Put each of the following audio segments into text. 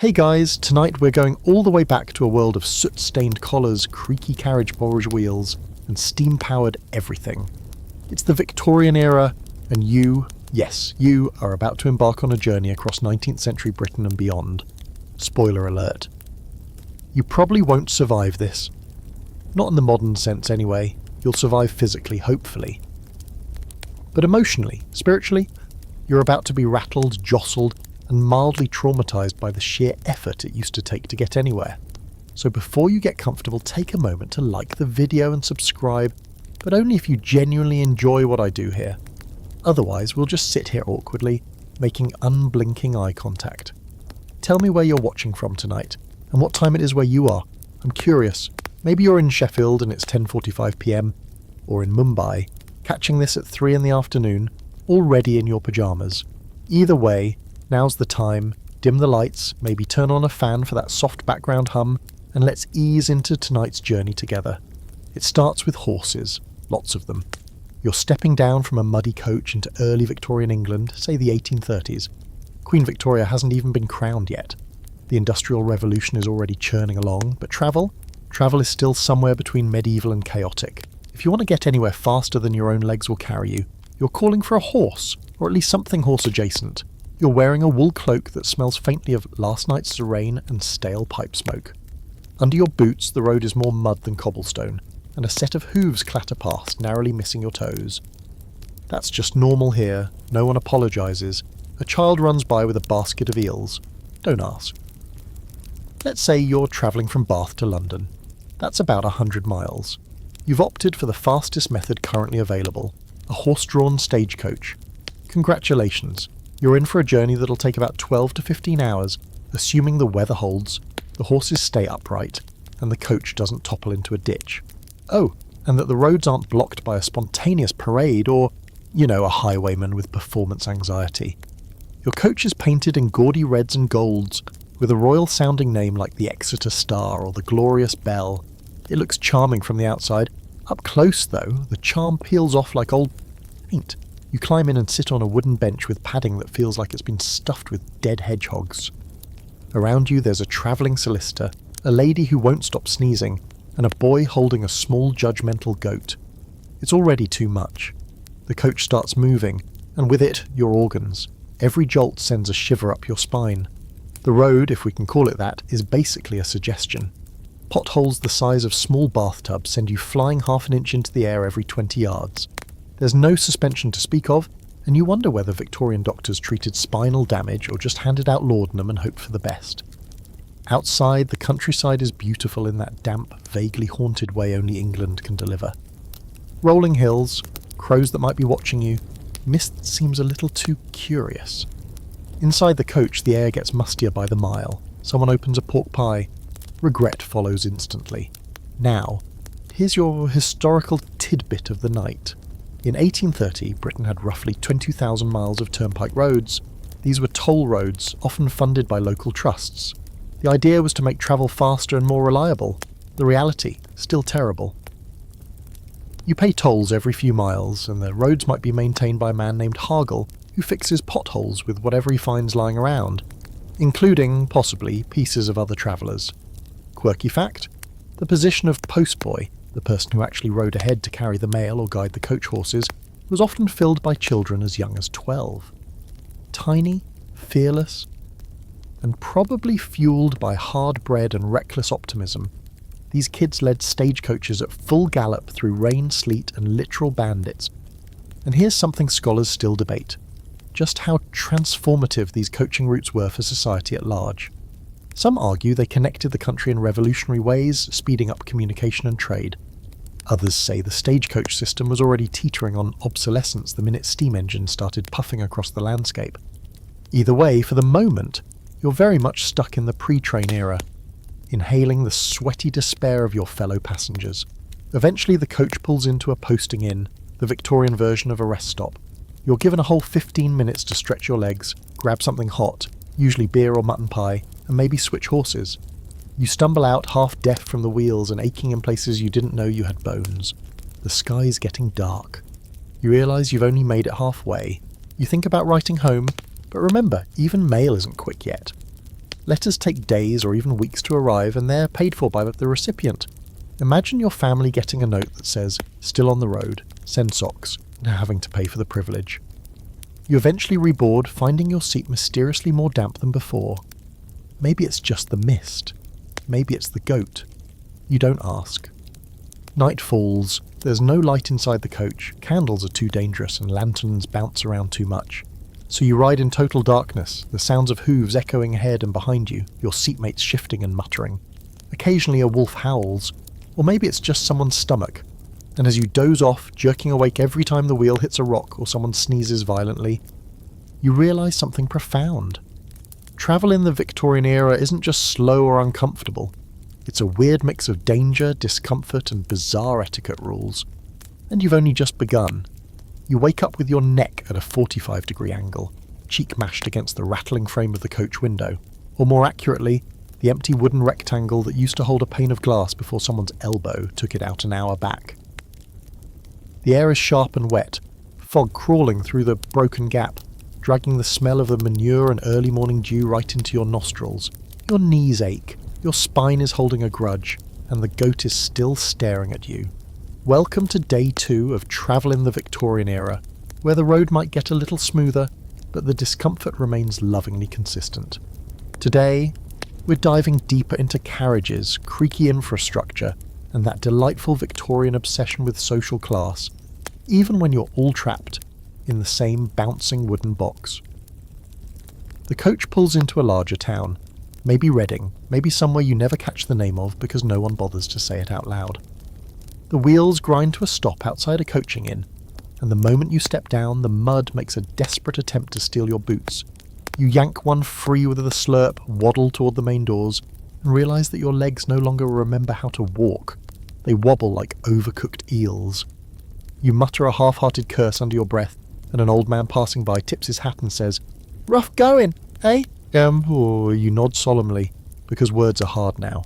Hey guys, tonight we're going all the way back to a world of soot-stained collars, creaky carriage barge wheels, and steam-powered everything. It's the Victorian era, and you, yes, you are about to embark on a journey across 19th century Britain and beyond. Spoiler alert. You probably won't survive this. Not in the modern sense anyway. You'll survive physically, hopefully. But emotionally, spiritually, you're about to be rattled, jostled, and mildly traumatised by the sheer effort it used to take to get anywhere. So before you get comfortable, take a moment to like the video and subscribe, but only if you genuinely enjoy what I do here. Otherwise, we'll just sit here awkwardly, making unblinking eye contact. Tell me where you're watching from tonight, and what time it is where you are. I'm curious. Maybe you're in Sheffield and it's 10:45 PM, or in Mumbai, catching this at 3 in the afternoon, already in your pyjamas. Either way, now's the time. Dim the lights, maybe turn on a fan for that soft background hum, and let's ease into tonight's journey together. It starts with horses, lots of them. You're stepping down from a muddy coach into early Victorian England, say the 1830s. Queen Victoria hasn't even been crowned yet. The Industrial Revolution is already churning along, but travel is still somewhere between medieval and chaotic. If you want to get anywhere faster than your own legs will carry you, you're calling for a horse, or at least something horse adjacent. You're wearing a wool cloak that smells faintly of last night's rain and stale pipe smoke. Under your boots, the road is more mud than cobblestone, and a set of hooves clatter past, narrowly missing your toes. That's just normal here. No one apologises. A child runs by with a basket of eels. Don't ask. Let's say you're travelling from Bath to London. That's about 100 miles. You've opted for the fastest method currently available, a horse-drawn stagecoach. Congratulations. You're in for a journey that'll take about 12 to 15 hours, assuming the weather holds, the horses stay upright, and the coach doesn't topple into a ditch. Oh, and that the roads aren't blocked by a spontaneous parade or, a highwayman with performance anxiety. Your coach is painted in gaudy reds and golds, with a royal-sounding name like the Exeter Star or the Glorious Bell. It looks charming from the outside. Up close, though, the charm peels off like old paint. You climb in and sit on a wooden bench with padding that feels like it's been stuffed with dead hedgehogs. Around you there's a travelling solicitor, a lady who won't stop sneezing, and a boy holding a small judgmental goat. It's already too much. The coach starts moving, and with it, your organs. Every jolt sends a shiver up your spine. The road, if we can call it that, is basically a suggestion. Potholes the size of small bathtubs send you flying half an inch into the air every 20 yards. There's no suspension to speak of, and you wonder whether Victorian doctors treated spinal damage or just handed out laudanum and hoped for the best. Outside, the countryside is beautiful in that damp, vaguely haunted way only England can deliver. Rolling hills, crows that might be watching you, mist seems a little too curious. Inside the coach, the air gets mustier by the mile. Someone opens a pork pie. Regret follows instantly. Now, here's your historical tidbit of the night. In 1830, Britain had roughly 20,000 miles of turnpike roads. These were toll roads, often funded by local trusts. The idea was to make travel faster and more reliable. The reality, still terrible. You pay tolls every few miles, and the roads might be maintained by a man named Hargle, who fixes potholes with whatever he finds lying around, including, possibly, pieces of other travellers. Quirky fact, the position of postboy, the person who actually rode ahead to carry the mail or guide the coach horses, was often filled by children as young as 12. Tiny, fearless, and probably fueled by hard-bred and reckless optimism, these kids led stagecoaches at full gallop through rain, sleet, and literal bandits. And here's something scholars still debate: just how transformative these coaching routes were for society at large. Some argue they connected the country in revolutionary ways, speeding up communication and trade. Others say the stagecoach system was already teetering on obsolescence the minute steam engines started puffing across the landscape. Either way, for the moment, you're very much stuck in the pre-train era, inhaling the sweaty despair of your fellow passengers. Eventually the coach pulls into a posting inn, the Victorian version of a rest stop. You're given a whole 15 minutes to stretch your legs, grab something hot, usually beer or mutton pie, and maybe switch horses. You stumble out half deaf from the wheels and aching in places you didn't know you had bones. The sky's getting dark. You realise you've only made it halfway. You think about writing home, but remember, even mail isn't quick yet. Letters take days or even weeks to arrive, and they're paid for by the recipient. Imagine your family getting a note that says, "Still on the road, send socks," and having to pay for the privilege. You eventually reboard, finding your seat mysteriously more damp than before. Maybe it's just the mist. Maybe it's the goat. You don't ask. Night falls. There's no light inside the coach. Candles are too dangerous and lanterns bounce around too much. So you ride in total darkness, the sounds of hooves echoing ahead and behind you, your seatmates shifting and muttering. Occasionally a wolf howls, or maybe it's just someone's stomach. And as you doze off, jerking awake every time the wheel hits a rock or someone sneezes violently, you realise something profound. Travel in the Victorian era isn't just slow or uncomfortable. It's a weird mix of danger, discomfort, and bizarre etiquette rules. And you've only just begun. You wake up with your neck at a 45-degree angle, cheek mashed against the rattling frame of the coach window, or more accurately, the empty wooden rectangle that used to hold a pane of glass before someone's elbow took it out an hour back. The air is sharp and wet, fog crawling through the broken gap, dragging the smell of the manure and early morning dew right into your nostrils. Your knees ache, your spine is holding a grudge, and the goat is still staring at you. Welcome to day 2 of travel in the Victorian era, where the road might get a little smoother, but the discomfort remains lovingly consistent. Today, we're diving deeper into carriages, creaky infrastructure, and that delightful Victorian obsession with social class, even when you're all trapped in the same bouncing wooden box. The coach pulls into a larger town, maybe Reading, maybe somewhere you never catch the name of because no one bothers to say it out loud. The wheels grind to a stop outside a coaching inn, and the moment you step down, the mud makes a desperate attempt to steal your boots. You yank one free with a slurp, waddle toward the main doors, and realise that your legs no longer remember how to walk. They wobble like overcooked eels. You mutter a half-hearted curse under your breath, and an old man passing by tips his hat and says, "Rough going, eh?" You nod solemnly, because words are hard now.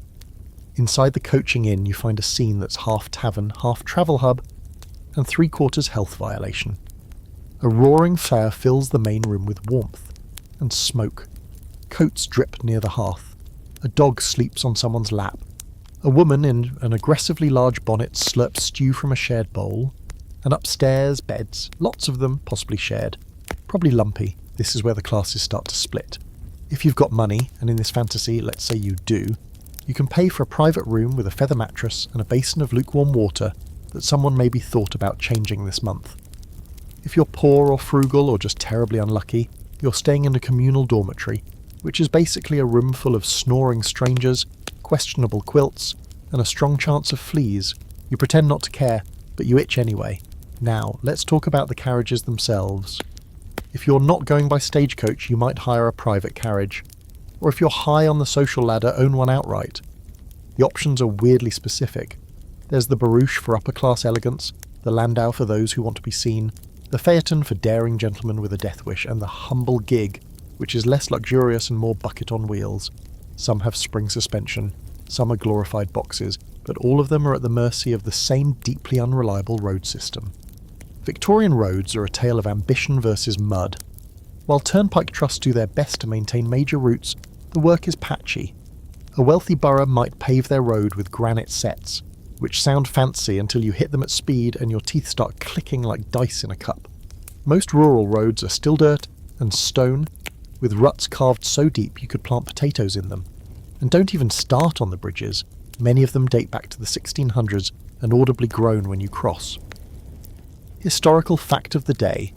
Inside the coaching inn, you find a scene that's half tavern, half travel hub, and 3/4 health violation. A roaring fire fills the main room with warmth and smoke. Coats drip near the hearth. A dog sleeps on someone's lap. A woman in an aggressively large bonnet slurps stew from a shared bowl. And upstairs, beds, lots of them, possibly shared. Probably lumpy. This is where the classes start to split. If you've got money, and in this fantasy, let's say you do, you can pay for a private room with a feather mattress and a basin of lukewarm water that someone maybe thought about changing this month. If you're poor or frugal or just terribly unlucky, you're staying in a communal dormitory, which is basically a room full of snoring strangers, questionable quilts, and a strong chance of fleas. You pretend not to care, but you itch anyway. Now, let's talk about the carriages themselves. If you're not going by stagecoach, you might hire a private carriage. Or if you're high on the social ladder, own one outright. The options are weirdly specific. There's the barouche for upper-class elegance, the landau for those who want to be seen, the phaeton for daring gentlemen with a death wish, and the humble gig, which is less luxurious and more bucket on wheels. Some have spring suspension, some are glorified boxes, but all of them are at the mercy of the same deeply unreliable road system. Victorian roads are a tale of ambition versus mud. While turnpike trusts do their best to maintain major routes, the work is patchy. A wealthy borough might pave their road with granite sets, which sound fancy until you hit them at speed and your teeth start clicking like dice in a cup. Most rural roads are still dirt and stone, with ruts carved so deep you could plant potatoes in them. And don't even start on the bridges. Many of them date back to the 1600s and audibly groan when you cross. Historical fact of the day.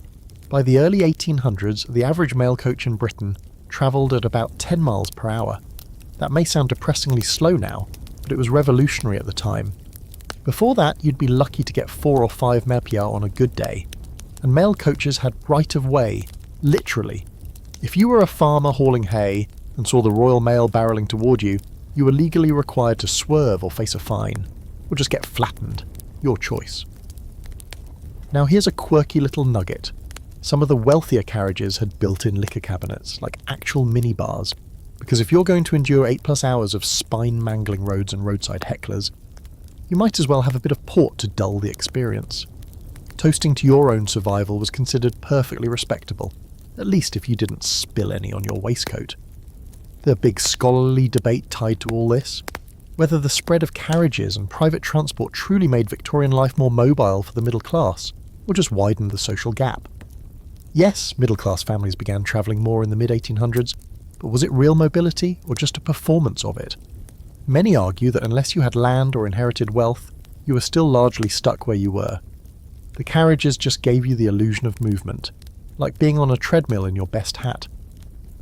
By the early 1800s, the average mail coach in Britain travelled at about 10 miles per hour. That may sound depressingly slow now, but it was revolutionary at the time. Before that, you'd be lucky to get 4 or 5 mania on a good day. And mail coaches had right of way, literally. If you were a farmer hauling hay and saw the Royal Mail barrelling toward you, you were legally required to swerve or face a fine, or just get flattened. Your choice. Now here's a quirky little nugget. Some of the wealthier carriages had built-in liquor cabinets, like actual minibars, because if you're going to endure 8+ hours of spine-mangling roads and roadside hecklers, you might as well have a bit of port to dull the experience. Toasting to your own survival was considered perfectly respectable, at least if you didn't spill any on your waistcoat. The big scholarly debate tied to all this, whether the spread of carriages and private transport truly made Victorian life more mobile for the middle class, or just widened the social gap. Yes, middle-class families began travelling more in the mid-1800s, but was it real mobility or just a performance of it? Many argue that unless you had land or inherited wealth, you were still largely stuck where you were. The carriages just gave you the illusion of movement, like being on a treadmill in your best hat.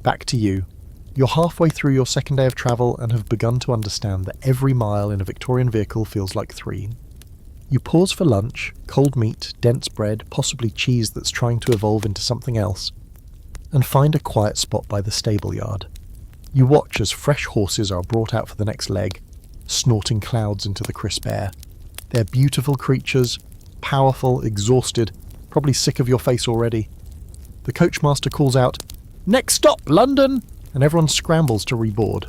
Back to you. You're halfway through your second day of travel and have begun to understand that every mile in a Victorian vehicle feels like 3. You pause for lunch, cold meat, dense bread, possibly cheese that's trying to evolve into something else, and find a quiet spot by the stable yard. You watch as fresh horses are brought out for the next leg, snorting clouds into the crisp air. They're beautiful creatures, powerful, exhausted, probably sick of your face already. The coachmaster calls out, "Next stop, London!" and everyone scrambles to reboard.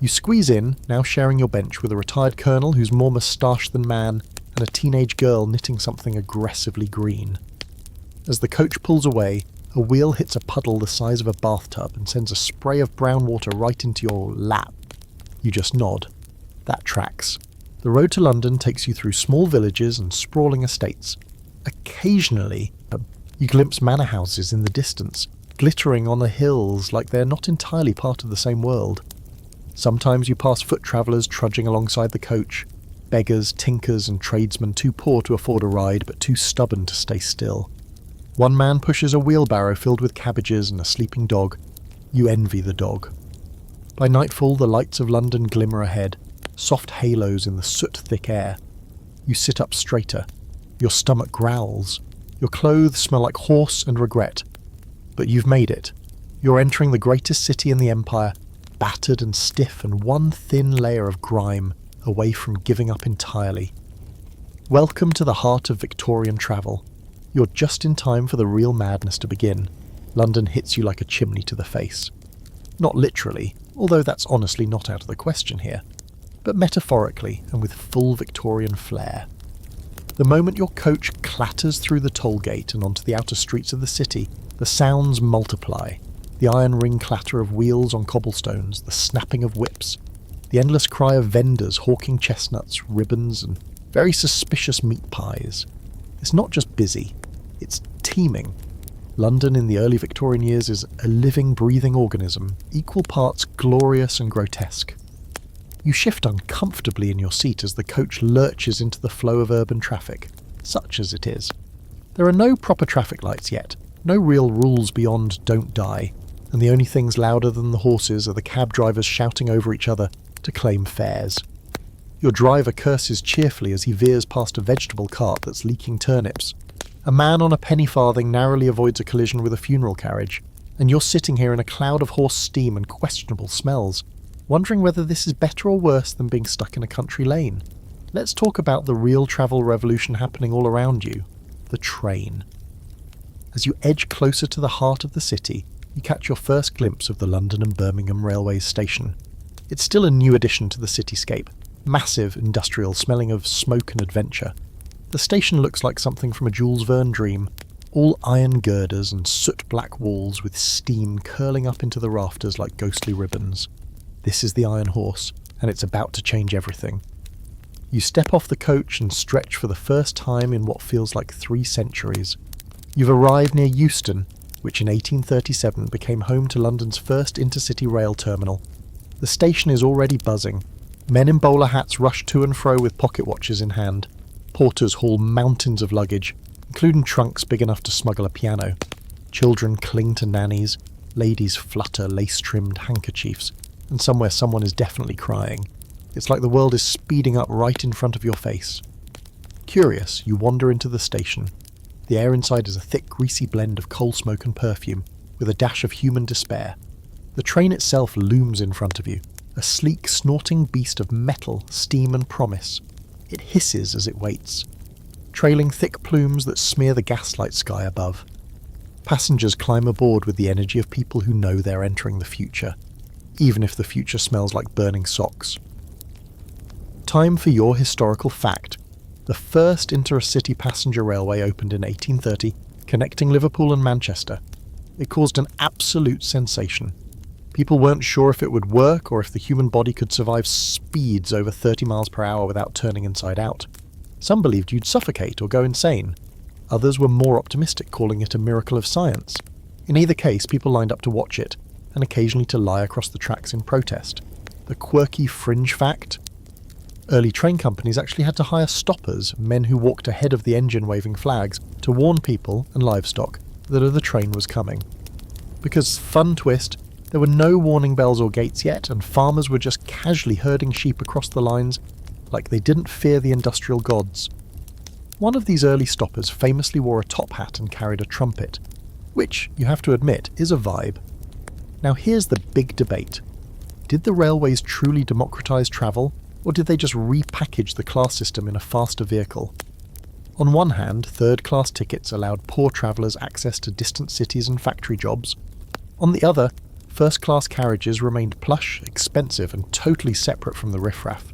You squeeze in, now sharing your bench with a retired colonel who's more moustached than man, and a teenage girl knitting something aggressively green. As the coach pulls away, a wheel hits a puddle the size of a bathtub and sends a spray of brown water right into your lap. You just nod. That tracks. The road to London takes you through small villages and sprawling estates. Occasionally, you glimpse manor houses in the distance, glittering on the hills like they're not entirely part of the same world. Sometimes you pass foot travellers trudging alongside the coach, beggars, tinkers and tradesmen too poor to afford a ride but too stubborn to stay still. One man pushes a wheelbarrow filled with cabbages and a sleeping dog. You envy the dog. By nightfall, the lights of London glimmer ahead, soft halos in the soot-thick air. You sit up straighter. Your stomach growls. Your clothes smell like horse and regret. But you've made it. You're entering the greatest city in the empire, battered and stiff and one thin layer of grime, away from giving up entirely. Welcome to the heart of Victorian travel. You're just in time for the real madness to begin. London hits you like a chimney to the face. Not literally, although that's honestly not out of the question here, but metaphorically and with full Victorian flair. The moment your coach clatters through the toll gate and onto the outer streets of the city, the sounds multiply. The iron ring clatter of wheels on cobblestones, the snapping of whips, the endless cry of vendors hawking chestnuts, ribbons, and very suspicious meat pies. It's not just busy, it's teeming. London in the early Victorian years is a living, breathing organism, equal parts glorious and grotesque. You shift uncomfortably in your seat as the coach lurches into the flow of urban traffic, such as it is. There are no proper traffic lights yet, no real rules beyond don't die, and the only things louder than the horses are the cab drivers shouting over each other to claim fares. Your driver curses cheerfully as he veers past a vegetable cart that's leaking turnips. A man on a penny farthing narrowly avoids a collision with a funeral carriage, and you're sitting here in a cloud of horse steam and questionable smells, wondering whether this is better or worse than being stuck in a country lane. Let's talk about the real travel revolution happening all around you, the train. As you edge closer to the heart of the city, you catch your first glimpse of the London and Birmingham Railway station. It's still a new addition to the cityscape, massive, industrial, smelling of smoke and adventure. The station looks like something from a Jules Verne dream, all iron girders and soot-black walls with steam curling up into the rafters like ghostly ribbons. This is the Iron Horse, and it's about to change everything. You step off the coach and stretch for the first time in what feels like 3 centuries. You've arrived near Euston, which in 1837 became home to London's first intercity rail terminal. The station is already buzzing. Men in bowler hats rush to and fro with pocket watches in hand. Porters haul mountains of luggage, including trunks big enough to smuggle a piano. Children cling to nannies, ladies flutter lace-trimmed handkerchiefs, and somewhere someone is definitely crying. It's like the world is speeding up right in front of your face. Curious, you wander into the station. The air inside is a thick, greasy blend of coal smoke and perfume, with a dash of human despair. The train itself looms in front of you, a sleek, snorting beast of metal, steam and promise. It hisses as it waits, trailing thick plumes that smear the gaslight sky above. Passengers climb aboard with the energy of people who know they're entering the future, even if the future smells like burning socks. Time for your historical fact. The first intercity passenger railway opened in 1830, connecting Liverpool and Manchester. It caused an absolute sensation. People weren't sure if it would work or if the human body could survive speeds over 30 miles per hour without turning inside out. Some believed you'd suffocate or go insane. Others were more optimistic, calling it a miracle of science. In either case, people lined up to watch it, and occasionally to lie across the tracks in protest. The quirky fringe fact: early train companies actually had to hire stoppers, men who walked ahead of the engine waving flags, to warn people and livestock that the train was coming. Because, fun twist, there were no warning bells or gates yet, and farmers were just casually herding sheep across the lines like they didn't fear the industrial gods. One of these early stoppers famously wore a top hat and carried a trumpet, which, you have to admit, is a vibe. Now here's the big debate. Did the railways truly democratise travel, or did they just repackage the class system in a faster vehicle? On one hand, third-class tickets allowed poor travellers access to distant cities and factory jobs. On the other, first-class carriages remained plush, expensive, and totally separate from the riffraff.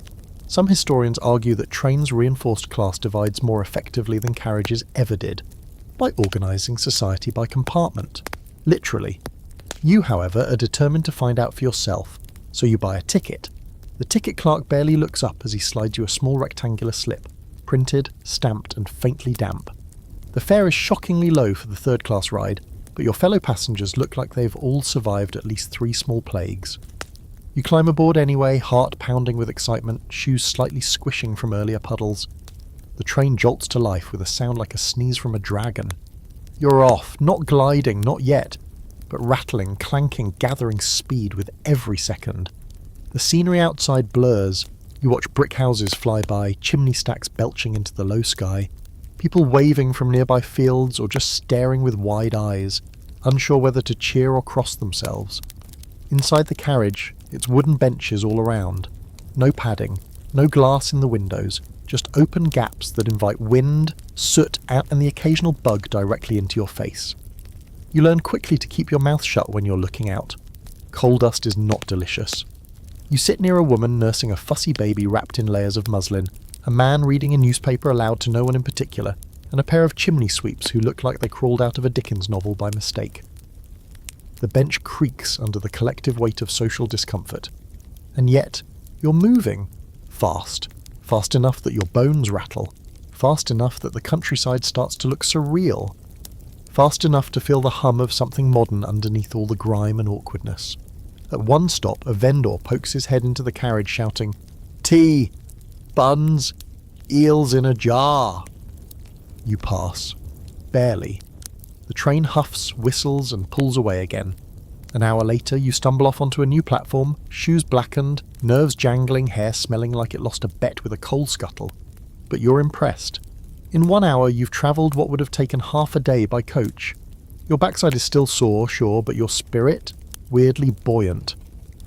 Some historians argue that trains reinforced class divides more effectively than carriages ever did, by organising society by compartment. Literally. You, however, are determined to find out for yourself, so you buy a ticket. The ticket clerk barely looks up as he slides you a small rectangular slip, printed, stamped, and faintly damp. The fare is shockingly low for the third-class ride, but your fellow passengers look like they've all survived at least 3 small plagues. You climb aboard anyway, heart pounding with excitement, shoes slightly squishing from earlier puddles. The train jolts to life with a sound like a sneeze from a dragon. You're off, not gliding, not yet, but rattling, clanking, gathering speed with every second. The scenery outside blurs. You watch brick houses fly by, chimney stacks belching into the low sky, people waving from nearby fields or just staring with wide eyes, unsure whether to cheer or cross themselves. Inside the carriage, it's wooden benches all around. No padding, no glass in the windows, just open gaps that invite wind, soot, and the occasional bug directly into your face. You learn quickly to keep your mouth shut when you're looking out. Coal dust is not delicious. You sit near a woman nursing a fussy baby wrapped in layers of muslin, a man reading a newspaper aloud to no one in particular, and a pair of chimney sweeps who look like they crawled out of a Dickens novel by mistake. The bench creaks under the collective weight of social discomfort. And yet, you're moving. Fast. Fast enough that your bones rattle. Fast enough that the countryside starts to look surreal. Fast enough to feel the hum of something modern underneath all the grime and awkwardness. At one stop, a vendor pokes his head into the carriage shouting, "Tea! Buns! Eels in a jar!" You pass. Barely. The train huffs, whistles, and pulls away again. An hour later, you stumble off onto a new platform, shoes blackened, nerves jangling, hair smelling like it lost a bet with a coal scuttle. But you're impressed. In 1 hour, you've travelled what would have taken half a day by coach. Your backside is still sore, sure, but your spirit? Weirdly buoyant.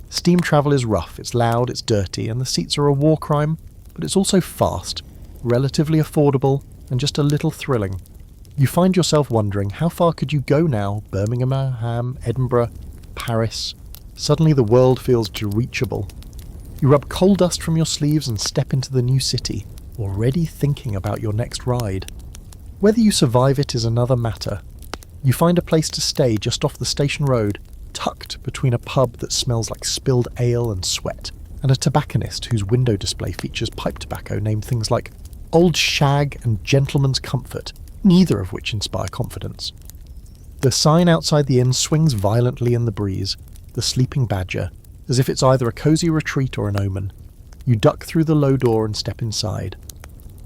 Steam travel is rough, it's loud, it's dirty, and the seats are a war crime, but it's also fast, relatively affordable, and just a little thrilling. You find yourself wondering, how far could you go now? Birmingham, Edinburgh, Paris. Suddenly the world feels reachable. You rub coal dust from your sleeves and step into the new city, already thinking about your next ride. Whether you survive it is another matter. You find a place to stay just off the station road, tucked between a pub that smells like spilled ale and sweat, and a tobacconist whose window display features pipe tobacco named things like Old Shag and Gentleman's Comfort, neither of which inspire confidence. The sign outside the inn swings violently in the breeze, the sleeping badger, as if it's either a cosy retreat or an omen. You duck through the low door and step inside.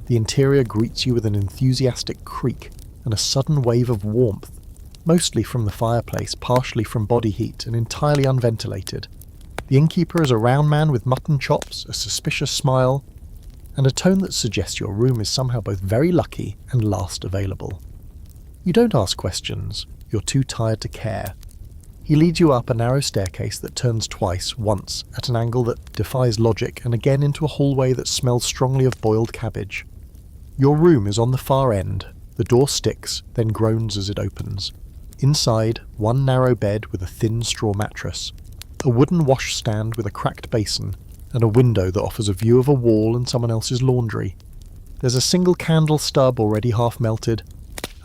The interior greets you with an enthusiastic creak and a sudden wave of warmth, mostly from the fireplace, partially from body heat, and entirely unventilated. The innkeeper is a round man with mutton chops, a suspicious smile, and a tone that suggests your room is somehow both very lucky and last available. You don't ask questions, you're too tired to care. He leads you up a narrow staircase that turns twice, once at an angle that defies logic, and again into a hallway that smells strongly of boiled cabbage. Your room is on the far end. The door sticks, then groans as it opens. Inside, one narrow bed with a thin straw mattress, a wooden washstand with a cracked basin, and a window that offers a view of a wall and someone else's laundry. There's a single candle stub already half melted.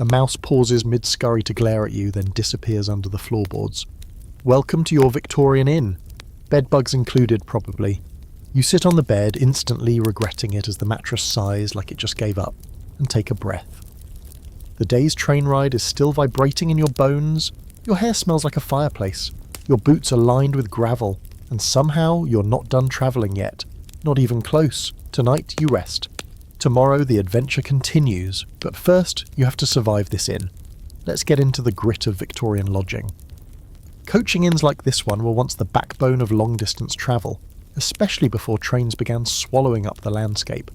A mouse pauses mid-scurry to glare at you, then disappears under the floorboards. Welcome to your Victorian inn. Bedbugs included, probably. You sit on the bed, instantly regretting it as the mattress sighs like it just gave up, and take a breath. The day's train ride is still vibrating in your bones. Your hair smells like a fireplace. Your boots are lined with gravel, and somehow you're not done travelling yet. Not even close. Tonight you rest. Tomorrow the adventure continues, but first you have to survive this inn. Let's get into the grit of Victorian lodging. Coaching inns like this one were once the backbone of long-distance travel, especially before trains began swallowing up the landscape.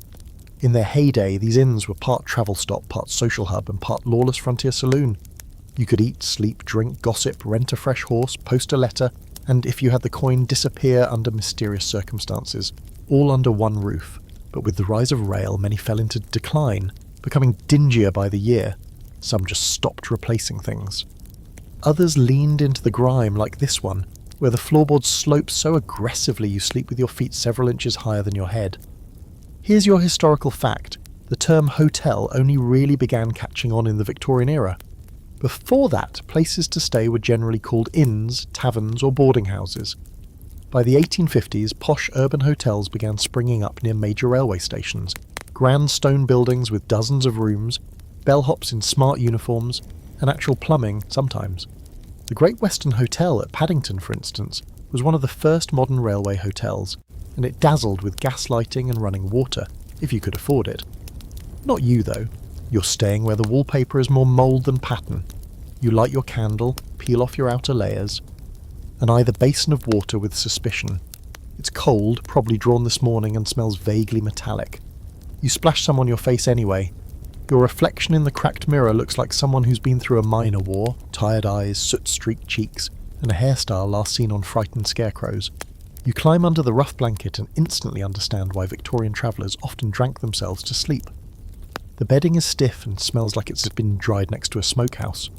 In their heyday, these inns were part travel stop, part social hub, and part lawless frontier saloon. You could eat, sleep, drink, gossip, rent a fresh horse, post a letter, and if you had the coin, disappear under mysterious circumstances, all under one roof. But with the rise of rail, many fell into decline, becoming dingier by the year. Some just stopped replacing things. Others leaned into the grime, like this one, where the floorboards slope so aggressively you sleep with your feet several inches higher than your head. Here's your historical fact. The term hotel only really began catching on in the Victorian era. Before that, places to stay were generally called inns, taverns, or boarding houses. By the 1850s, posh urban hotels began springing up near major railway stations, grand stone buildings with dozens of rooms, bellhops in smart uniforms, and actual plumbing sometimes. The Great Western Hotel at Paddington, for instance, was one of the first modern railway hotels, and it dazzled with gas lighting and running water, if you could afford it. Not you, though. You're staying where the wallpaper is more mould than pattern. You light your candle, peel off your outer layers, and eye the basin of water with suspicion. It's cold, probably drawn this morning, and smells vaguely metallic. You splash some on your face anyway. Your reflection in the cracked mirror looks like someone who's been through a minor war, tired eyes, soot-streaked cheeks, and a hairstyle last seen on frightened scarecrows. You climb under the rough blanket and instantly understand why Victorian travellers often drank themselves to sleep. The bedding is stiff and smells like it's been dried next to a smokehouse.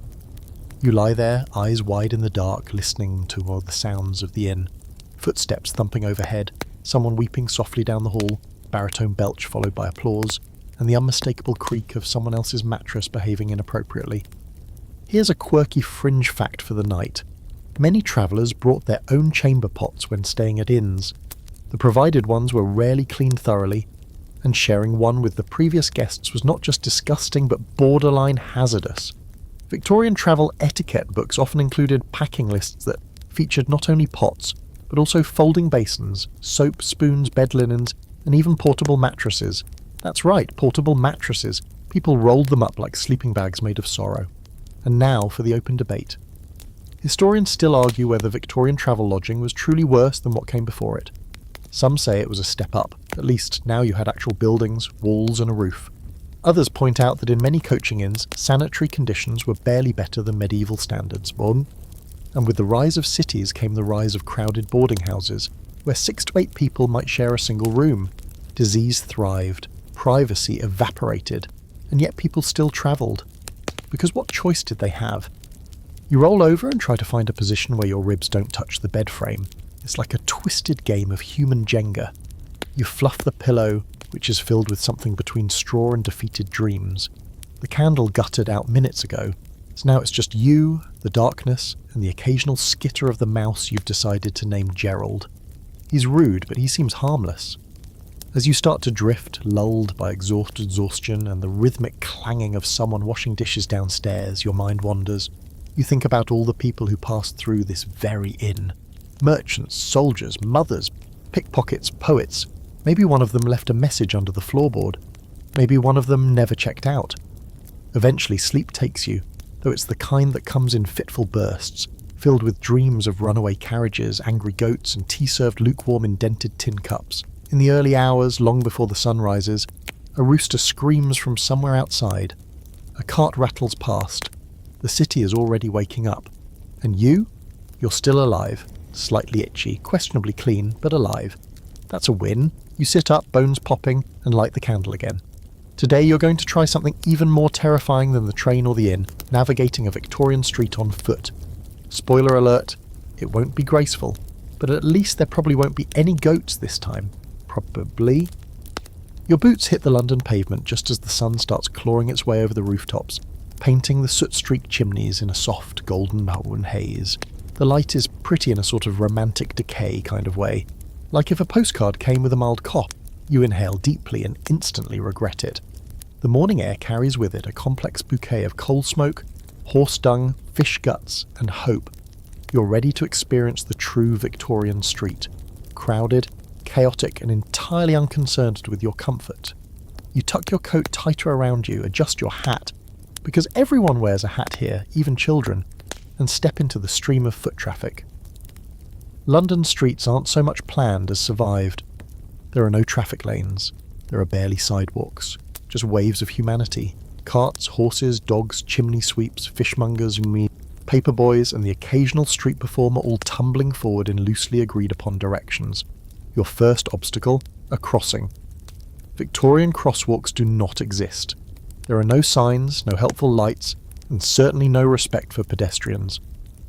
You lie there, eyes wide in the dark, listening to all the sounds of the inn. Footsteps thumping overhead, someone weeping softly down the hall, baritone belch followed by applause, and the unmistakable creak of someone else's mattress behaving inappropriately. Here's a quirky fringe fact for the night. Many travellers brought their own chamber pots when staying at inns. The provided ones were rarely cleaned thoroughly, and sharing one with the previous guests was not just disgusting but borderline hazardous. Victorian travel etiquette books often included packing lists that featured not only pots, but also folding basins, soap, spoons, bed linens, and even portable mattresses. That's right, portable mattresses. People rolled them up like sleeping bags made of sorrow. And now for the open debate. Historians still argue whether Victorian travel lodging was truly worse than what came before it. Some say it was a step up. At least now you had actual buildings, walls, and a roof. Others point out that in many coaching inns, sanitary conditions were barely better than medieval standards. And with the rise of cities came the rise of crowded boarding houses, where 6 to 8 people might share a single room. Disease thrived, privacy evaporated, and yet people still travelled. Because what choice did they have? You roll over and try to find a position where your ribs don't touch the bed frame. It's like a twisted game of human Jenga. You fluff the pillow, which is filled with something between straw and defeated dreams. The candle guttered out minutes ago, so now it's just you, the darkness, and the occasional skitter of the mouse you've decided to name Gerald. He's rude, but he seems harmless. As you start to drift, lulled by exhaustion and the rhythmic clanging of someone washing dishes downstairs, your mind wanders. You think about all the people who passed through this very inn. Merchants, soldiers, mothers, pickpockets, poets. Maybe one of them left a message under the floorboard. Maybe one of them never checked out. Eventually sleep takes you, though it's the kind that comes in fitful bursts, filled with dreams of runaway carriages, angry goats, and tea served lukewarm indented tin cups. In the early hours, long before the sun rises, a rooster screams from somewhere outside. A cart rattles past. The city is already waking up. And you're still alive, slightly itchy, questionably clean, but alive. That's a win. You sit up, bones popping, and light the candle again. Today you're going to try something even more terrifying than the train or the inn, navigating a Victorian street on foot. Spoiler alert, it won't be graceful, but at least there probably won't be any goats this time. Probably. Your boots hit the London pavement just as the sun starts clawing its way over the rooftops, painting the soot-streaked chimneys in a soft golden haze. The light is pretty in a sort of romantic decay kind of way. Like if a postcard came with a mild cough, you inhale deeply and instantly regret it. The morning air carries with it a complex bouquet of coal smoke, horse dung, fish guts, and hope. You're ready to experience the true Victorian street. Crowded, chaotic, and entirely unconcerned with your comfort. You tuck your coat tighter around you, adjust your hat, because everyone wears a hat here, even children, and step into the stream of foot traffic. London streets aren't so much planned as survived. There are no traffic lanes. There are barely sidewalks. Just waves of humanity. Carts, horses, dogs, chimney sweeps, fishmongers, paperboys, and the occasional street performer all tumbling forward in loosely agreed upon directions. Your first obstacle, a crossing. Victorian crosswalks do not exist. There are no signs, no helpful lights, and certainly no respect for pedestrians.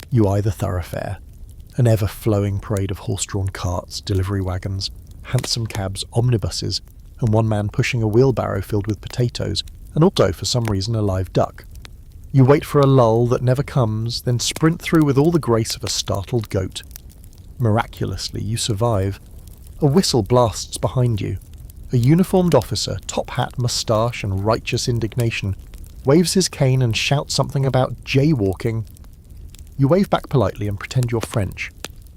You eye the thoroughfare. An ever-flowing parade of horse-drawn carts, delivery wagons, hansom cabs, omnibuses, and one man pushing a wheelbarrow filled with potatoes, and also, for some reason, a live duck. You wait for a lull that never comes, then sprint through with all the grace of a startled goat. Miraculously, you survive. A whistle blasts behind you. A uniformed officer, top hat, moustache, and righteous indignation, waves his cane and shouts something about jaywalking. You wave back politely and pretend you're French.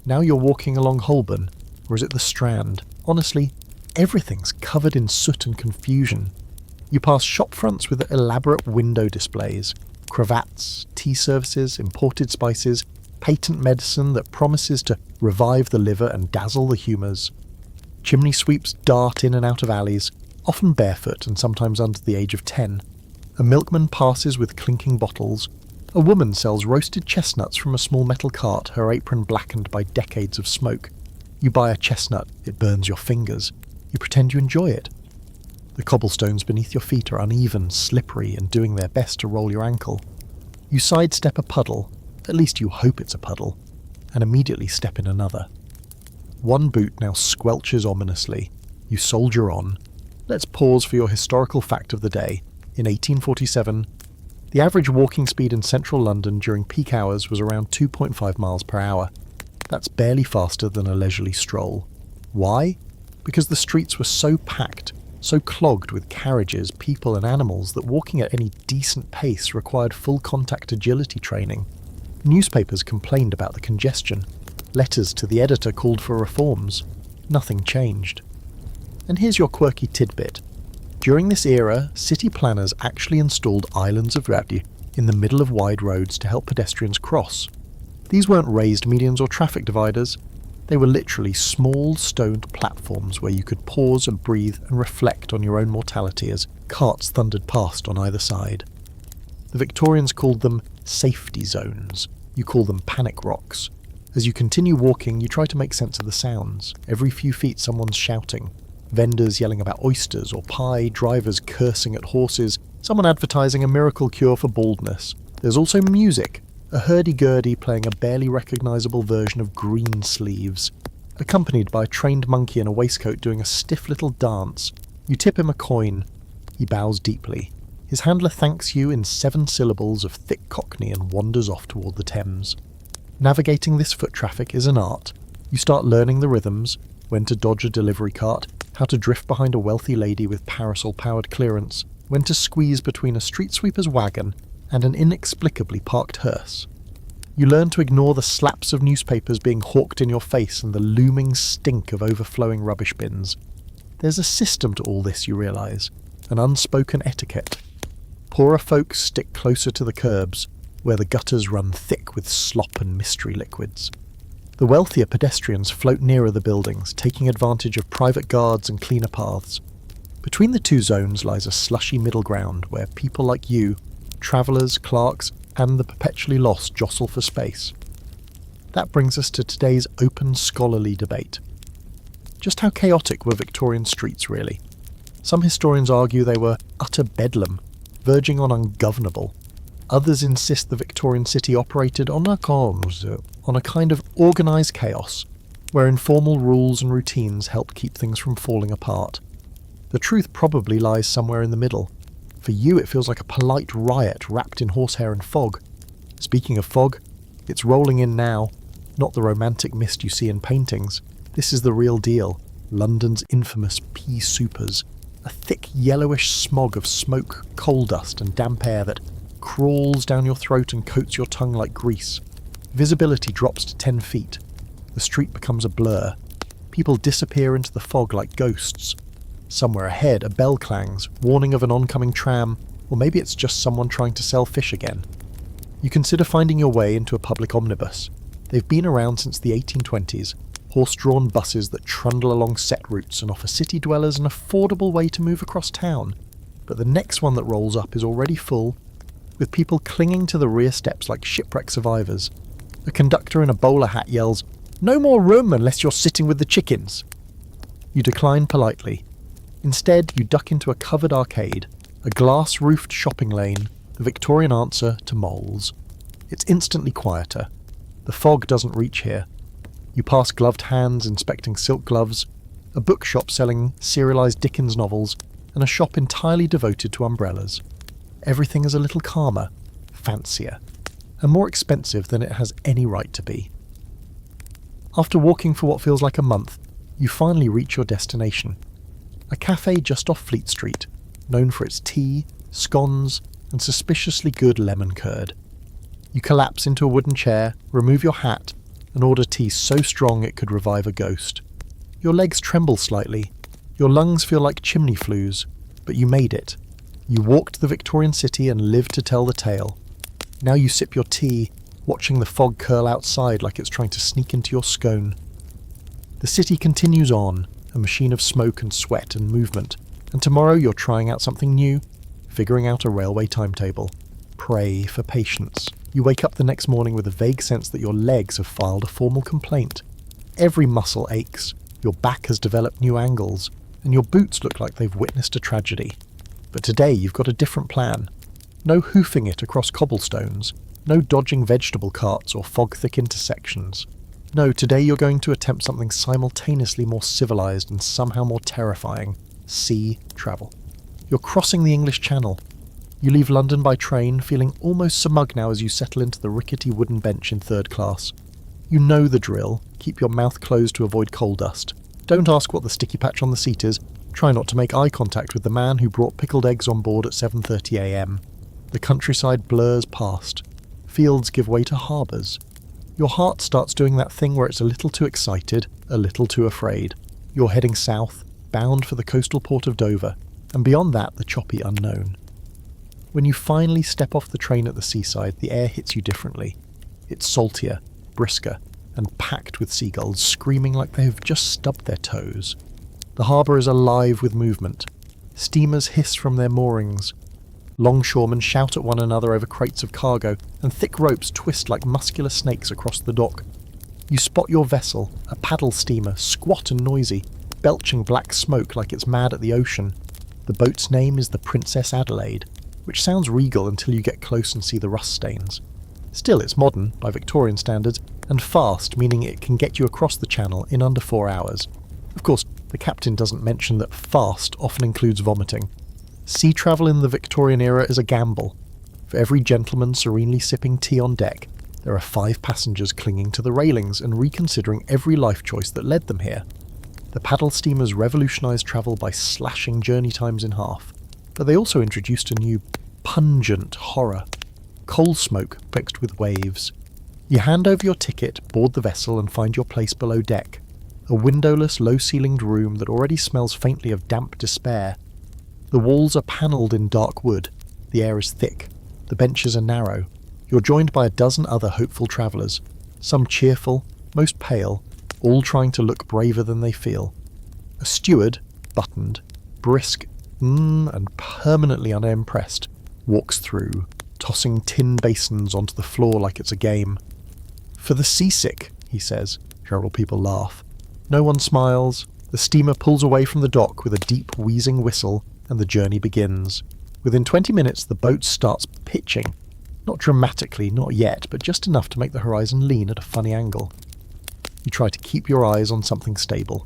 Now you're walking along Holborn, or is it the Strand? Honestly, everything's covered in soot and confusion. You pass shop fronts with elaborate window displays, cravats, tea services, imported spices, patent medicine that promises to revive the liver and dazzle the humours. Chimney sweeps dart in and out of alleys, often barefoot and sometimes under the age of 10. A milkman passes with clinking bottles. A woman sells roasted chestnuts from a small metal cart, her apron blackened by decades of smoke. You buy a chestnut, it burns your fingers. You pretend you enjoy it. The cobblestones beneath your feet are uneven, slippery, and doing their best to roll your ankle. You sidestep a puddle, at least you hope it's a puddle, and immediately step in another. One boot now squelches ominously. You soldier on. Let's pause for your historical fact of the day. In 1847, the average walking speed in central London during peak hours was around 2.5 miles per hour. That's barely faster than a leisurely stroll. Why? Because the streets were so packed, so clogged with carriages, people and animals that walking at any decent pace required full contact agility training. Newspapers complained about the congestion. Letters to the editor called for reforms. Nothing changed. And here's your quirky tidbit. During this era, city planners actually installed islands of value in the middle of wide roads to help pedestrians cross. These weren't raised medians or traffic dividers. They were literally small stoned platforms where you could pause and breathe and reflect on your own mortality as carts thundered past on either side. The Victorians called them safety zones. You call them panic rocks. As you continue walking, you try to make sense of the sounds. Every few feet someone's shouting. Vendors yelling about oysters or pie, drivers cursing at horses, someone advertising a miracle cure for baldness. There's also music, a hurdy-gurdy playing a barely recognisable version of Green Sleeves, accompanied by a trained monkey in a waistcoat doing a stiff little dance. You tip him a coin. He bows deeply. His handler thanks you in 7 syllables of thick Cockney and wanders off toward the Thames. Navigating this foot traffic is an art. You start learning the rhythms, when to dodge a delivery cart, how to drift behind a wealthy lady with parasol-powered clearance, when to squeeze between a street sweeper's wagon and an inexplicably parked hearse. You learn to ignore the slaps of newspapers being hawked in your face and the looming stink of overflowing rubbish bins. There's a system to all this, you realise, an unspoken etiquette. Poorer folk stick closer to the curbs, where the gutters run thick with slop and mystery liquids. The wealthier pedestrians float nearer the buildings, taking advantage of private guards and cleaner paths. Between the two zones lies a slushy middle ground where people like you, travellers, clerks, and the perpetually lost jostle for space. That brings us to today's open scholarly debate. Just how chaotic were Victorian streets, really? Some historians argue they were utter bedlam, verging on ungovernable. Others insist the Victorian city operated on a kind of organised chaos, where informal rules and routines helped keep things from falling apart. The truth probably lies somewhere in the middle. For you, it feels like a polite riot wrapped in horsehair and fog. Speaking of fog, it's rolling in now, Not the romantic mist you see in paintings. This is the real deal. London's infamous pea soupers. A thick yellowish smog of smoke, coal dust and damp air that crawls down your throat and coats your tongue like grease. Visibility drops to 10 feet. The street becomes a blur. People disappear into the fog like ghosts. Somewhere ahead, a bell clangs, warning of an oncoming tram, or maybe it's just someone trying to sell fish again. You consider finding your way into a public omnibus. They've been around since the 1820s, horse-drawn buses that trundle along set routes and offer city dwellers an affordable way to move across town. But the next one that rolls up is already full, with people clinging to the rear steps like shipwreck survivors. A conductor in a bowler hat yells, "No more room unless you're sitting with the chickens." You decline politely. Instead, you duck into a covered arcade, a glass-roofed shopping lane, the Victorian answer to moles. It's instantly quieter. The fog doesn't reach here. You pass gloved hands inspecting silk gloves, a bookshop selling serialised Dickens novels, and a shop entirely devoted to umbrellas. Everything is a little calmer, fancier, and more expensive than it has any right to be. After walking for what feels like a month, you finally reach your destination. A cafe just off Fleet Street, known for its tea, scones, and suspiciously good lemon curd. You collapse into a wooden chair, remove your hat, and order tea so strong it could revive a ghost. Your legs tremble slightly. Your lungs feel like chimney flues, but you made it. You walked the Victorian city and lived to tell the tale. Now you sip your tea, watching the fog curl outside like it's trying to sneak into your scone. The city continues on, a machine of smoke and sweat and movement, and tomorrow you're trying out something new, figuring out a railway timetable. Pray for patience. You wake up the next morning with a vague sense that your legs have filed a formal complaint. Every muscle aches, your back has developed new angles, and your boots look like they've witnessed a tragedy. But today you've got a different plan. No hoofing it across cobblestones, no dodging vegetable carts or fog-thick intersections. No, today you're going to attempt something simultaneously more civilized and somehow more terrifying. Sea travel. You're crossing the English Channel. You leave London by train, feeling almost smug now as you settle into the rickety wooden bench in third class. You know the drill. Keep your mouth closed to avoid coal dust. Don't ask what the sticky patch on the seat is. Try not to make eye contact with the man who brought pickled eggs on board at 7:30 a.m. The countryside blurs past. Fields give way to harbours. Your heart starts doing that thing where it's a little too excited, a little too afraid. You're heading south, bound for the coastal port of Dover, and beyond that the choppy unknown. When you finally step off the train at the seaside, the air hits you differently. It's saltier, brisker, and packed with seagulls screaming like they have just stubbed their toes. The harbour is alive with movement. Steamers hiss from their moorings. Longshoremen shout at one another over crates of cargo, and thick ropes twist like muscular snakes across the dock. You spot your vessel, a paddle steamer, squat and noisy, belching black smoke like it's mad at the ocean. The boat's name is the Princess Adelaide, which sounds regal until you get close and see the rust stains. Still, it's modern, by Victorian standards, and fast, meaning it can get you across the channel in under 4 hours. Of course, the captain doesn't mention that fast often includes vomiting. Sea travel in the Victorian era is a gamble. For every gentleman serenely sipping tea on deck, there are 5 passengers clinging to the railings and reconsidering every life choice that led them here. The paddle steamers revolutionised travel by slashing journey times in half, but they also introduced a new, pungent horror. Coal smoke mixed with waves. You hand over your ticket, board the vessel and find your place below deck. A windowless, low-ceilinged room that already smells faintly of damp despair. The walls are panelled in dark wood. The air is thick. The benches are narrow. You're joined by a dozen other hopeful travellers, some cheerful, most pale, all trying to look braver than they feel. A steward, buttoned, brisk, and permanently unimpressed, walks through, tossing tin basins onto the floor like it's a game. "For the seasick," he says. Several people laugh. No one smiles. The steamer pulls away from the dock with a deep wheezing whistle, and the journey begins. Within 20 minutes, the boat starts pitching. Not dramatically, not yet, but just enough to make the horizon lean at a funny angle. You try to keep your eyes on something stable.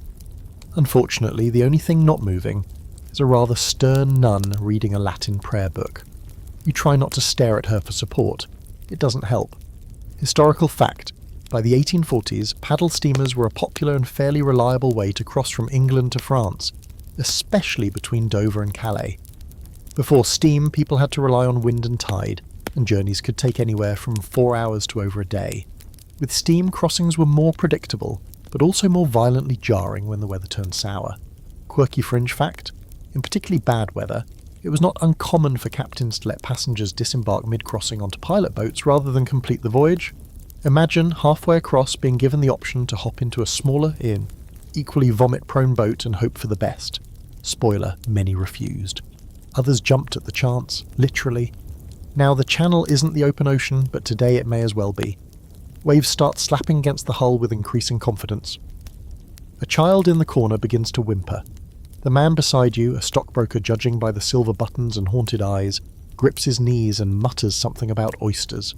Unfortunately, the only thing not moving is a rather stern nun reading a Latin prayer book. You try not to stare at her for support. It doesn't help. Historical fact, By the 1840s, paddle steamers were a popular and fairly reliable way to cross from England to France, especially between Dover and Calais. Before steam, people had to rely on wind and tide, and journeys could take anywhere from 4 hours to over a day. With steam, crossings were more predictable, but also more violently jarring when the weather turned sour. Quirky fringe fact: in particularly bad weather, it was not uncommon for captains to let passengers disembark mid-crossing onto pilot boats rather than complete the voyage. Imagine, halfway across, being given the option to hop into a smaller, equally vomit-prone boat and hope for the best. Spoiler, many refused. Others jumped at the chance, literally. Now, the Channel isn't the open ocean, but today it may as well be. Waves start slapping against the hull with increasing confidence. A child in the corner begins to whimper. The man beside you, a stockbroker judging by the silver buttons and haunted eyes, grips his knees and mutters something about oysters.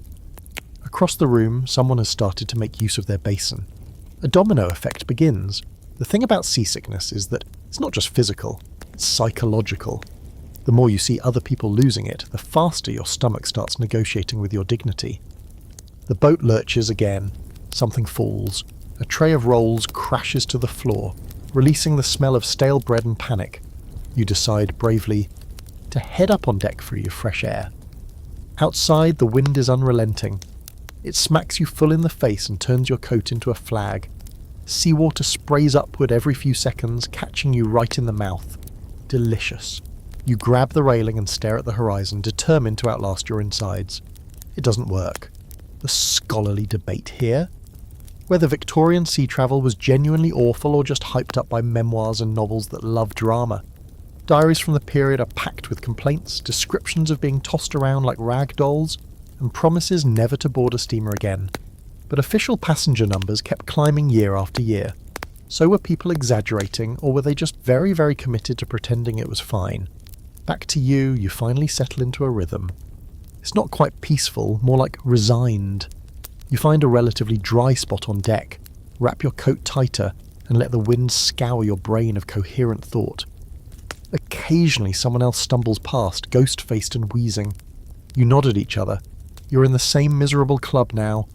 Across the room, someone has started to make use of their basin. A domino effect begins. The thing about seasickness is that it's not just physical, it's psychological. The more you see other people losing it, the faster your stomach starts negotiating with your dignity. The boat lurches again. Something falls. A tray of rolls crashes to the floor, releasing the smell of stale bread and panic. You decide bravely to head up on deck for your fresh air. Outside, the wind is unrelenting. It smacks you full in the face and turns your coat into a flag. Seawater sprays upward every few seconds, catching you right in the mouth. Delicious. You grab the railing and stare at the horizon, determined to outlast your insides. It doesn't work. The scholarly debate here? Whether Victorian sea travel was genuinely awful or just hyped up by memoirs and novels that love drama. Diaries from the period are packed with complaints, descriptions of being tossed around like rag dolls, and promises never to board a steamer again. But official passenger numbers kept climbing year after year. So were people exaggerating, or were they just very, very committed to pretending it was fine? Back to you finally settle into a rhythm. It's not quite peaceful, more like resigned. You find a relatively dry spot on deck, wrap your coat tighter, and let the wind scour your brain of coherent thought. Occasionally someone else stumbles past, ghost-faced and wheezing. You nod at each other. You're in the same miserable club now.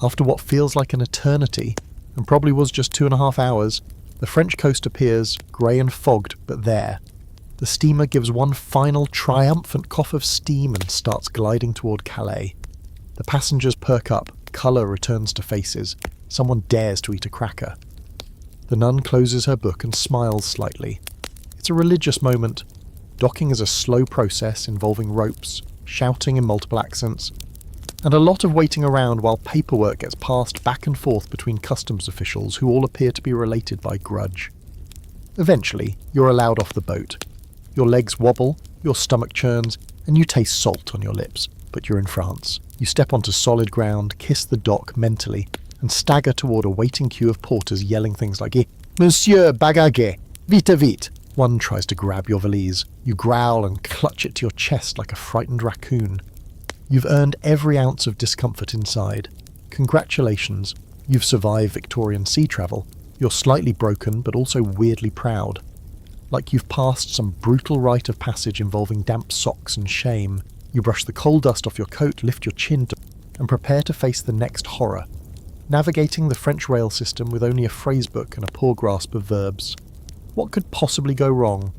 After what feels like an eternity, and probably was just 2.5 hours, the French coast appears, grey and fogged, but there. The steamer gives one final triumphant cough of steam and starts gliding toward Calais. The passengers perk up, colour returns to faces. Someone dares to eat a cracker. The nun closes her book and smiles slightly. It's a religious moment. Docking is a slow process involving ropes, shouting in multiple accents, and a lot of waiting around while paperwork gets passed back and forth between customs officials who all appear to be related by grudge. Eventually, you're allowed off the boat. Your legs wobble, your stomach churns, and you taste salt on your lips, but you're in France. You step onto solid ground, kiss the dock mentally, and stagger toward a waiting queue of porters yelling things like, "Monsieur, bagage, vite vite!" One tries to grab your valise. You growl and clutch it to your chest like a frightened raccoon. You've earned every ounce of discomfort inside. Congratulations, you've survived Victorian sea travel. You're slightly broken, but also weirdly proud. Like you've passed some brutal rite of passage involving damp socks and shame. You brush the coal dust off your coat, lift your chin, and prepare to face the next horror. Navigating the French rail system with only a phrasebook and a poor grasp of verbs. What could possibly go wrong?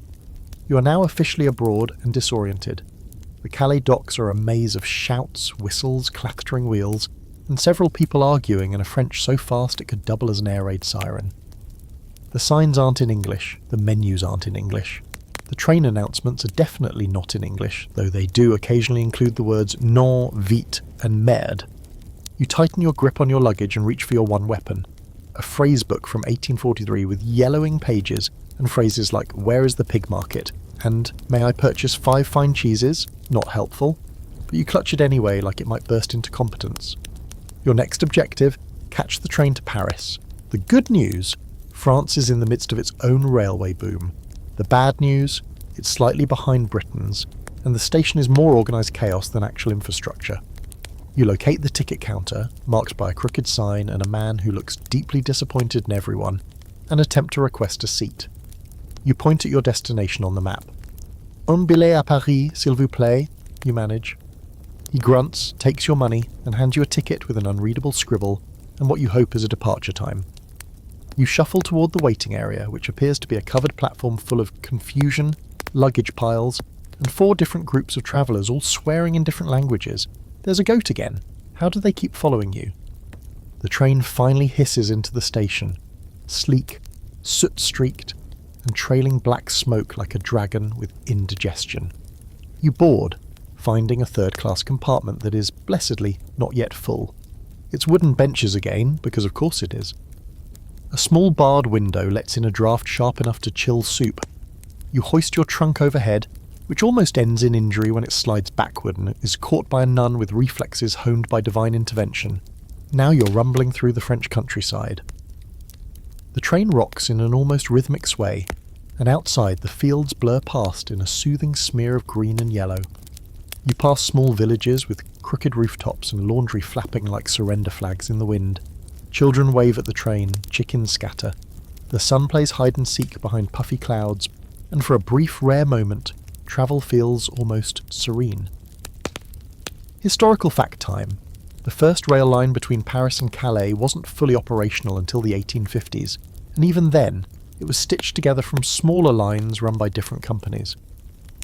You are now officially abroad and disoriented. The Calais docks are a maze of shouts, whistles, clattering wheels, and several people arguing in a French so fast it could double as an air raid siren. The signs aren't in English, the menus aren't in English. The train announcements are definitely not in English, though they do occasionally include the words non, vite, and merde. You tighten your grip on your luggage and reach for your one weapon, a phrasebook from 1843 with yellowing pages and phrases like, "Where is the pig market?" and "May I purchase 5 fine cheeses?" Not helpful, but you clutch it anyway like it might burst into competence. Your next objective, catch the train to Paris. The good news, France is in the midst of its own railway boom. The bad news, it's slightly behind Britain's, and the station is more organised chaos than actual infrastructure. You locate the ticket counter, marked by a crooked sign and a man who looks deeply disappointed in everyone, and attempt to request a seat. You point at your destination on the map. "Un billet à Paris, s'il vous plaît," you manage. He grunts, takes your money, and hands you a ticket with an unreadable scribble, and what you hope is a departure time. You shuffle toward the waiting area, which appears to be a covered platform full of confusion, luggage piles, and 4 different groups of travellers all swearing in different languages. There's a goat again. How do they keep following you? The train finally hisses into the station, sleek, soot-streaked, and trailing black smoke like a dragon with indigestion. You board, finding a third-class compartment that is, blessedly, not yet full. It's wooden benches again, because of course it is. A small barred window lets in a draught sharp enough to chill soup. You hoist your trunk overhead, which almost ends in injury when it slides backward and is caught by a nun with reflexes honed by divine intervention. Now you're rumbling through the French countryside. The train rocks in an almost rhythmic sway, and outside the fields blur past in a soothing smear of green and yellow. You pass small villages with crooked rooftops and laundry flapping like surrender flags in the wind. Children wave at the train, chickens scatter. The sun plays hide-and-seek behind puffy clouds, and for a brief, rare moment, travel feels almost serene. Historical fact time. The first rail line between Paris and Calais wasn't fully operational until the 1850s, and even then, it was stitched together from smaller lines run by different companies.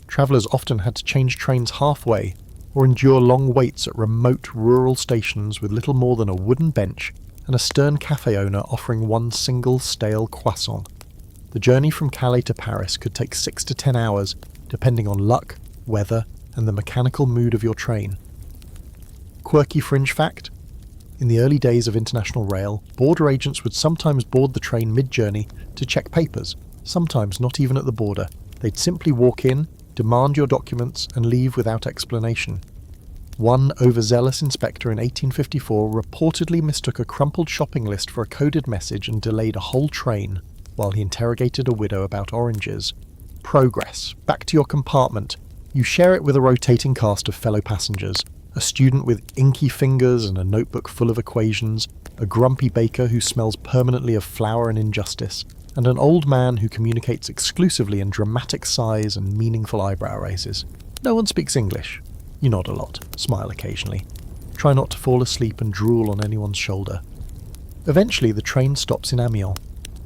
Travellers often had to change trains halfway, or endure long waits at remote rural stations with little more than a wooden bench and a stern cafe owner offering one single stale croissant. The journey from Calais to Paris could take 6 to 10 hours, depending on luck, weather, and the mechanical mood of your train. Quirky fringe fact: in the early days of international rail, border agents would sometimes board the train mid-journey to check papers, sometimes not even at the border. They'd simply walk in, demand your documents, and leave without explanation. One overzealous inspector in 1854 reportedly mistook a crumpled shopping list for a coded message and delayed a whole train while he interrogated a widow about oranges. Progress. Back to your compartment. You share it with a rotating cast of fellow passengers. A student with inky fingers and a notebook full of equations, a grumpy baker who smells permanently of flour and injustice, and an old man who communicates exclusively in dramatic sighs and meaningful eyebrow raises. No one speaks English. You nod a lot, smile occasionally. Try not to fall asleep and drool on anyone's shoulder. Eventually the train stops in Amiens.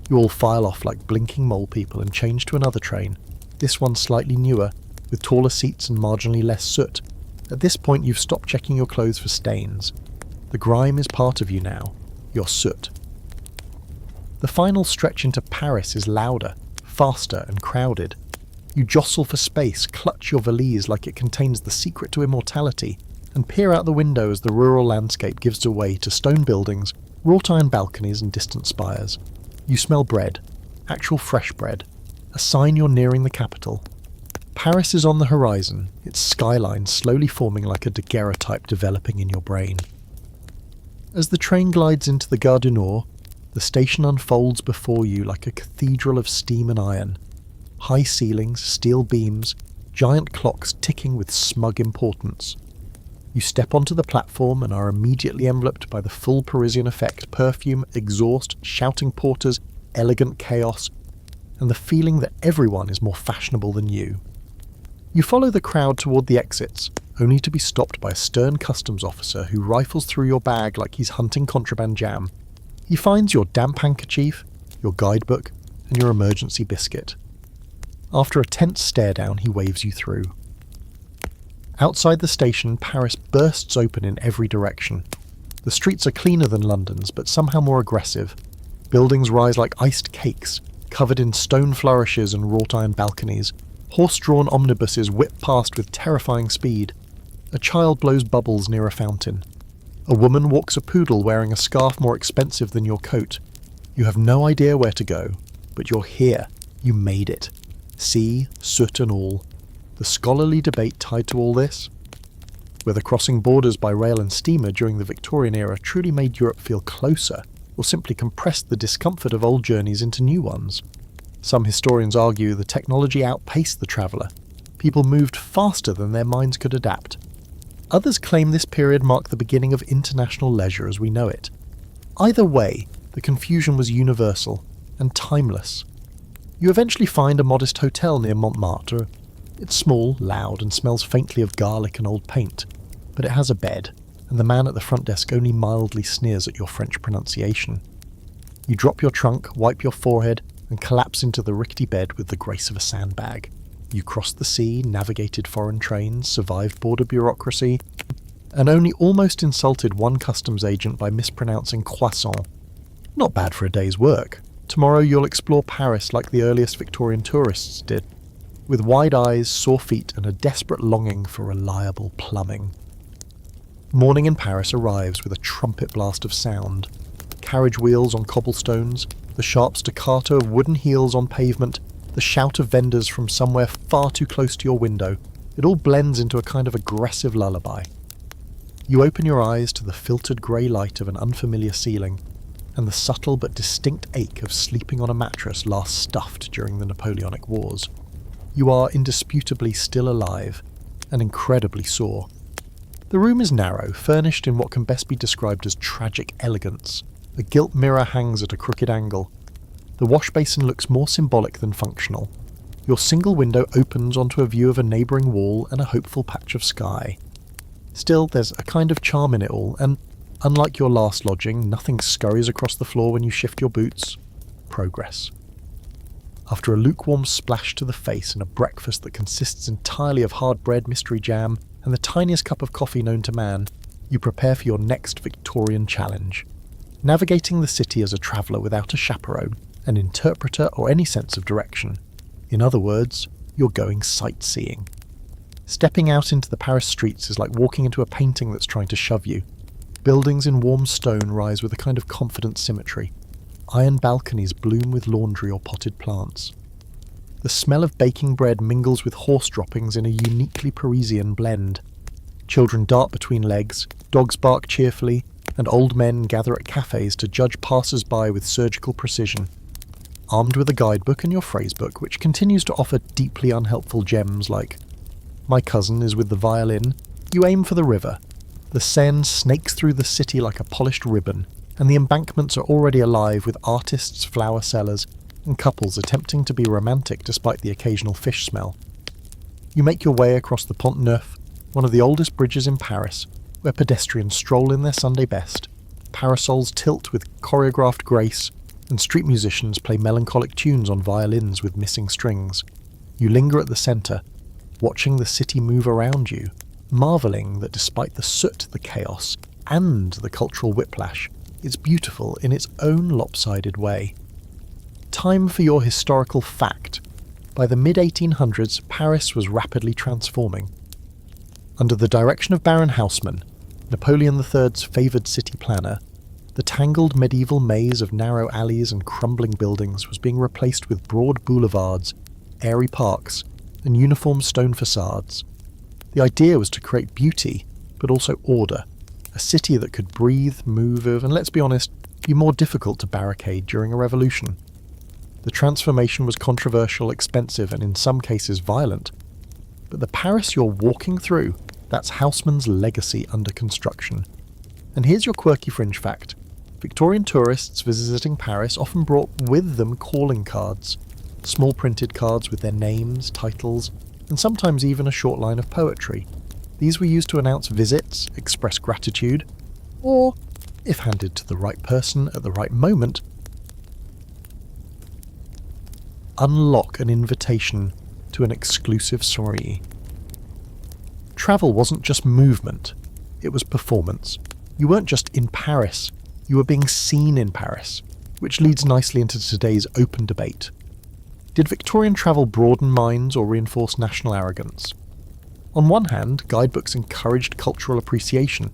You all file off like blinking mole people and change to another train, this one slightly newer, with taller seats and marginally less soot. At this point you've stopped checking your clothes for stains. The grime is part of you now, your soot. The final stretch into Paris is louder, faster and crowded. You jostle for space, clutch your valise like it contains the secret to immortality, and peer out the window as the rural landscape gives way to stone buildings, wrought iron balconies and distant spires. You smell bread, actual fresh bread, a sign you're nearing the capital. Paris is on the horizon, its skyline slowly forming like a daguerreotype developing in your brain. As the train glides into the Gare du Nord, the station unfolds before you like a cathedral of steam and iron. High ceilings, steel beams, giant clocks ticking with smug importance. You step onto the platform and are immediately enveloped by the full Parisian effect: perfume, exhaust, shouting porters, elegant chaos, and the feeling that everyone is more fashionable than you. You follow the crowd toward the exits, only to be stopped by a stern customs officer who rifles through your bag like he's hunting contraband jam. He finds your damp handkerchief, your guidebook, and your emergency biscuit. After a tense stare down, he waves you through. Outside the station, Paris bursts open in every direction. The streets are cleaner than London's, but somehow more aggressive. Buildings rise like iced cakes, covered in stone flourishes and wrought iron balconies. Horse-drawn omnibuses whip past with terrifying speed. A child blows bubbles near a fountain. A woman walks a poodle wearing a scarf more expensive than your coat. You have no idea where to go, but you're here. You made it. Sea, soot and all. The scholarly debate tied to all this? Whether crossing borders by rail and steamer during the Victorian era truly made Europe feel closer, or simply compressed the discomfort of old journeys into new ones. Some historians argue the technology outpaced the traveller. People moved faster than their minds could adapt. Others claim this period marked the beginning of international leisure as we know it. Either way, the confusion was universal and timeless. You eventually find a modest hotel near Montmartre. It's small, loud, and smells faintly of garlic and old paint, but it has a bed. and the man at the front desk only mildly sneers at your French pronunciation. You drop your trunk, wipe your forehead, and collapse into the rickety bed with the grace of a sandbag. You crossed the sea, navigated foreign trains, survived border bureaucracy, and only almost insulted one customs agent by mispronouncing croissant. Not bad for a day's work. Tomorrow you'll explore Paris like the earliest Victorian tourists did, with wide eyes, sore feet, and a desperate longing for reliable plumbing. Morning in Paris arrives with a trumpet blast of sound. Carriage wheels on cobblestones, the sharp staccato of wooden heels on pavement, the shout of vendors from somewhere far too close to your window. It all blends into a kind of aggressive lullaby. You open your eyes to the filtered grey light of an unfamiliar ceiling, and the subtle but distinct ache of sleeping on a mattress last stuffed during the Napoleonic Wars. You are indisputably still alive, and incredibly sore. The room is narrow, furnished in what can best be described as tragic elegance. A gilt mirror hangs at a crooked angle. The wash basin looks more symbolic than functional. Your single window opens onto a view of a neighbouring wall and a hopeful patch of sky. Still, there's a kind of charm in it all, and unlike your last lodging, nothing scurries across the floor when you shift your boots. Progress. After a lukewarm splash to the face and a breakfast that consists entirely of hard bread, mystery jam, and the tiniest cup of coffee known to man, you prepare for your next Victorian challenge. Navigating the city as a traveller without a chaperone, an interpreter, or any sense of direction. In other words, you're going sightseeing. Stepping out into the Paris streets is like walking into a painting that's trying to shove you. Buildings in warm stone rise with a kind of confident symmetry. Iron balconies bloom with laundry or potted plants. The smell of baking bread mingles with horse droppings in a uniquely Parisian blend. Children dart between legs, dogs bark cheerfully, and old men gather at cafes to judge passers-by with surgical precision. Armed with a guidebook and your phrasebook, which continues to offer deeply unhelpful gems like, "My cousin is with the violin," you aim for the river. The Seine snakes through the city like a polished ribbon, and the embankments are already alive with artists, flower sellers, and couples attempting to be romantic despite the occasional fish smell. You make your way across the Pont Neuf, one of the oldest bridges in Paris, where pedestrians stroll in their Sunday best, parasols tilt with choreographed grace, and street musicians play melancholic tunes on violins with missing strings. You linger at the centre, watching the city move around you, marvelling that despite the soot, the chaos, and the cultural whiplash, it's beautiful in its own lopsided way. Time for your historical fact. By the mid-1800s, Paris was rapidly transforming. Under the direction of Baron Haussmann, Napoleon III's favoured city planner, the tangled medieval maze of narrow alleys and crumbling buildings was being replaced with broad boulevards, airy parks, and uniform stone facades. The idea was to create beauty, but also order, a city that could breathe, move, and let's be honest, be more difficult to barricade during a revolution. The transformation was controversial, expensive, and in some cases violent. But the Paris you're walking through, that's Haussmann's legacy under construction. And here's your quirky fringe fact. Victorian tourists visiting Paris often brought with them calling cards, small printed cards with their names, titles, and sometimes even a short line of poetry. These were used to announce visits, express gratitude, or, if handed to the right person at the right moment, unlock an invitation to an exclusive soirée. Travel wasn't just movement, it was performance. You weren't just in Paris, you were being seen in Paris, which leads nicely into today's open debate. Did Victorian travel broaden minds or reinforce national arrogance? On one hand, guidebooks encouraged cultural appreciation,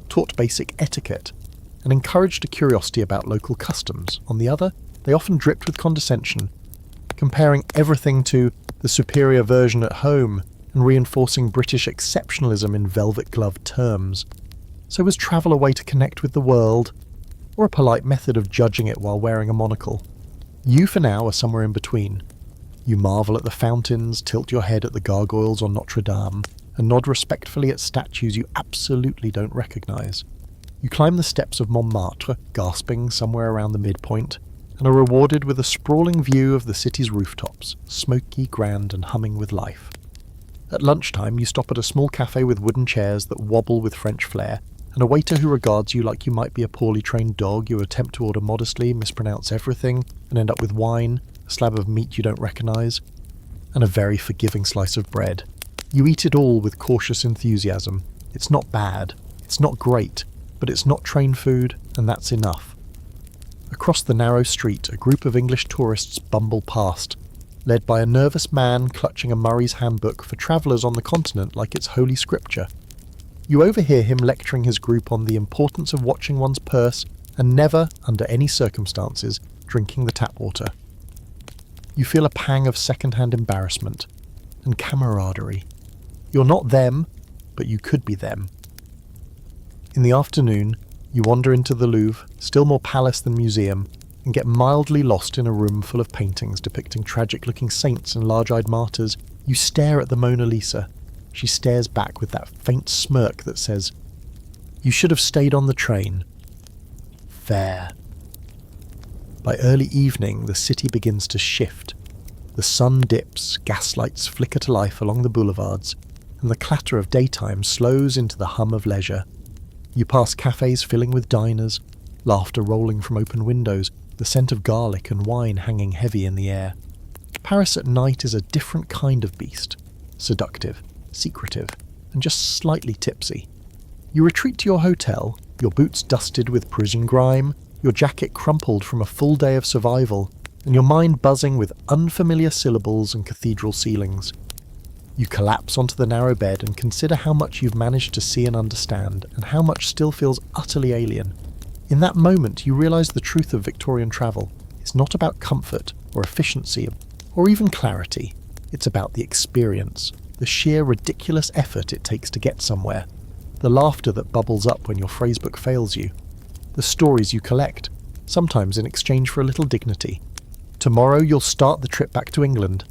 taught basic etiquette, and encouraged a curiosity about local customs. On the other, they often dripped with condescension, comparing everything to the superior version at home and reinforcing British exceptionalism in velvet-gloved terms. So was travel a way to connect with the world, or a polite method of judging it while wearing a monocle? You, for now, are somewhere in between. You marvel at the fountains, tilt your head at the gargoyles on Notre Dame, and nod respectfully at statues you absolutely don't recognise. You climb the steps of Montmartre, gasping somewhere around the midpoint, and are rewarded with a sprawling view of the city's rooftops, smoky, grand, and humming with life. At lunchtime, you stop at a small cafe with wooden chairs that wobble with French flair, and a waiter who regards you like you might be a poorly trained dog you attempt to order modestly, mispronounce everything, and end up with wine, a slab of meat you don't recognise, and a very forgiving slice of bread. You eat it all with cautious enthusiasm. It's not bad, it's not great, but it's not train food, and that's enough. Across the narrow street, a group of English tourists bumble past, led by a nervous man clutching a Murray's Handbook for travellers on the continent like it's holy scripture. You overhear him lecturing his group on the importance of watching one's purse and never, under any circumstances, drinking the tap water. You feel a pang of second-hand embarrassment and camaraderie. You're not them, but you could be them. In the afternoon, you wander into the Louvre, still more palace than museum, and get mildly lost in a room full of paintings depicting tragic-looking saints and large-eyed martyrs. You stare at the Mona Lisa. She stares back with that faint smirk that says, "You should have stayed on the train." Fair. By early evening, the city begins to shift. The sun dips, gaslights flicker to life along the boulevards, and the clatter of daytime slows into the hum of leisure. You pass cafes filling with diners, laughter rolling from open windows, the scent of garlic and wine hanging heavy in the air. Paris at night is a different kind of beast. Seductive, secretive, and just slightly tipsy. You retreat to your hotel, your boots dusted with Parisian grime, your jacket crumpled from a full day of survival, and your mind buzzing with unfamiliar syllables and cathedral ceilings. You collapse onto the narrow bed and consider how much you've managed to see and understand, and how much still feels utterly alien. In that moment, you realise the truth of Victorian travel is not about comfort or efficiency or even clarity. It's about the experience, the sheer ridiculous effort it takes to get somewhere, the laughter that bubbles up when your phrasebook fails you, the stories you collect, sometimes in exchange for a little dignity. Tomorrow you'll start the trip back to England.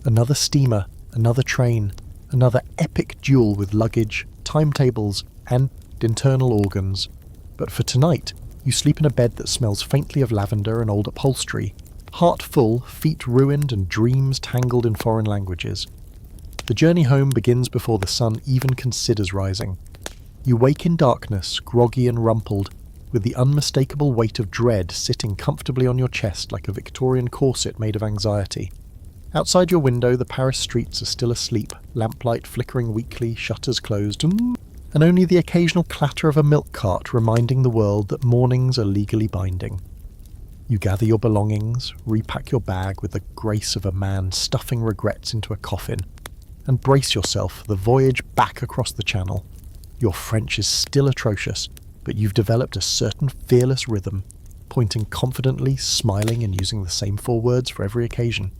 Another steamer, another train, another epic duel with luggage, timetables, and internal organs. But for tonight, you sleep in a bed that smells faintly of lavender and old upholstery, heart full, feet ruined, and dreams tangled in foreign languages. The journey home begins before the sun even considers rising. You wake in darkness, groggy and rumpled, with the unmistakable weight of dread sitting comfortably on your chest like a Victorian corset made of anxiety. Outside your window, the Paris streets are still asleep, lamplight flickering weakly, shutters closed, and only the occasional clatter of a milk cart reminding the world that mornings are legally binding. You gather your belongings, repack your bag with the grace of a man stuffing regrets into a coffin, and brace yourself for the voyage back across the channel. Your French is still atrocious, but you've developed a certain fearless rhythm, pointing confidently, smiling, and using the same 4 words for every occasion.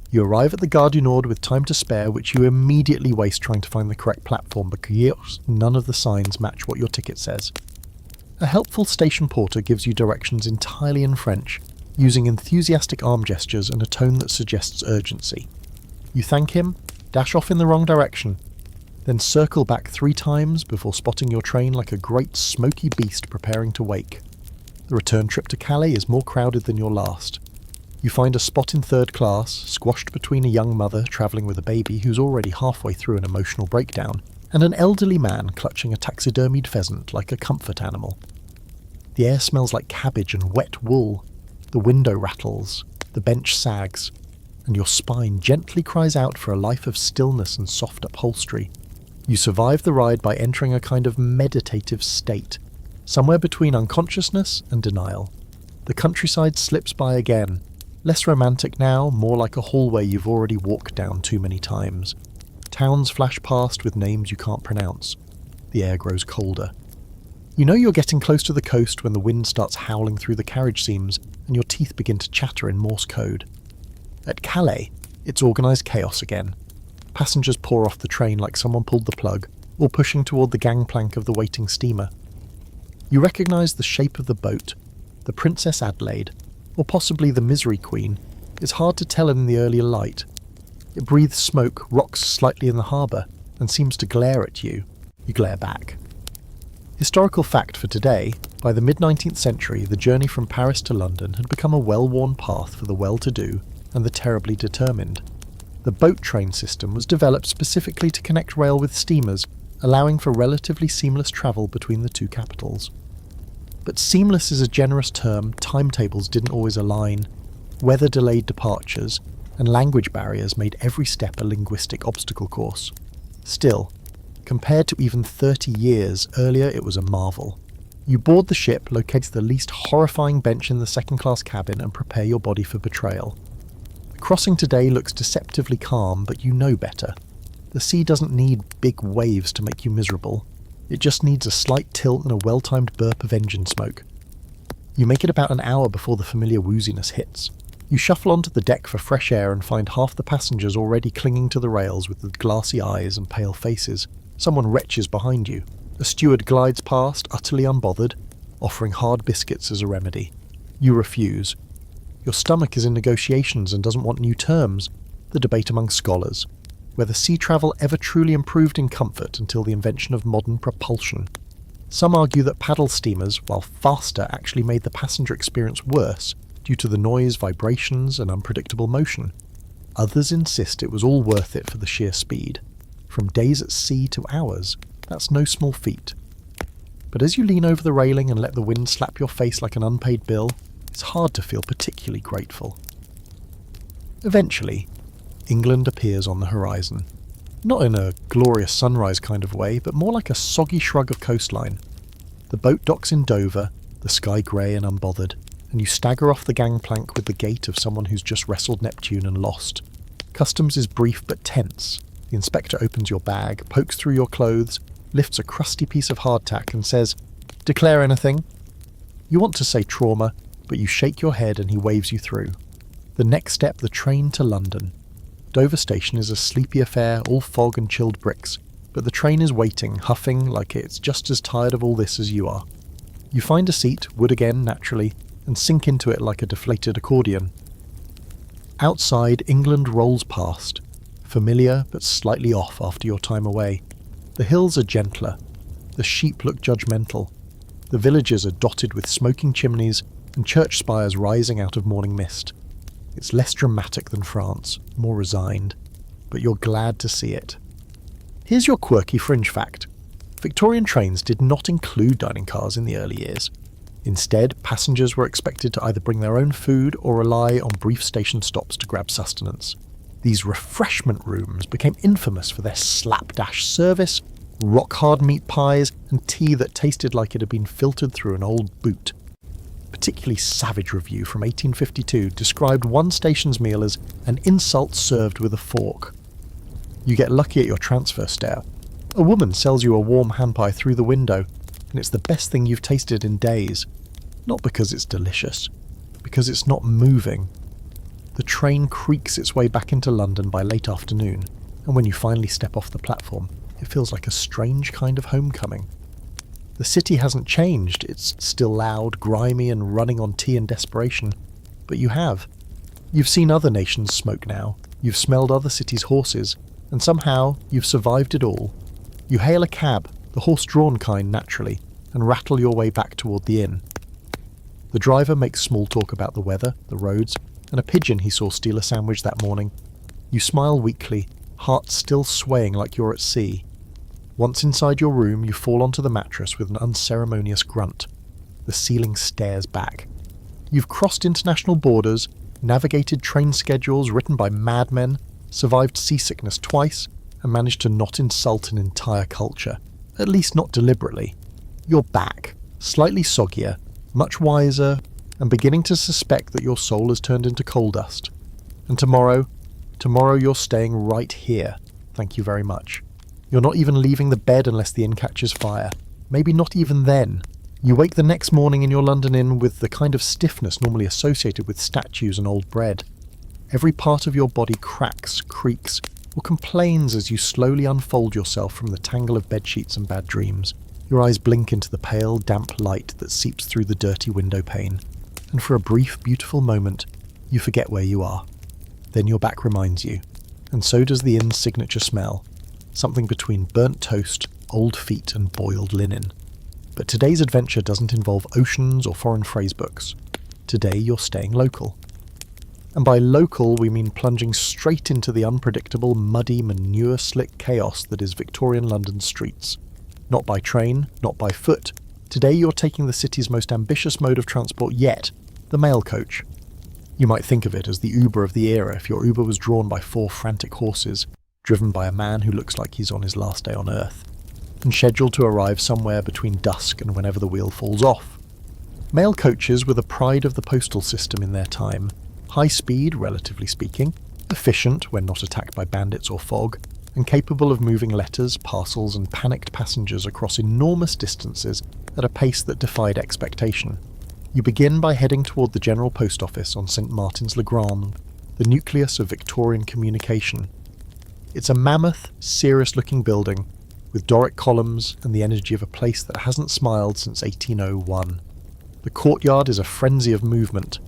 You arrive at the Gare du Nord with time to spare, which you immediately waste trying to find the correct platform because none of the signs match what your ticket says. A helpful station porter gives you directions entirely in French, using enthusiastic arm gestures and a tone that suggests urgency. You thank him, dash off in the wrong direction, then circle back 3 times before spotting your train like a great smoky beast preparing to wake. The return trip to Calais is more crowded than your last. You find a spot in 3rd class, squashed between a young mother travelling with a baby who's already halfway through an emotional breakdown, and an elderly man clutching a taxidermied pheasant like a comfort animal. The air smells like cabbage and wet wool. The window rattles, the bench sags, and your spine gently cries out for a life of stillness and soft upholstery. You survive the ride by entering a kind of meditative state, somewhere between unconsciousness and denial. The countryside slips by again, less romantic now, more like a hallway you've already walked down too many times. Towns flash past with names you can't pronounce. The air grows colder. You know you're getting close to the coast when the wind starts howling through the carriage seams and your teeth begin to chatter in Morse code. At Calais, it's organised chaos again. Passengers pour off the train like someone pulled the plug, or pushing toward the gangplank of the waiting steamer. You recognise the shape of the boat, the Princess Adelaide, or possibly the Misery Queen. It's hard to tell in the earlier light. It breathes smoke, rocks slightly in the harbour, and seems to glare at you. You glare back. Historical fact for today, by the mid-19th century, the journey from Paris to London had become a well-worn path for the well-to-do and the terribly determined. The boat train system was developed specifically to connect rail with steamers, allowing for relatively seamless travel between the two capitals. But seamless is a generous term. Timetables didn't always align, weather-delayed departures, and language barriers made every step a linguistic obstacle course. Still, compared to even 30 years earlier, it was a marvel. You board the ship, locate the least horrifying bench in the second-class cabin, and prepare your body for betrayal. The crossing today looks deceptively calm, but you know better. The sea doesn't need big waves to make you miserable. It just needs a slight tilt and a well-timed burp of engine smoke. You make it about an hour before the familiar wooziness hits. You shuffle onto the deck for fresh air and find half the passengers already clinging to the rails with the glassy eyes and pale faces. Someone retches behind you. A steward glides past, utterly unbothered, offering hard biscuits as a remedy. You refuse. Your stomach is in negotiations and doesn't want new terms. The debate among scholars. Whether sea travel ever truly improved in comfort until the invention of modern propulsion. Some argue that paddle steamers, while faster, actually made the passenger experience worse due to the noise, vibrations, and unpredictable motion. Others insist it was all worth it for the sheer speed. From days at sea to hours, that's no small feat. But as you lean over the railing and let the wind slap your face like an unpaid bill, it's hard to feel particularly grateful. Eventually, England appears on the horizon. Not in a glorious sunrise kind of way, but more like a soggy shrug of coastline. The boat docks in Dover, the sky grey and unbothered, and you stagger off the gangplank with the gait of someone who's just wrestled Neptune and lost. Customs is brief but tense. The inspector opens your bag, pokes through your clothes, lifts a crusty piece of hardtack and says, "Declare anything?" You want to say trauma, but you shake your head and he waves you through. The next step, the train to London. Dover station is a sleepy affair, all fog and chilled bricks, but the train is waiting, huffing like it's just as tired of all this as you are. You find a seat, wood again, naturally, and sink into it like a deflated accordion. Outside, England rolls past, familiar but slightly off after your time away. The hills are gentler, the sheep look judgmental, the villages are dotted with smoking chimneys and church spires rising out of morning mist. It's less dramatic than France, more resigned, but you're glad to see it. Here's your quirky fringe fact. Victorian trains did not include dining cars in the early years. Instead, passengers were expected to either bring their own food or rely on brief station stops to grab sustenance. These refreshment rooms became infamous for their slapdash service, rock-hard meat pies, and tea that tasted like it had been filtered through an old boot. A particularly savage review from 1852 described one station's meal as an insult served with a fork. You get lucky at your transfer stare. A woman sells you a warm hand pie through the window, and it's the best thing you've tasted in days. Not because it's delicious, because it's not moving. The train creaks its way back into London by late afternoon, and when you finally step off the platform, it feels like a strange kind of homecoming. The city hasn't changed, it's still loud, grimy, and running on tea and desperation, but you have. You've seen other nations smoke now, you've smelled other cities' horses, and somehow you've survived it all. You hail a cab, the horse-drawn kind naturally, and rattle your way back toward the inn. The driver makes small talk about the weather, the roads, and a pigeon he saw steal a sandwich that morning. You smile weakly, heart still swaying like you're at sea. Once inside your room, you fall onto the mattress with an unceremonious grunt. The ceiling stares back. You've crossed international borders, navigated train schedules written by madmen, survived seasickness twice, and managed to not insult an entire culture. At least not deliberately. You're back, slightly soggier, much wiser, and beginning to suspect that your soul has turned into coal dust. And tomorrow you're staying right here. Thank you very much. You're not even leaving the bed unless the inn catches fire. Maybe not even then. You wake the next morning in your London inn with the kind of stiffness normally associated with statues and old bread. Every part of your body cracks, creaks, or complains as you slowly unfold yourself from the tangle of bedsheets and bad dreams. Your eyes blink into the pale, damp light that seeps through the dirty window pane. And for a brief, beautiful moment, you forget where you are. Then your back reminds you, and so does the inn's signature smell. Something between burnt toast, old feet, and boiled linen. But today's adventure doesn't involve oceans or foreign phrase books. Today you're staying local. And by local, we mean plunging straight into the unpredictable, muddy, manure-slick chaos that is Victorian London streets. Not by train, not by foot. Today you're taking the city's most ambitious mode of transport yet, the mail coach. You might think of it as the Uber of the era if your Uber was drawn by 4 frantic horses, driven by a man who looks like he's on his last day on Earth, and scheduled to arrive somewhere between dusk and whenever the wheel falls off. Mail coaches were the pride of the postal system in their time. High speed, relatively speaking, efficient when not attacked by bandits or fog, and capable of moving letters, parcels and panicked passengers across enormous distances at a pace that defied expectation. You begin by heading toward the General Post Office on St Martin's le Grand, the nucleus of Victorian communication. It's a mammoth, serious-looking building, with Doric columns and the energy of a place that hasn't smiled since 1801. The courtyard is a frenzy of movement.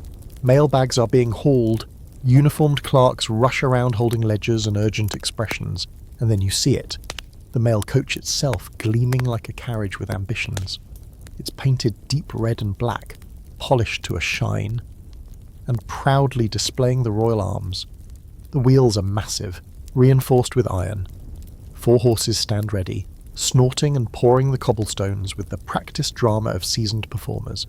Mailbags are being hauled, uniformed clerks rush around holding ledgers and urgent expressions, and then you see it. The mail coach itself gleaming like a carriage with ambitions. It's painted deep red and black, polished to a shine, and proudly displaying the royal arms. The wheels are massive, reinforced with iron. 4 horses stand ready, snorting and pouring the cobblestones with the practiced drama of seasoned performers.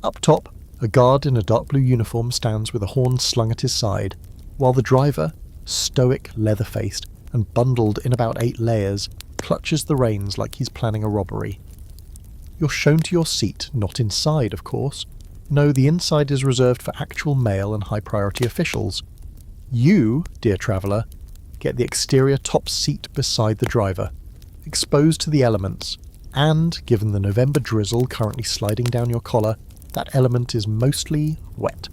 Up top, a guard in a dark blue uniform stands with a horn slung at his side, while the driver, stoic, leather-faced, and bundled in about 8 layers, clutches the reins like he's planning a robbery. You're shown to your seat, not inside, of course. No, the inside is reserved for actual mail and high-priority officials. You, dear traveller, get the exterior top seat beside the driver, exposed to the elements, and, given the November drizzle currently sliding down your collar, that element is mostly wet.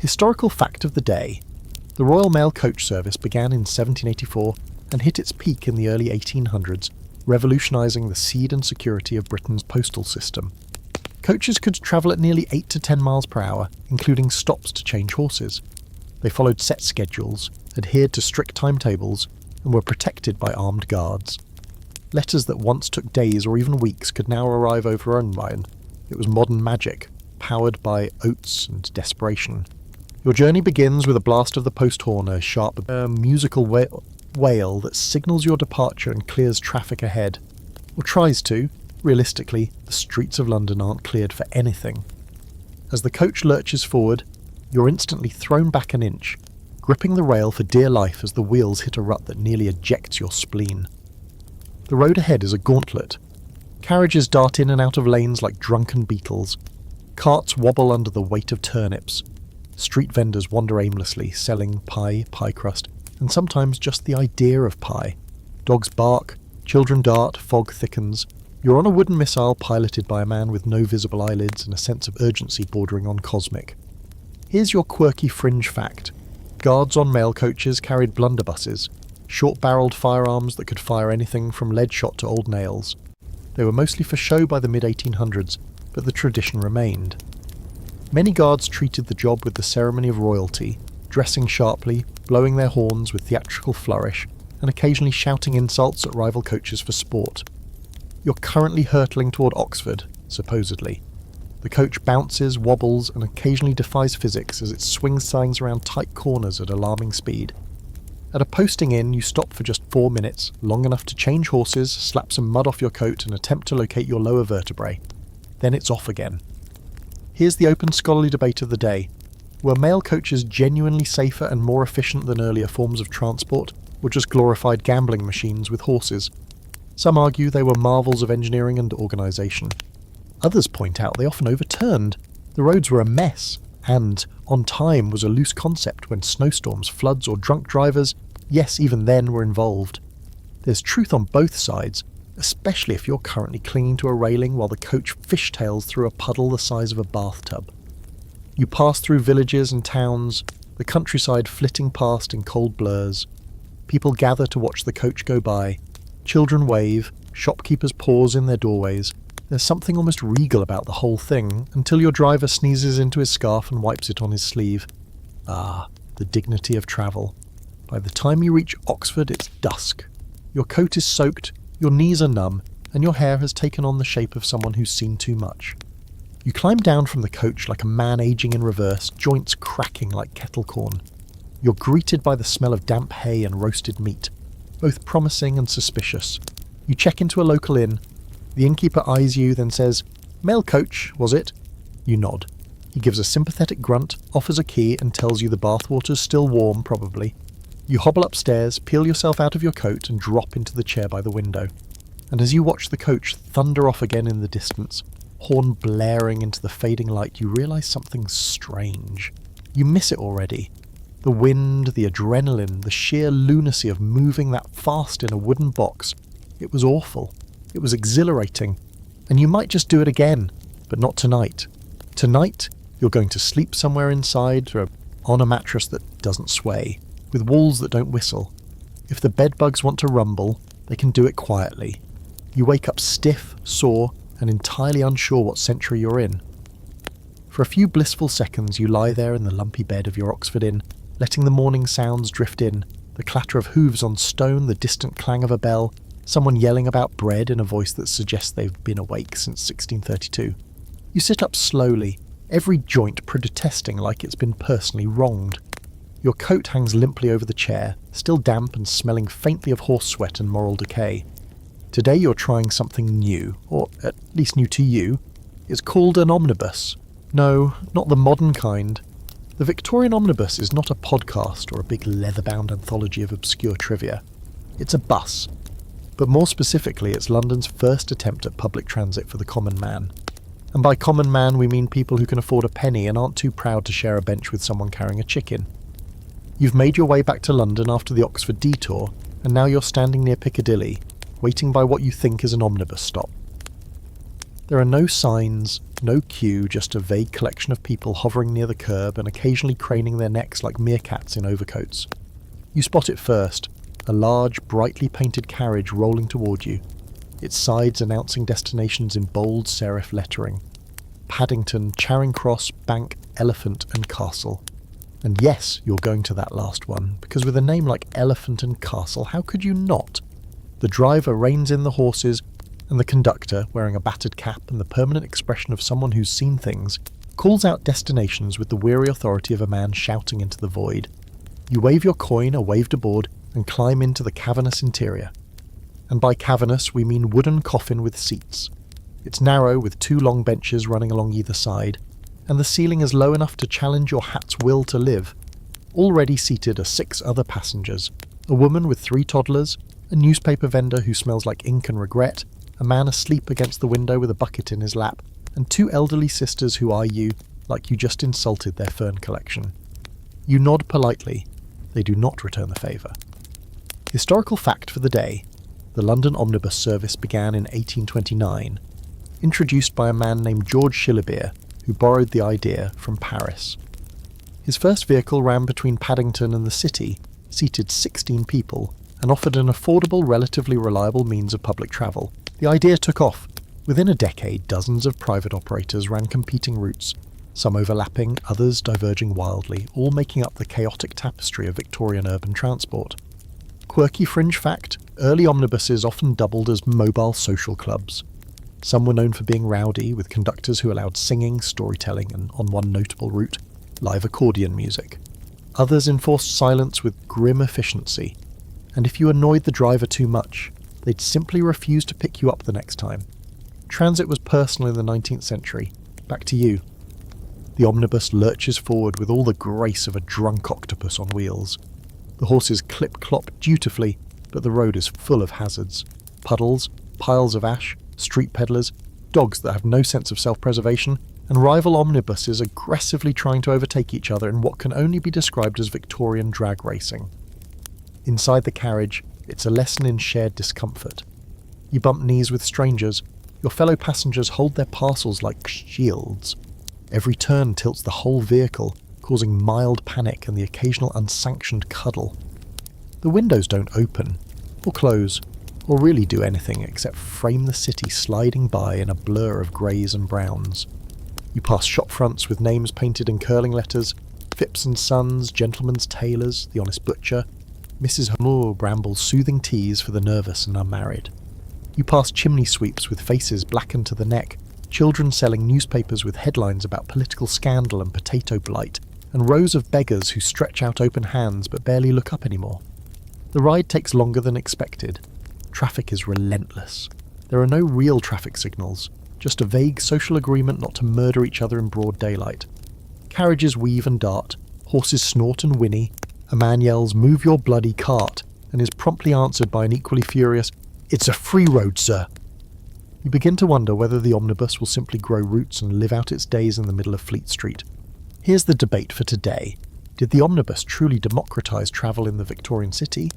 Historical fact of the day. The Royal Mail coach service began in 1784 and hit its peak in the early 1800s, revolutionising the speed and security of Britain's postal system. Coaches could travel at nearly 8 to 10 miles per hour, including stops to change horses. They followed set schedules, adhered to strict timetables, and were protected by armed guards. Letters that once took days or even weeks could now arrive over online. It was modern magic, powered by oats and desperation. Your journey begins with a blast of the post horn, a sharp, musical wail that signals your departure and clears traffic ahead. Or tries to. Realistically, the streets of London aren't cleared for anything. As the coach lurches forward, you're instantly thrown back an inch, gripping the rail for dear life as the wheels hit a rut that nearly ejects your spleen. The road ahead is a gauntlet. Carriages dart in and out of lanes like drunken beetles. Carts wobble under the weight of turnips. Street vendors wander aimlessly, selling pie crust, and sometimes just the idea of pie. Dogs bark, children dart, fog thickens. You're on a wooden missile piloted by a man with no visible eyelids and a sense of urgency bordering on cosmic. Here's your quirky fringe fact. Guards on mail coaches carried blunderbusses, short-barreled firearms that could fire anything from lead shot to old nails. They were mostly for show by the mid-1800s, but the tradition remained. Many guards treated the job with the ceremony of royalty, dressing sharply, blowing their horns with theatrical flourish, and occasionally shouting insults at rival coaches for sport. You're currently hurtling toward Oxford, supposedly. The coach bounces, wobbles, and occasionally defies physics as it swings signs around tight corners at alarming speed. At a posting inn, you stop for just 4 minutes, long enough to change horses, slap some mud off your coat, and attempt to locate your lower vertebrae. Then it's off again. Here's the open scholarly debate of the day. Were mail coaches genuinely safer and more efficient than earlier forms of transport, or just glorified gambling machines with horses? Some argue they were marvels of engineering and organisation. Others point out they often overturned. The roads were a mess, and on time was a loose concept when snowstorms, floods, or drunk drivers, yes, even then, were involved. There's truth on both sides, especially if you're currently clinging to a railing while the coach fishtails through a puddle the size of a bathtub. You pass through villages and towns, the countryside flitting past in cold blurs. People gather to watch the coach go by. Children wave, shopkeepers pause in their doorways. There's something almost regal about the whole thing, until your driver sneezes into his scarf and wipes it on his sleeve. Ah, the dignity of travel. By the time you reach Oxford, it's dusk. Your coat is soaked, your knees are numb, and your hair has taken on the shape of someone who's seen too much. You climb down from the coach like a man aging in reverse, joints cracking like kettle corn. You're greeted by the smell of damp hay and roasted meat, both promising and suspicious. You check into a local inn. The innkeeper eyes you, then says, "Mail coach, was it?" You nod. He gives a sympathetic grunt, offers a key, and tells you the bathwater's still warm, probably. You hobble upstairs, peel yourself out of your coat, and drop into the chair by the window. And as you watch the coach thunder off again in the distance, horn blaring into the fading light, you realise something strange. You miss it already. The wind, the adrenaline, the sheer lunacy of moving that fast in a wooden box. It was awful. It was exhilarating. And you might just do it again, but not tonight. Tonight, you're going to sleep somewhere inside, or on a mattress that doesn't sway, with walls that don't whistle. If the bedbugs want to rumble, they can do it quietly. You wake up stiff, sore, and entirely unsure what century you're in. For a few blissful seconds you lie there in the lumpy bed of your Oxford inn, letting the morning sounds drift in, the clatter of hooves on stone, the distant clang of a bell, someone yelling about bread in a voice that suggests they've been awake since 1632. You sit up slowly, every joint protesting like it's been personally wronged. Your coat hangs limply over the chair, still damp and smelling faintly of horse sweat and moral decay. Today you're trying something new, or at least new to you. It's called an omnibus. No, not the modern kind. The Victorian omnibus is not a podcast or a big leather-bound anthology of obscure trivia. It's a bus. But more specifically, it's London's first attempt at public transit for the common man. And by common man we mean people who can afford a penny and aren't too proud to share a bench with someone carrying a chicken. You've made your way back to London after the Oxford detour, and now you're standing near Piccadilly, waiting by what you think is an omnibus stop. There are no signs, no queue, just a vague collection of people hovering near the curb and occasionally craning their necks like meerkats in overcoats. You spot it first, a large, brightly painted carriage rolling toward you, its sides announcing destinations in bold serif lettering. Paddington, Charing Cross, Bank, Elephant and Castle. And yes, you're going to that last one, because with a name like Elephant and Castle, how could you not? The driver reins in the horses, and the conductor, wearing a battered cap and the permanent expression of someone who's seen things, calls out destinations with the weary authority of a man shouting into the void. You wave your coin or waved aboard and climb into the cavernous interior. And by cavernous we mean wooden coffin with seats. It's narrow with 2 long benches running along either side, and the ceiling is low enough to challenge your hat's will to live. Already seated are 6 other passengers, a woman with 3 toddlers, a newspaper vendor who smells like ink and regret, a man asleep against the window with a bucket in his lap, and 2 elderly sisters who eye you like you just insulted their fern collection. You nod politely. They do not return the favour. Historical fact for the day. The London omnibus service began in 1829, introduced by a man named George Shillebere, who borrowed the idea from Paris. His first vehicle ran between Paddington and the city, seated 16 people, and offered an affordable, relatively reliable means of public travel. The idea took off. Within a decade, dozens of private operators ran competing routes, some overlapping, others diverging wildly, all making up the chaotic tapestry of Victorian urban transport. Quirky fringe fact, early omnibuses often doubled as mobile social clubs. Some were known for being rowdy, with conductors who allowed singing, storytelling, and, on one notable route, live accordion music. Others enforced silence with grim efficiency, and if you annoyed the driver too much, they'd simply refuse to pick you up the next time. Transit was personal in the 19th century. Back to you. The omnibus lurches forward with all the grace of a drunk octopus on wheels. The horses clip-clop dutifully, but the road is full of hazards. Puddles, piles of ash, street peddlers, dogs that have no sense of self-preservation, and rival omnibuses aggressively trying to overtake each other in what can only be described as Victorian drag racing. Inside the carriage, it's a lesson in shared discomfort. You bump knees with strangers. Your fellow passengers hold their parcels like shields. Every turn tilts the whole vehicle, causing mild panic and the occasional unsanctioned cuddle. The windows don't open, or close, or really do anything except frame the city sliding by in a blur of greys and browns. You pass shop fronts with names painted in curling letters, Phipps and Sons, Gentleman's Tailors, The Honest Butcher. Mrs. Homour brambles soothing teas for the nervous and unmarried. You pass chimney sweeps with faces blackened to the neck, children selling newspapers with headlines about political scandal and potato blight, and rows of beggars who stretch out open hands but barely look up anymore. The ride takes longer than expected. Traffic is relentless. There are no real traffic signals, just a vague social agreement not to murder each other in broad daylight. Carriages weave and dart, horses snort and whinny, a man yells, "Move your bloody cart," and is promptly answered by an equally furious, "It's a free road, sir." You begin to wonder whether the omnibus will simply grow roots and live out its days in the middle of Fleet Street. Here's the debate for today. Did the omnibus truly democratise travel in the Victorian city?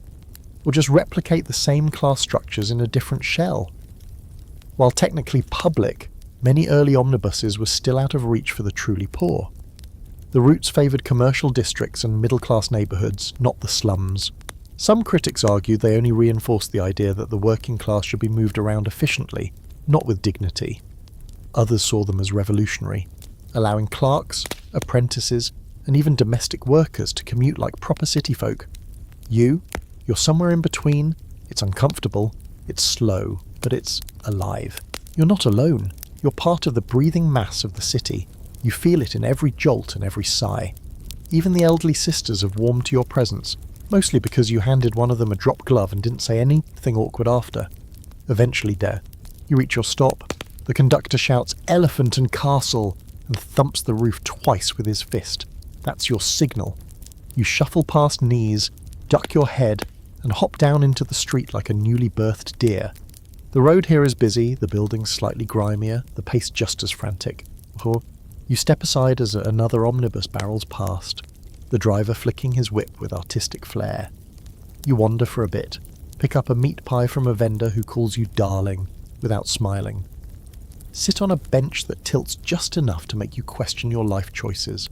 Or just replicate the same class structures in a different shell? While technically public, many early omnibuses were still out of reach for the truly poor. The routes favoured commercial districts and middle-class neighbourhoods, not the slums. Some critics argue they only reinforced the idea that the working class should be moved around efficiently, not with dignity. Others saw them as revolutionary, allowing clerks, apprentices, and even domestic workers to commute like proper city folk. You're somewhere in between. It's uncomfortable, it's slow, but it's alive. You're not alone. You're part of the breathing mass of the city. You feel it in every jolt and every sigh. Even the elderly sisters have warmed to your presence, mostly because you handed one of them a drop glove and didn't say anything awkward after. Eventually, you reach your stop. The conductor shouts "Elephant and Castle" and thumps the roof twice with his fist. That's your signal. You shuffle past knees, duck your head, and hop down into the street like a newly birthed deer. The road here is busy, the buildings slightly grimier, the pace just as frantic. You step aside as another omnibus barrels past, the driver flicking his whip with artistic flair. You wander for a bit, pick up a meat pie from a vendor who calls you darling, without smiling. Sit on a bench that tilts just enough to make you question your life choices.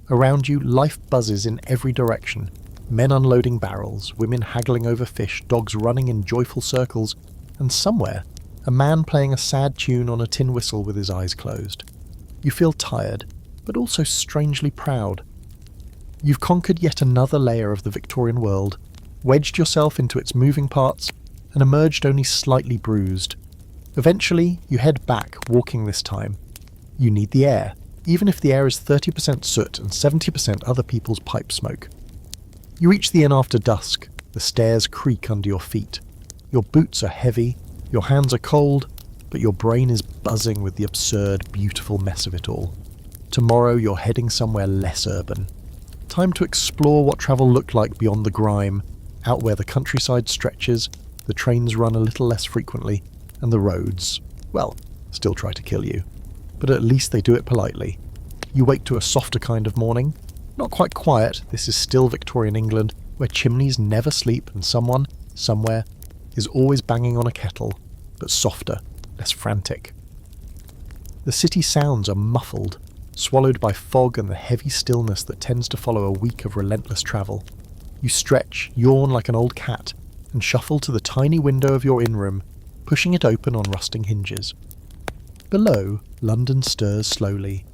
Around you, life buzzes in every direction. Men unloading barrels, women haggling over fish, dogs running in joyful circles, and somewhere, a man playing a sad tune on a tin whistle with his eyes closed. You feel tired, but also strangely proud. You've conquered yet another layer of the Victorian world, wedged yourself into its moving parts, and emerged only slightly bruised. Eventually, you head back, walking this time. You need the air, even if the air is 30% soot and 70% other people's pipe smoke. You reach the inn after dusk. The stairs creak under your feet. Your boots are heavy, your hands are cold, but your brain is buzzing with the absurd, beautiful mess of it all. Tomorrow you're heading somewhere less urban. Time to explore what travel looked like beyond the grime, out where the countryside stretches, the trains run a little less frequently, and the roads, well, still try to kill you. But at least they do it politely. You wake to a softer kind of morning. Not quite quiet, this is still Victorian England, where chimneys never sleep and someone, somewhere, is always banging on a kettle, but softer, less frantic. The city sounds are muffled, swallowed by fog and the heavy stillness that tends to follow a week of relentless travel. You stretch, yawn like an old cat, and shuffle to the tiny window of your inn room, pushing it open on rusting hinges. Below, London stirs slowly.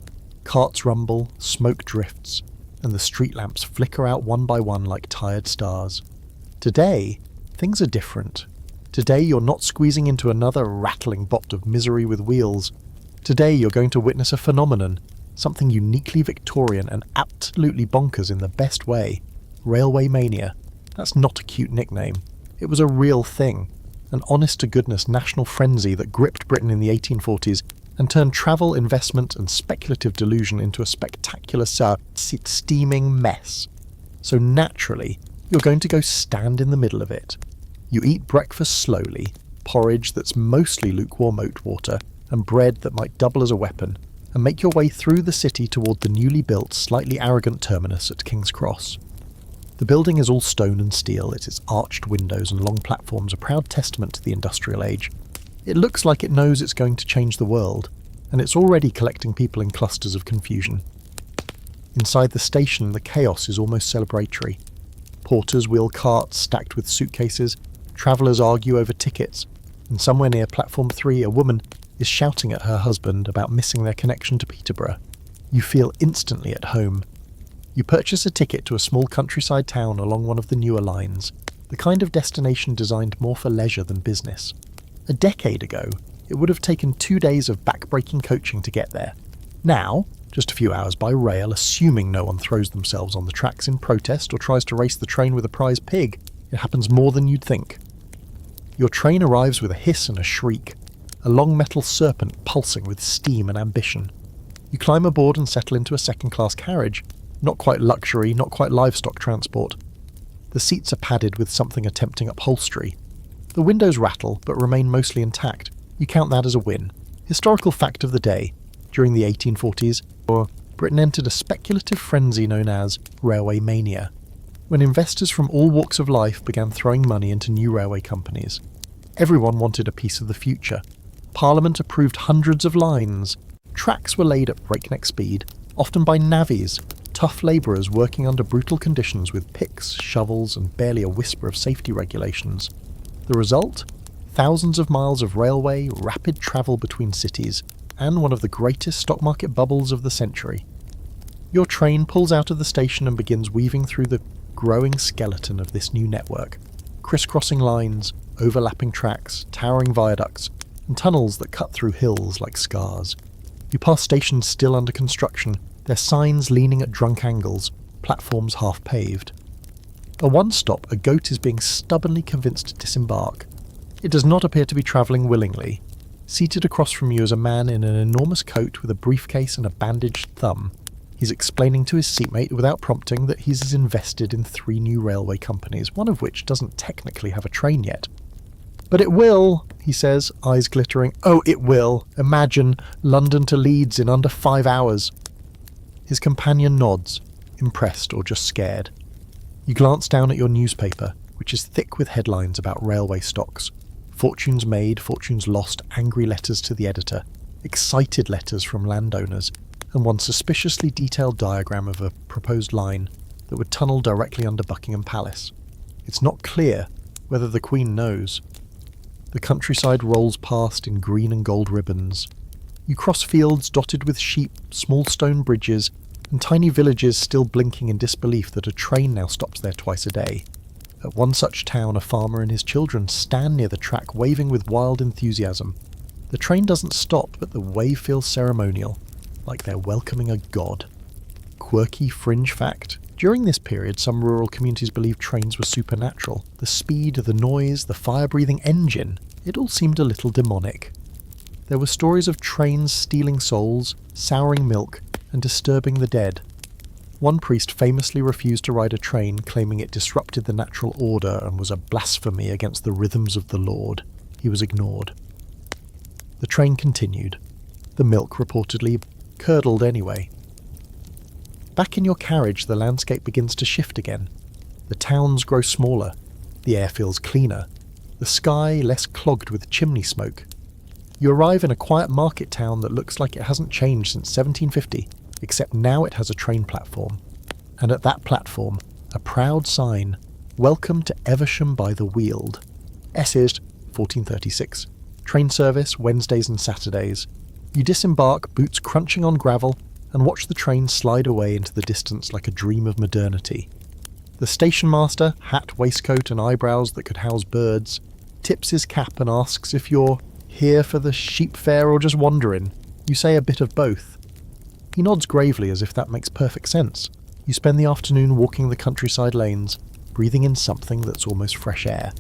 Carts rumble, smoke drifts, and the street lamps flicker out one by one like tired stars. Today, things are different. Today you're not squeezing into another rattling bot of misery with wheels. Today you're going to witness a phenomenon, something uniquely Victorian and absolutely bonkers in the best way. Railway mania. That's not a cute nickname. It was a real thing. An honest-to-goodness national frenzy that gripped Britain in the 1840s and turned travel, investment and speculative delusion into a spectacular steaming mess. So naturally, you're going to go stand in the middle of it. You eat breakfast slowly, porridge that's mostly lukewarm oat water, and bread that might double as a weapon, and make your way through the city toward the newly built, slightly arrogant terminus at King's Cross. The building is all stone and steel, its arched windows and long platforms a proud testament to the industrial age. It looks like it knows it's going to change the world, and it's already collecting people in clusters of confusion. Inside the station, the chaos is almost celebratory. Porters wheel carts stacked with suitcases, travellers argue over tickets, and somewhere near platform 3 a woman is shouting at her husband about missing their connection to Peterborough. You feel instantly at home. You purchase a ticket to a small countryside town along one of the newer lines, the kind of destination designed more for leisure than business. A decade ago, It would have taken 2 days of back-breaking coaching to get there. Now, just a few hours by rail, assuming no one throws themselves on the tracks in protest or tries to race the train with a prize pig. It happens more than you'd think. Your train arrives with a hiss and a shriek, a long metal serpent pulsing with steam and ambition. You climb aboard and settle into a second-class carriage, not quite luxury, not quite livestock transport. The seats are padded with something attempting upholstery. The windows rattle, but remain mostly intact. You count that as a win. Historical fact of the day. During the 1840s, Britain entered a speculative frenzy known as railway mania, when investors from all walks of life began throwing money into new railway companies. Everyone wanted a piece of the future. Parliament approved hundreds of lines. Tracks were laid at breakneck speed, often by navvies, tough labourers working under brutal conditions with picks, shovels, and barely a whisper of safety regulations. The result? Thousands of miles of railway, rapid travel between cities, and one of the greatest stock market bubbles of the century. Your train pulls out of the station and begins weaving through the growing skeleton of this new network. Crisscrossing lines, overlapping tracks, towering viaducts, and tunnels that cut through hills like scars. You pass stations still under construction, their signs leaning at drunk angles, platforms half paved. At one stop, a goat is being stubbornly convinced to disembark. It does not appear to be travelling willingly. Seated across from you is a man in an enormous coat with a briefcase and a bandaged thumb. He's explaining to his seatmate without prompting that he's as invested in 3 new railway companies, one of which doesn't technically have a train yet. "But it will," he says, eyes glittering. "Oh, it will. Imagine London to Leeds in under 5 hours. His companion nods, impressed or just scared. You glance down at your newspaper, which is thick with headlines about railway stocks. Fortunes made, fortunes lost, angry letters to the editor, excited letters from landowners, and one suspiciously detailed diagram of a proposed line that would tunnel directly under Buckingham Palace. It's not clear whether the Queen knows. The countryside rolls past in green and gold ribbons. You cross fields dotted with sheep, small stone bridges, and tiny villages still blinking in disbelief that a train now stops there twice a day. At one such town, a farmer and his children stand near the track waving with wild enthusiasm. The train doesn't stop, but the wave feels ceremonial, like they're welcoming a god. Quirky fringe fact: during this period, some rural communities believed trains were supernatural. The speed, the noise, the fire-breathing engine, it all seemed a little demonic. There were stories of trains stealing souls, souring milk, and disturbing the dead. One priest famously refused to ride a train, claiming it disrupted the natural order and was a blasphemy against the rhythms of the Lord. He was ignored. The train continued. The milk reportedly curdled anyway. Back in your carriage, the landscape begins to shift again. The towns grow smaller. The air feels cleaner. The sky less clogged with chimney smoke. You arrive in a quiet market town that looks like it hasn't changed since 1750, except now it has a train platform. And at that platform, a proud sign, "Welcome to Evesham by the Weald." Essaged, 1436. Train service, Wednesdays and Saturdays. You disembark, boots crunching on gravel, and watch the train slide away into the distance like a dream of modernity. The station master, hat, waistcoat, and eyebrows that could house birds, tips his cap and asks if you're here for the sheep fair or just wandering. You say a bit of both. He nods gravely as if that makes perfect sense. You spend the afternoon walking the countryside lanes, breathing in something that's almost fresh air.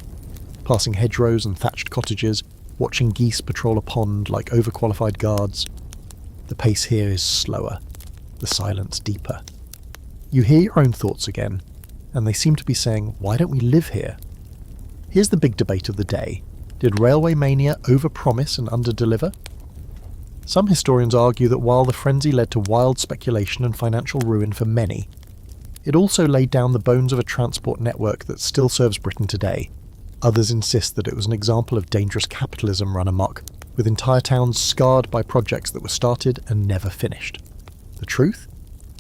Passing hedgerows and thatched cottages, watching geese patrol a pond like overqualified guards. The pace here is slower, the silence deeper. You hear your own thoughts again, and they seem to be saying, why don't we live here? Here's the big debate of the day. Did railway mania overpromise and underdeliver? Some historians argue that while the frenzy led to wild speculation and financial ruin for many, it also laid down the bones of a transport network that still serves Britain today. Others insist that it was an example of dangerous capitalism run amok, with entire towns scarred by projects that were started and never finished. The truth?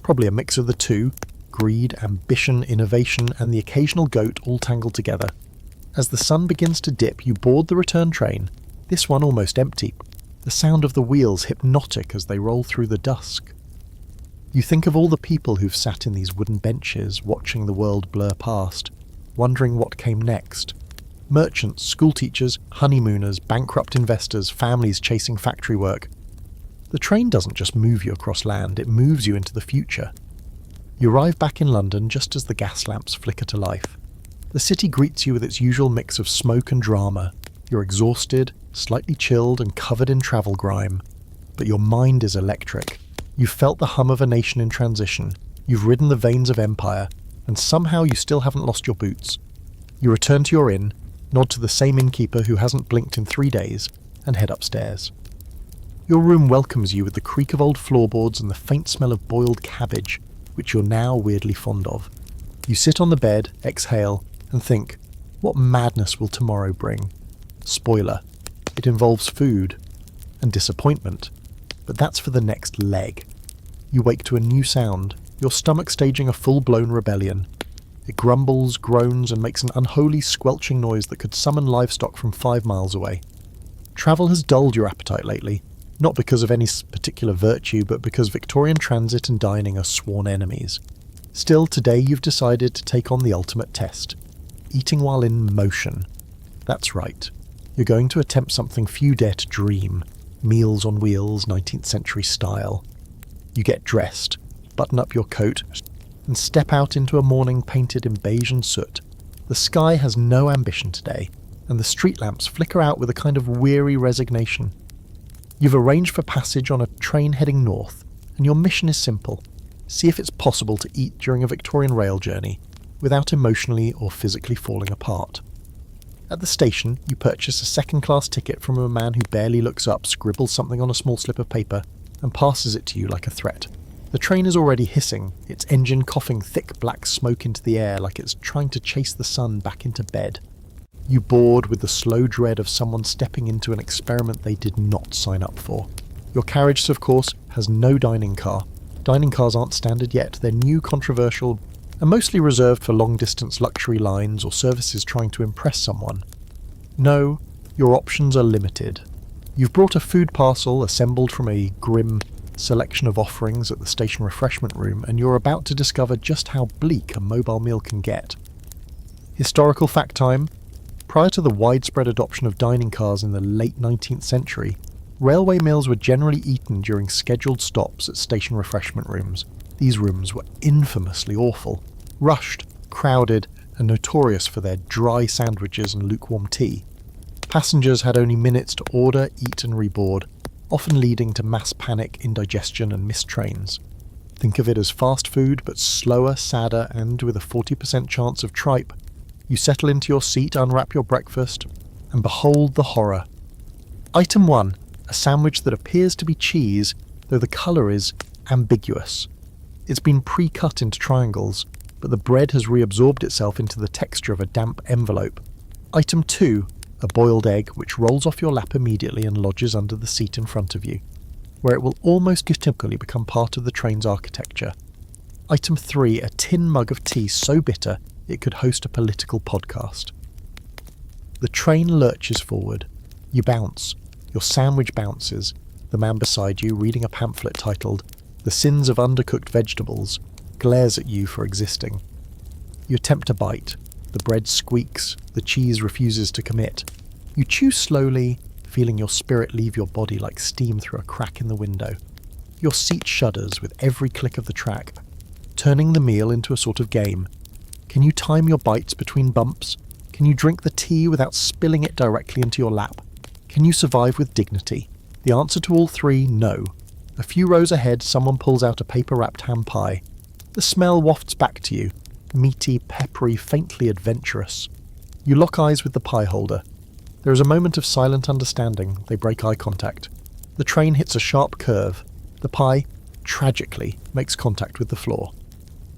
Probably a mix of the two: greed, ambition, innovation, and the occasional goat all tangled together. As the sun begins to dip, you board the return train, this one almost empty, the sound of the wheels hypnotic as they roll through the dusk. You think of all the people who've sat in these wooden benches, watching the world blur past, wondering what came next. Merchants, schoolteachers, honeymooners, bankrupt investors, families chasing factory work. The train doesn't just move you across land, it moves you into the future. You arrive back in London just as the gas lamps flicker to life. The city greets you with its usual mix of smoke and drama. You're exhausted, slightly chilled and covered in travel grime. But your mind is electric. You've felt the hum of a nation in transition. You've ridden the veins of empire. And somehow you still haven't lost your boots. You return to your inn, nod to the same innkeeper who hasn't blinked in 3 days, and head upstairs. Your room welcomes you with the creak of old floorboards and the faint smell of boiled cabbage, which you're now weirdly fond of. You sit on the bed, exhale, and think, what madness will tomorrow bring? Spoiler, it involves food and disappointment, but that's for the next leg. You wake to a new sound, your stomach staging a full-blown rebellion. It grumbles, groans, and makes an unholy squelching noise that could summon livestock from 5 miles away. Travel has dulled your appetite lately, not because of any particular virtue, but because Victorian transit and dining are sworn enemies. Still, today you've decided to take on the ultimate test. Eating while in motion. That's right. You're going to attempt something few dare to dream. Meals on wheels, 19th century style. You get dressed, button up your coat, and step out into a morning painted in beige and soot. The sky has no ambition today, and the street lamps flicker out with a kind of weary resignation. You've arranged for passage on a train heading north, and your mission is simple. See if it's possible to eat during a Victorian rail journey, without emotionally or physically falling apart. At the station, you purchase a second-class ticket from a man who barely looks up, scribbles something on a small slip of paper, and passes it to you like a threat. The train is already hissing, its engine coughing thick black smoke into the air like it's trying to chase the sun back into bed. You board with the slow dread of someone stepping into an experiment they did not sign up for. Your carriage, of course, has no dining car. Dining cars aren't standard yet, they're new, controversial, and mostly reserved for long-distance luxury lines or services trying to impress someone. No, your options are limited. You've brought a food parcel assembled from a grim selection of offerings at the station refreshment room, and you're about to discover just how bleak a mobile meal can get. Historical fact time. Prior to the widespread adoption of dining cars in the late 19th century, railway meals were generally eaten during scheduled stops at station refreshment rooms. These rooms were infamously awful, rushed, crowded, and notorious for their dry sandwiches and lukewarm tea. Passengers had only minutes to order, eat and reboard, often leading to mass panic, indigestion and missed trains. Think of it as fast food, but slower, sadder, and with a 40% chance of tripe. You settle into your seat, unwrap your breakfast, and behold the horror. Item 1. A sandwich that appears to be cheese, though the colour is ambiguous. It's been pre-cut into triangles, but the bread has reabsorbed itself into the texture of a damp envelope. Item 2. A boiled egg which rolls off your lap immediately and lodges under the seat in front of you, where it will almost typically become part of the train's architecture. Item 3. A tin mug of tea so bitter it could host a political podcast. The train lurches forward. You bounce. Your sandwich bounces. The man beside you, reading a pamphlet titled "The Sins of Undercooked Vegetables," glares at you for existing. You attempt a bite. The bread squeaks. The cheese refuses to commit. You chew slowly, feeling your spirit leave your body like steam through a crack in the window. Your seat shudders with every click of the track, turning the meal into a sort of game. Can you time your bites between bumps? Can you drink the tea without spilling it directly into your lap? Can you survive with dignity? The answer to all three, no. A few rows ahead, someone pulls out a paper-wrapped ham pie. The smell wafts back to you, meaty, peppery, faintly adventurous. You lock eyes with the pie holder. There is a moment of silent understanding. They break eye contact. The train hits a sharp curve. The pie, tragically, makes contact with the floor.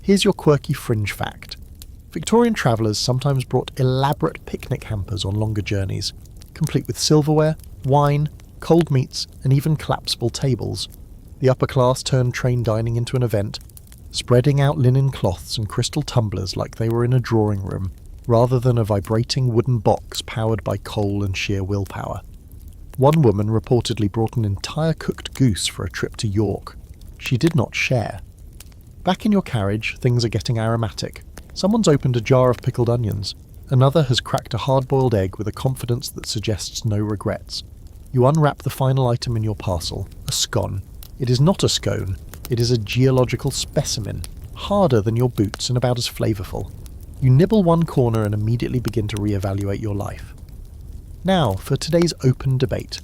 Here's your quirky fringe fact. Victorian travellers sometimes brought elaborate picnic hampers on longer journeys, complete with silverware, wine, cold meats, and even collapsible tables. The upper class turned train dining into an event, spreading out linen cloths and crystal tumblers like they were in a drawing room, rather than a vibrating wooden box powered by coal and sheer willpower. One woman reportedly brought an entire cooked goose for a trip to York. She did not share. Back in your carriage, things are getting aromatic. Someone's opened a jar of pickled onions. Another has cracked a hard-boiled egg with a confidence that suggests no regrets. You unwrap the final item in your parcel, a scone. It is not a scone, it is a geological specimen, harder than your boots and about as flavourful. You nibble one corner and immediately begin to re-evaluate your life. Now, for today's open debate.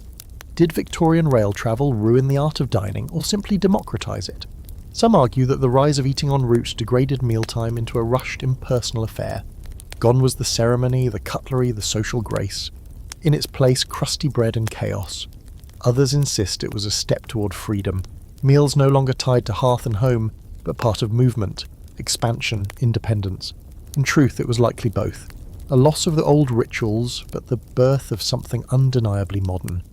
Did Victorian rail travel ruin the art of dining or simply democratise it? Some argue that the rise of eating en route degraded mealtime into a rushed, impersonal affair. Gone was the ceremony, the cutlery, the social grace. In its place, crusty bread and chaos. Others insist it was a step toward freedom. Meals no longer tied to hearth and home, but part of movement, expansion, independence. In truth, it was likely both. A loss of the old rituals, but the birth of something undeniably modern.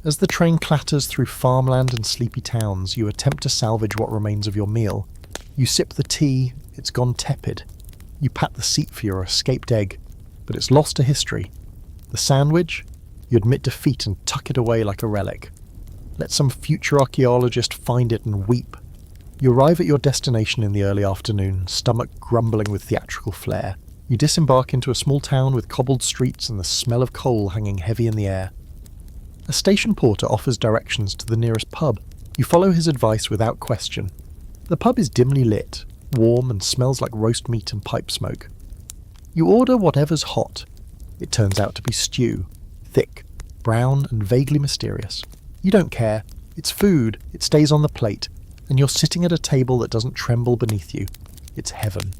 As the train clatters through farmland and sleepy towns, you attempt to salvage what remains of your meal. You sip the tea, it's gone tepid. You pat the seat for your escaped egg, but it's lost to history. The sandwich? You admit defeat and tuck it away like a relic. Let some future archaeologist find it and weep. You arrive at your destination in the early afternoon, stomach grumbling with theatrical flair. You disembark into a small town with cobbled streets and the smell of coal hanging heavy in the air. A station porter offers directions to the nearest pub. You follow his advice without question. The pub is dimly lit, warm and smells like roast meat and pipe smoke. You order whatever's hot. It turns out to be stew, thick, brown and vaguely mysterious. You don't care. It's food, it stays on the plate, and you're sitting at a table that doesn't tremble beneath you. It's heaven.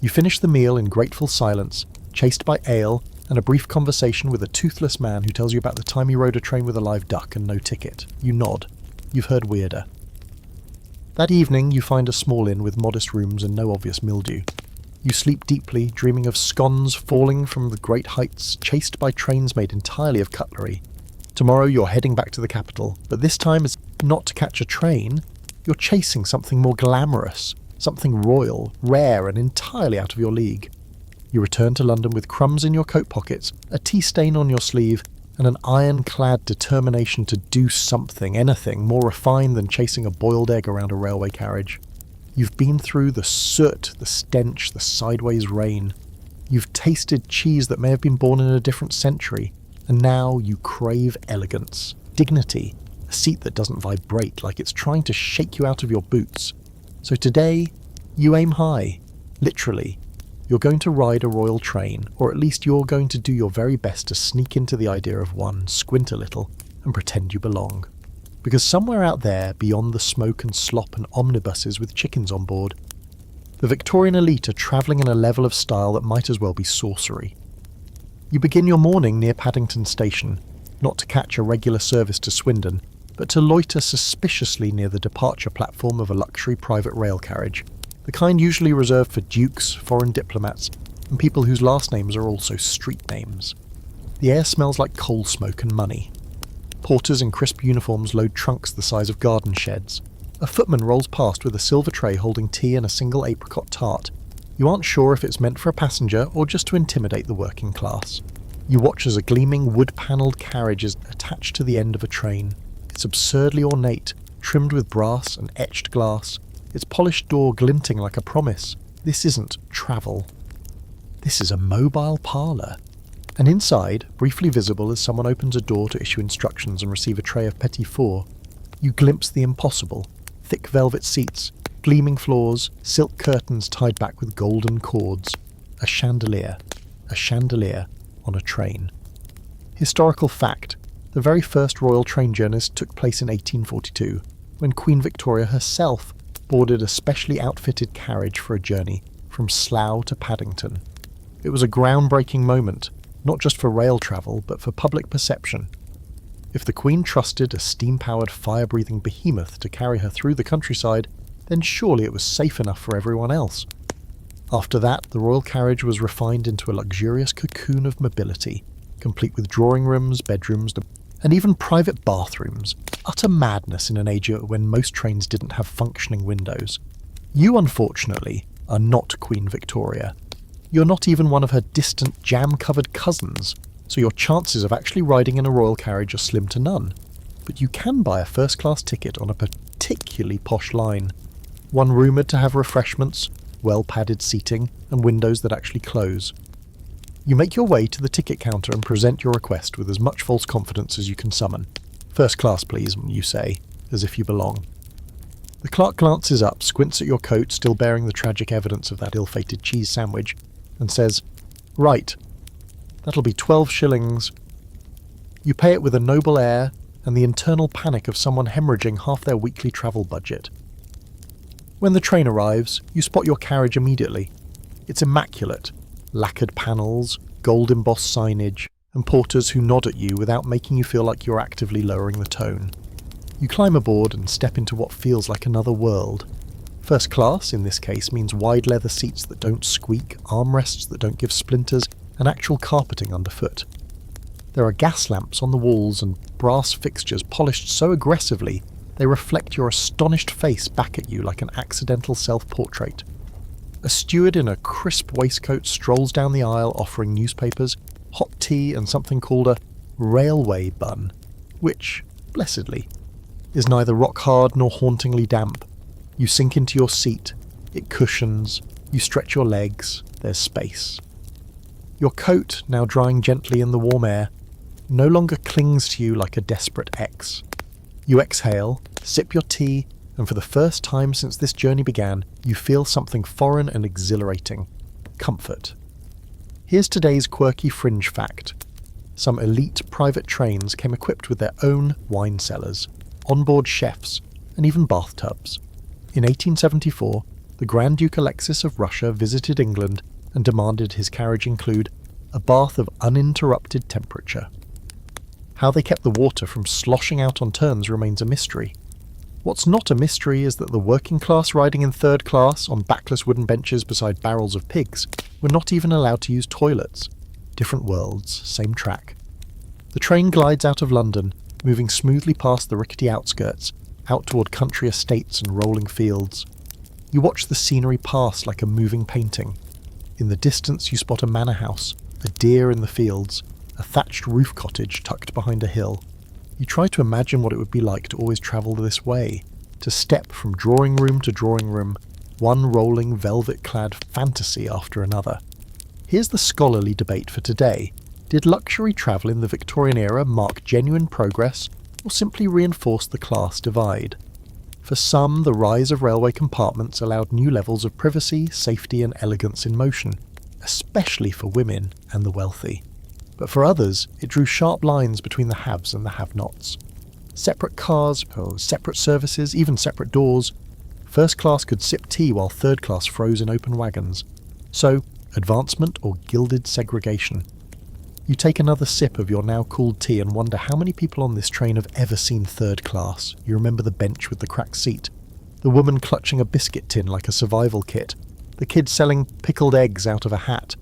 You finish the meal in grateful silence, chased by ale and a brief conversation with a toothless man who tells you about the time he rode a train with a live duck and no ticket. You nod. You've heard weirder. That evening you find a small inn with modest rooms and no obvious mildew. You sleep deeply, dreaming of scones falling from the great heights, chased by trains made entirely of cutlery. Tomorrow you're heading back to the capital, but this time it's not to catch a train. You're chasing something more glamorous, something royal, rare and entirely out of your league. You return to London with crumbs in your coat pockets, a tea stain on your sleeve, and an ironclad determination to do something, anything, more refined than chasing a boiled egg around a railway carriage. You've been through the soot, the stench, the sideways rain. You've tasted cheese that may have been born in a different century, and now you crave elegance, dignity, a seat that doesn't vibrate like it's trying to shake you out of your boots. So today, you aim high, literally. You're going to ride a royal train, or at least you're going to do your very best to sneak into the idea of one, squint a little, and pretend you belong. Because somewhere out there, beyond the smoke and slop and omnibuses with chickens on board, the Victorian elite are travelling in a level of style that might as well be sorcery. You begin your morning near Paddington Station, not to catch a regular service to Swindon, but to loiter suspiciously near the departure platform of a luxury private rail carriage, the kind usually reserved for dukes, foreign diplomats, and people whose last names are also street names. The air smells like coal smoke and money. Porters in crisp uniforms load trunks the size of garden sheds. A footman rolls past with a silver tray holding tea and a single apricot tart. You aren't sure if it's meant for a passenger or just to intimidate the working class. You watch as a gleaming wood-panelled carriage is attached to the end of a train. It's absurdly ornate, trimmed with brass and etched glass, its polished door glinting like a promise. This isn't travel. This is a mobile parlour. And inside, briefly visible as someone opens a door to issue instructions and receive a tray of petit four, you glimpse the impossible. Thick velvet seats, gleaming floors, silk curtains tied back with golden cords. A chandelier on a train. Historical fact, the very first royal train journeys took place in 1842, when Queen Victoria herself boarded a specially outfitted carriage for a journey from Slough to Paddington. It was a groundbreaking moment, not just for rail travel, but for public perception. If the Queen trusted a steam-powered, fire-breathing behemoth to carry her through the countryside, then surely it was safe enough for everyone else. After that, the royal carriage was refined into a luxurious cocoon of mobility, complete with drawing rooms, bedrooms, and even private bathrooms. Utter madness in an age when most trains didn't have functioning windows. You, unfortunately, are not Queen Victoria. You're not even one of her distant, jam-covered cousins, so your chances of actually riding in a royal carriage are slim to none. But you can buy a first-class ticket on a particularly posh line, one rumoured to have refreshments, well-padded seating, and windows that actually close. You make your way to the ticket counter and present your request with as much false confidence as you can summon. "First class, please," you say, as if you belong. The clerk glances up, squints at your coat, still bearing the tragic evidence of that ill-fated cheese sandwich, and says, "Right, that'll be 12 shillings. You pay it with a noble air and the internal panic of someone hemorrhaging half their weekly travel budget. When the train arrives, you spot your carriage immediately. It's immaculate. Lacquered panels, gold-embossed signage, and porters who nod at you without making you feel like you're actively lowering the tone. You climb aboard and step into what feels like another world. First class, in this case, means wide leather seats that don't squeak, armrests that don't give splinters, and actual carpeting underfoot. There are gas lamps on the walls and brass fixtures polished so aggressively they reflect your astonished face back at you like an accidental self-portrait. A steward in a crisp waistcoat strolls down the aisle offering newspapers, hot tea and something called a railway bun, which, blessedly, is neither rock-hard nor hauntingly damp. You sink into your seat, it cushions, you stretch your legs, there's space. Your coat, now drying gently in the warm air, no longer clings to you like a desperate ex. You exhale, sip your tea, and for the first time since this journey began, you feel something foreign and exhilarating. Comfort. Here's today's quirky fringe fact. Some elite private trains came equipped with their own wine cellars, onboard chefs, and even bathtubs. In 1874, the Grand Duke Alexis of Russia visited England and demanded his carriage include a bath of uninterrupted temperature. How they kept the water from sloshing out on turns remains a mystery. What's not a mystery is that the working class riding in third class on backless wooden benches beside barrels of pigs were not even allowed to use toilets. Different worlds, same track. The train glides out of London, moving smoothly past the rickety outskirts, out toward country estates and rolling fields. You watch the scenery pass like a moving painting. In the distance you spot a manor house, a deer in the fields, a thatched roof cottage tucked behind a hill. You try to imagine what it would be like to always travel this way, to step from drawing room to drawing room, one rolling velvet-clad fantasy after another. Here's the scholarly debate for today. Did luxury travel in the Victorian era mark genuine progress, or simply reinforce the class divide? For some, the rise of railway compartments allowed new levels of privacy, safety and elegance in motion, especially for women and the wealthy. But for others, it drew sharp lines between the haves and the have-nots. Separate cars, separate services, even separate doors. First class could sip tea while third class froze in open wagons. So, advancement or gilded segregation. You take another sip of your now cooled tea and wonder how many people on this train have ever seen third class. You remember the bench with the cracked seat, the woman clutching a biscuit tin like a survival kit, the kid selling pickled eggs out of a hat,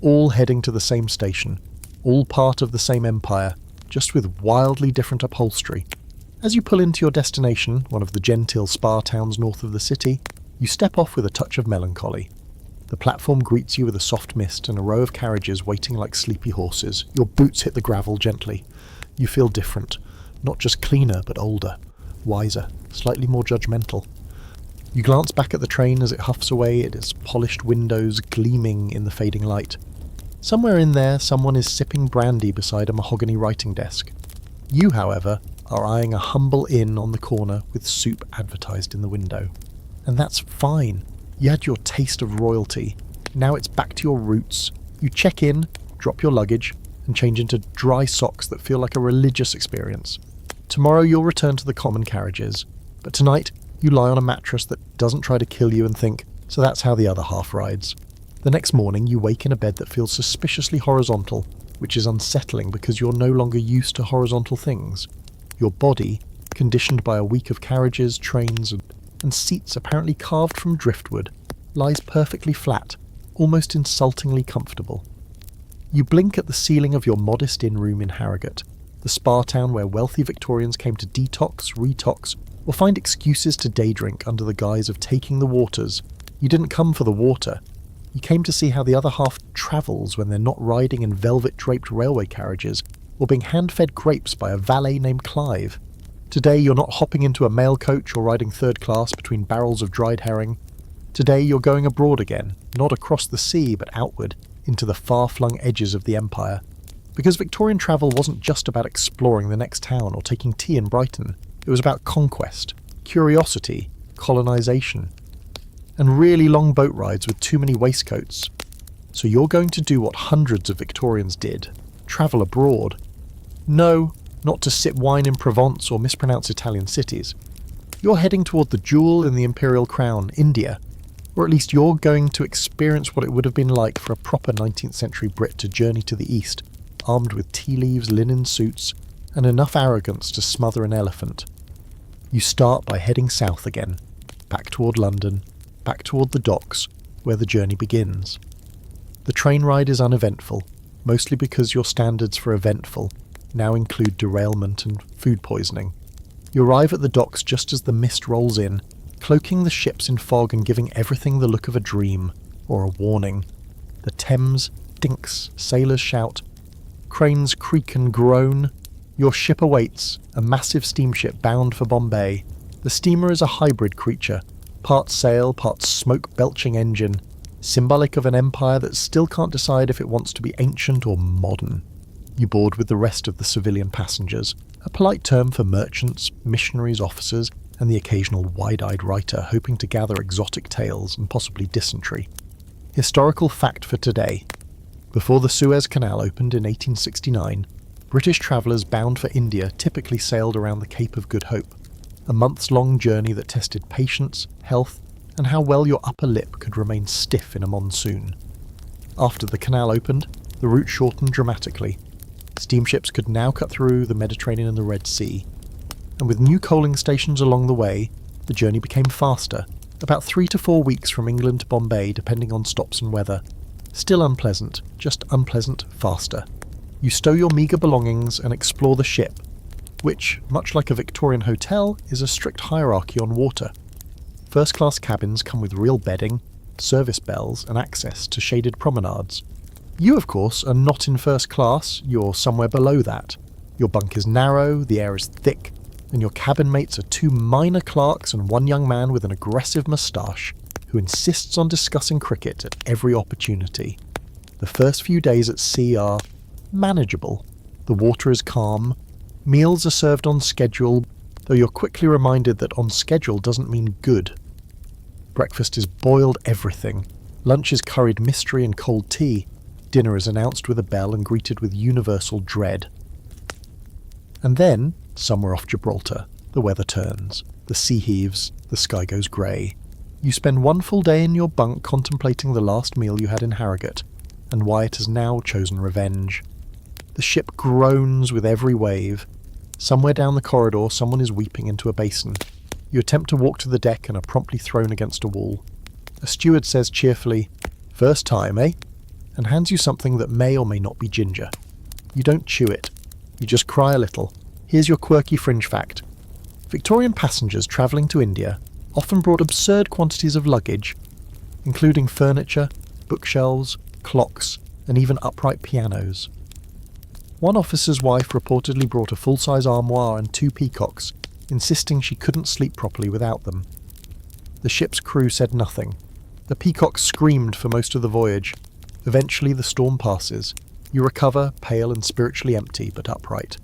all heading to the same station. All part of the same empire, just with wildly different upholstery. As you pull into your destination, one of the genteel spa towns north of the city, you step off with a touch of melancholy. The platform greets you with a soft mist and a row of carriages waiting like sleepy horses. Your boots hit the gravel gently. You feel different, not just cleaner but older, wiser, slightly more judgmental. You glance back at the train as it huffs away, its polished windows gleaming in the fading light. Somewhere in there, someone is sipping brandy beside a mahogany writing desk. You, however, are eyeing a humble inn on the corner with soup advertised in the window. And that's fine. You had your taste of royalty. Now it's back to your roots. You check in, drop your luggage, and change into dry socks that feel like a religious experience. Tomorrow you'll return to the common carriages. But tonight, you lie on a mattress that doesn't try to kill you and think, so that's how the other half rides. The next morning you wake in a bed that feels suspiciously horizontal, which is unsettling because you're no longer used to horizontal things. Your body, conditioned by a week of carriages, trains, and seats apparently carved from driftwood, lies perfectly flat, almost insultingly comfortable. You blink at the ceiling of your modest inn-room in Harrogate, the spa town where wealthy Victorians came to detox, retox, or find excuses to day drink under the guise of taking the waters. You didn't come for the water. You came to see how the other half travels when they're not riding in velvet-draped railway carriages or being hand-fed grapes by a valet named Clive. Today you're not hopping into a mail coach or riding third class between barrels of dried herring. Today you're going abroad again, not across the sea but outward, into the far-flung edges of the empire. Because Victorian travel wasn't just about exploring the next town or taking tea in Brighton, it was about conquest, curiosity, colonisation, and really long boat rides with too many waistcoats. So you're going to do what hundreds of Victorians did, travel abroad. No, not to sip wine in Provence or mispronounce Italian cities. You're heading toward the jewel in the Imperial crown, India, or at least you're going to experience what it would have been like for a proper 19th century Brit to journey to the east, armed with tea leaves, linen suits, and enough arrogance to smother an elephant. You start by heading south again, back toward London, back toward the docks, where the journey begins. The train ride is uneventful, mostly because your standards for eventful now include derailment and food poisoning. You arrive at the docks just as the mist rolls in, cloaking the ships in fog and giving everything the look of a dream, or a warning. The Thames dinks, sailors shout, cranes creak and groan. Your ship awaits, a massive steamship bound for Bombay. The steamer is a hybrid creature, part sail, part smoke-belching engine, symbolic of an empire that still can't decide if it wants to be ancient or modern. You board with the rest of the civilian passengers, a polite term for merchants, missionaries, officers, and the occasional wide-eyed writer hoping to gather exotic tales and possibly dysentery. Historical fact for today. Before the Suez Canal opened in 1869, British travellers bound for India typically sailed around the Cape of Good Hope, a months-long journey that tested patience, health, and how well your upper lip could remain stiff in a monsoon. After the canal opened, the route shortened dramatically. Steamships could now cut through the Mediterranean and the Red Sea, and with new coaling stations along the way, the journey became faster, about 3 to 4 weeks from England to Bombay depending on stops and weather. Still unpleasant, just unpleasant faster. You stow your meagre belongings and explore the ship, which, much like a Victorian hotel, is a strict hierarchy on water. First-class cabins come with real bedding, service bells, and access to shaded promenades. You, of course, are not in first class, you're somewhere below that. Your bunk is narrow, the air is thick, and your cabin mates are 2 minor clerks and 1 young man with an aggressive moustache who insists on discussing cricket at every opportunity. The first few days at sea are manageable. The water is calm, meals are served on schedule, though you're quickly reminded that on schedule doesn't mean good. Breakfast is boiled everything, lunch is curried mystery and cold tea, dinner is announced with a bell and greeted with universal dread. And then, somewhere off Gibraltar, the weather turns, the sea heaves, the sky goes grey. You spend 1 full day in your bunk contemplating the last meal you had in Harrogate, and Wyatt has now chosen revenge. The ship groans with every wave. Somewhere down the corridor someone is weeping into a basin. You attempt to walk to the deck and are promptly thrown against a wall. A steward says cheerfully, "First time, eh?" and hands you something that may or may not be ginger. You don't chew it. You just cry a little. Here's your quirky fringe fact. Victorian passengers travelling to India often brought absurd quantities of luggage, including furniture, bookshelves, clocks, and even upright pianos. One officer's wife reportedly brought a full-size armoire and 2 peacocks, insisting she couldn't sleep properly without them. The ship's crew said nothing. The peacocks screamed for most of the voyage. Eventually the storm passes. You recover, pale and spiritually empty, but upright.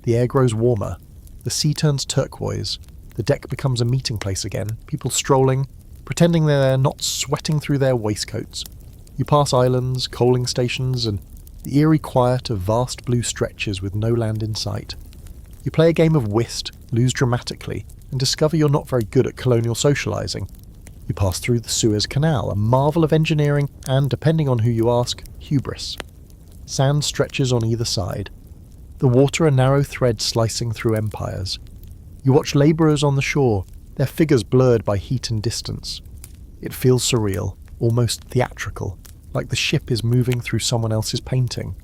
The air grows warmer. The sea turns turquoise. The deck becomes a meeting place again, people strolling, pretending they're not sweating through their waistcoats. You pass islands, coaling stations, and the eerie quiet of vast blue stretches with no land in sight. You play a game of whist, lose dramatically, and discover you're not very good at colonial socialising. You pass through the Suez Canal, a marvel of engineering and, depending on who you ask, hubris. Sand stretches on either side. The water a narrow thread slicing through empires. You watch labourers on the shore, their figures blurred by heat and distance. It feels surreal, almost theatrical, like the ship is moving through someone else's painting.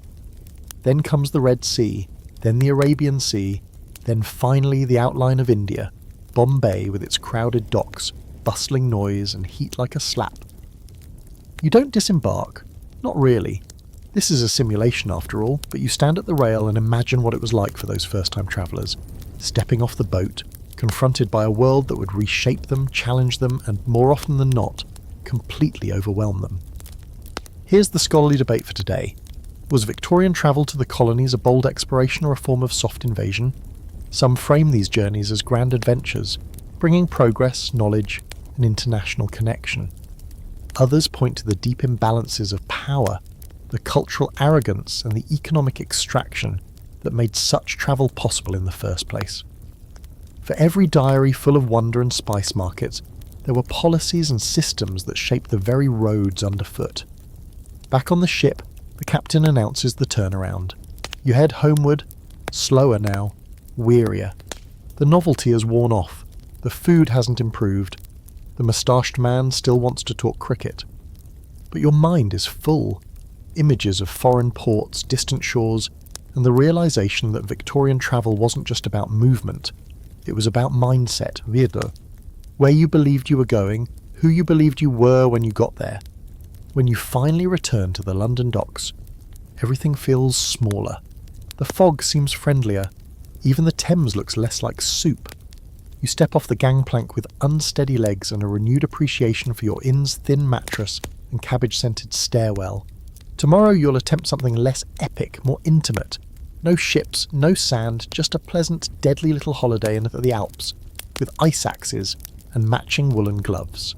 Then comes the Red Sea, then the Arabian Sea, then finally the outline of India, Bombay with its crowded docks, bustling noise and heat like a slap. You don't disembark. Not really. This is a simulation after all, but you stand at the rail and imagine what it was like for those first-time travellers, stepping off the boat, confronted by a world that would reshape them, challenge them, and more often than not, completely overwhelm them. Here's the scholarly debate for today. Was Victorian travel to the colonies a bold exploration or a form of soft invasion? Some frame these journeys as grand adventures, bringing progress, knowledge, and international connection. Others point to the deep imbalances of power, the cultural arrogance, and the economic extraction that made such travel possible in the first place. For every diary full of wonder and spice markets, there were policies and systems that shaped the very roads underfoot. Back on the ship, the captain announces the turnaround. You head homeward, slower now, wearier. The novelty has worn off, the food hasn't improved, the moustached man still wants to talk cricket. But your mind is full. Images of foreign ports, distant shores, and the realization that Victorian travel wasn't just about movement, it was about mindset, Würde. Where you believed you were going, who you believed you were when you got there. When you finally return to the London docks, everything feels smaller. The fog seems friendlier. Even the Thames looks less like soup. You step off the gangplank with unsteady legs and a renewed appreciation for your inn's thin mattress and cabbage-scented stairwell. Tomorrow you'll attempt something less epic, more intimate. No ships, no sand, just a pleasant, deadly little holiday in the Alps, with ice axes and matching woolen gloves.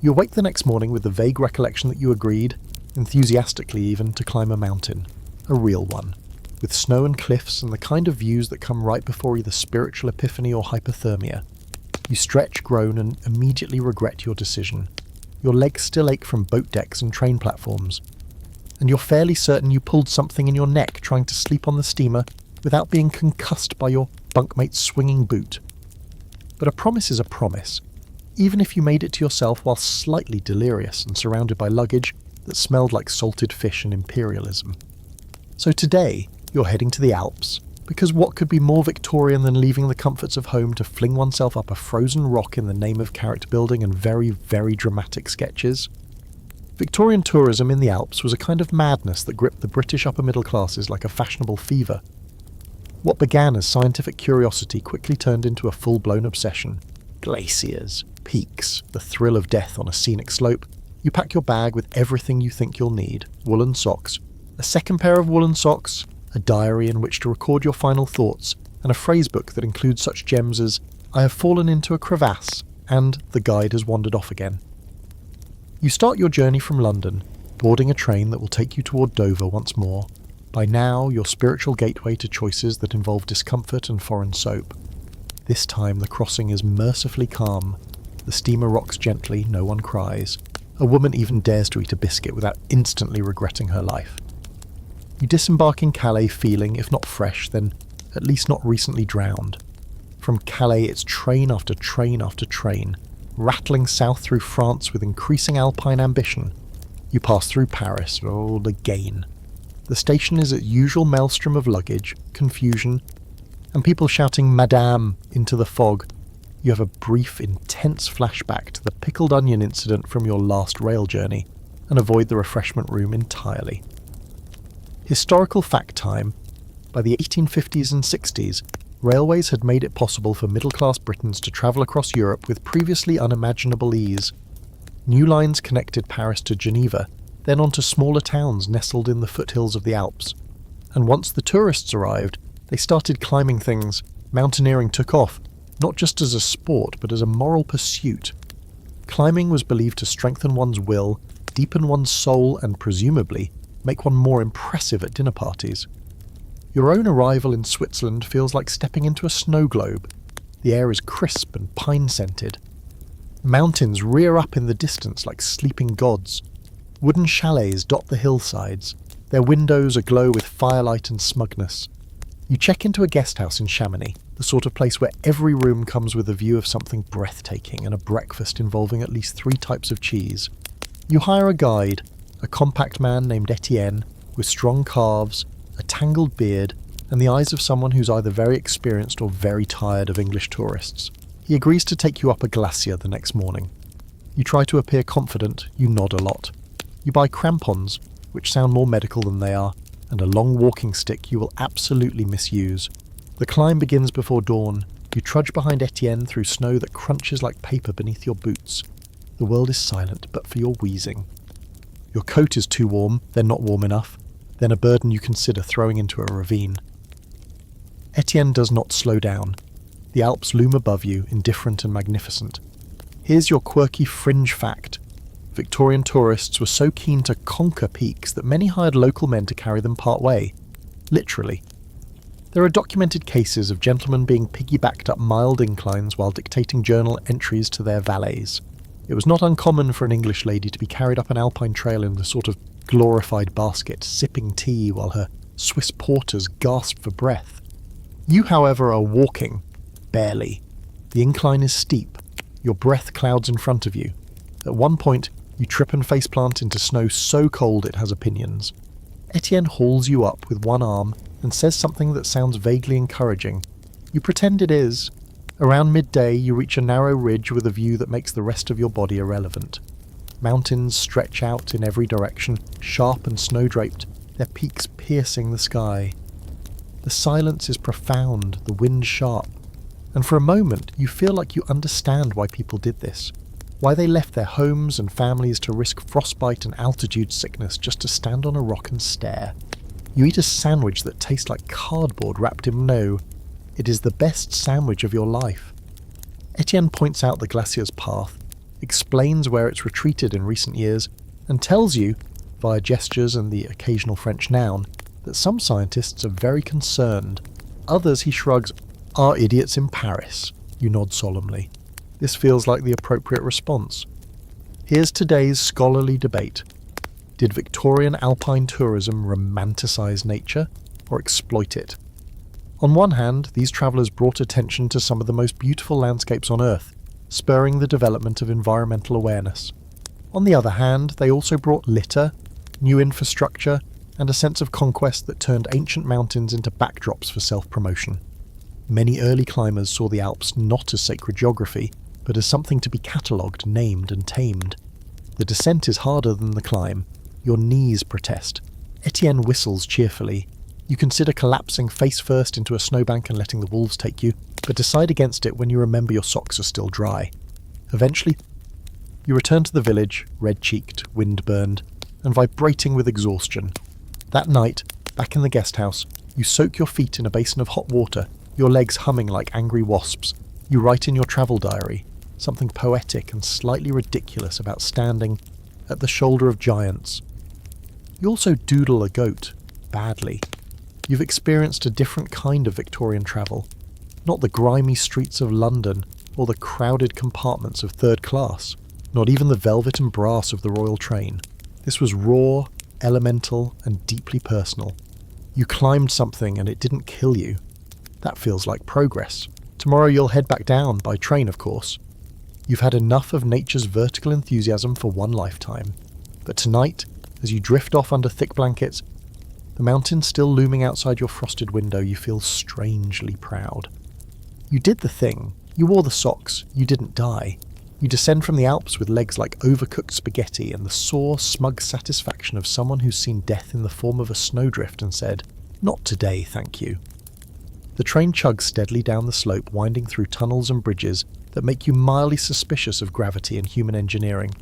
You awake the next morning with the vague recollection that you agreed, enthusiastically even, to climb a mountain. A real one. With snow and cliffs and the kind of views that come right before either spiritual epiphany or hypothermia. You stretch, groan, and immediately regret your decision. Your legs still ache from boat decks and train platforms. And you're fairly certain you pulled something in your neck trying to sleep on the steamer without being concussed by your bunkmate's swinging boot. But a promise is a promise, even if you made it to yourself while slightly delirious and surrounded by luggage that smelled like salted fish and imperialism. So today, you're heading to the Alps, because what could be more Victorian than leaving the comforts of home to fling oneself up a frozen rock in the name of character building and very, very dramatic sketches? Victorian tourism in the Alps was a kind of madness that gripped the British upper middle classes like a fashionable fever. What began as scientific curiosity quickly turned into a full-blown obsession. Glaciers, peaks, the thrill of death on a scenic slope. You pack your bag with everything you think you'll need: woolen socks, a second pair of woolen socks, a diary in which to record your final thoughts, and a phrasebook that includes such gems as "I have fallen into a crevasse" and "the guide has wandered off again." You start your journey from London, boarding a train that will take you toward Dover once more, by now your spiritual gateway to choices that involve discomfort and foreign soap. This time the crossing is mercifully calm. The steamer rocks gently, no one cries. A woman even dares to eat a biscuit without instantly regretting her life. You disembark in Calais feeling, if not fresh, then at least not recently drowned. From Calais it's train after train after train, rattling south through France with increasing Alpine ambition. You pass through Paris, again. The station is its usual maelstrom of luggage, confusion, and people shouting "Madame" into the fog. You have a brief, intense flashback to the pickled onion incident from your last rail journey, and avoid the refreshment room entirely. Historical fact time. By the 1850s and 60s, railways had made it possible for middle-class Britons to travel across Europe with previously unimaginable ease. New lines connected Paris to Geneva, then on to smaller towns nestled in the foothills of the Alps. And once the tourists arrived, they started climbing things. Mountaineering took off, not just as a sport, but as a moral pursuit. Climbing was believed to strengthen one's will, deepen one's soul, and presumably make one more impressive at dinner parties. Your own arrival in Switzerland feels like stepping into a snow globe. The air is crisp and pine-scented. Mountains rear up in the distance like sleeping gods. Wooden chalets dot the hillsides, their windows aglow with firelight and smugness. You check into a guest house in Chamonix, the sort of place where every room comes with a view of something breathtaking and a breakfast involving at least 3 types of cheese. You hire a guide, a compact man named Etienne, with strong calves, a tangled beard, and the eyes of someone who's either very experienced or very tired of English tourists. He agrees to take you up a glacier the next morning. You try to appear confident, you nod a lot. You buy crampons, which sound more medical than they are, and a long walking stick you will absolutely misuse. The climb begins before dawn. You trudge behind Etienne through snow that crunches like paper beneath your boots. The world is silent but for your wheezing. Your coat is too warm, then not warm enough, then a burden you consider throwing into a ravine. Etienne does not slow down. The Alps loom above you, indifferent and magnificent. Here's your quirky fringe fact. Victorian tourists were so keen to conquer peaks that many hired local men to carry them part way. Literally. There are documented cases of gentlemen being piggybacked up mild inclines while dictating journal entries to their valets. It was not uncommon for an English lady to be carried up an Alpine trail in a sort of glorified basket, sipping tea while her Swiss porters gasped for breath. You, however, are walking. Barely. The incline is steep. Your breath clouds in front of you. At one point, you trip and faceplant into snow so cold it has opinions. Etienne hauls you up with one arm and says something that sounds vaguely encouraging. You pretend it is. Around midday, you reach a narrow ridge with a view that makes the rest of your body irrelevant. Mountains stretch out in every direction, sharp and snow-draped, their peaks piercing the sky. The silence is profound, the wind sharp, and for a moment you feel like you understand why people did this, why they left their homes and families to risk frostbite and altitude sickness just to stand on a rock and stare. You eat a sandwich that tastes like cardboard wrapped in snow. It is the best sandwich of your life. Etienne points out the glacier's path, explains where it's retreated in recent years, and tells you, via gestures and the occasional French noun, that some scientists are very concerned. Others, he shrugs, are idiots in Paris. You nod solemnly. This feels like the appropriate response. Here's today's scholarly debate. Did Victorian Alpine tourism romanticize nature or exploit it? On one hand, these travellers brought attention to some of the most beautiful landscapes on Earth, spurring the development of environmental awareness. On the other hand, they also brought litter, new infrastructure, and a sense of conquest that turned ancient mountains into backdrops for self-promotion. Many early climbers saw the Alps not as sacred geography, but as something to be catalogued, named and tamed. The descent is harder than the climb. Your knees protest. Etienne whistles cheerfully. You consider collapsing face first into a snowbank and letting the wolves take you, but decide against it when you remember your socks are still dry. Eventually, you return to the village, red-cheeked, wind-burned, and vibrating with exhaustion. That night, back in the guest house, you soak your feet in a basin of hot water, your legs humming like angry wasps. You write in your travel diary, something poetic and slightly ridiculous about standing at the shoulder of giants. You also doodle a goat, badly. You've experienced a different kind of Victorian travel, not the grimy streets of London or the crowded compartments of third class, not even the velvet and brass of the royal train. This was raw, elemental, and deeply personal. You climbed something and it didn't kill you. That feels like progress. Tomorrow you'll head back down, by train of course. You've had enough of nature's vertical enthusiasm for one lifetime. But tonight, as you drift off under thick blankets, the mountain still looming outside your frosted window, you feel strangely proud. You did the thing. You wore the socks. You didn't die. You descend from the Alps with legs like overcooked spaghetti and the sore, smug satisfaction of someone who's seen death in the form of a snowdrift and said, "Not today, thank you." The train chugs steadily down the slope, winding through tunnels and bridges that make you mildly suspicious of gravity and human engineering.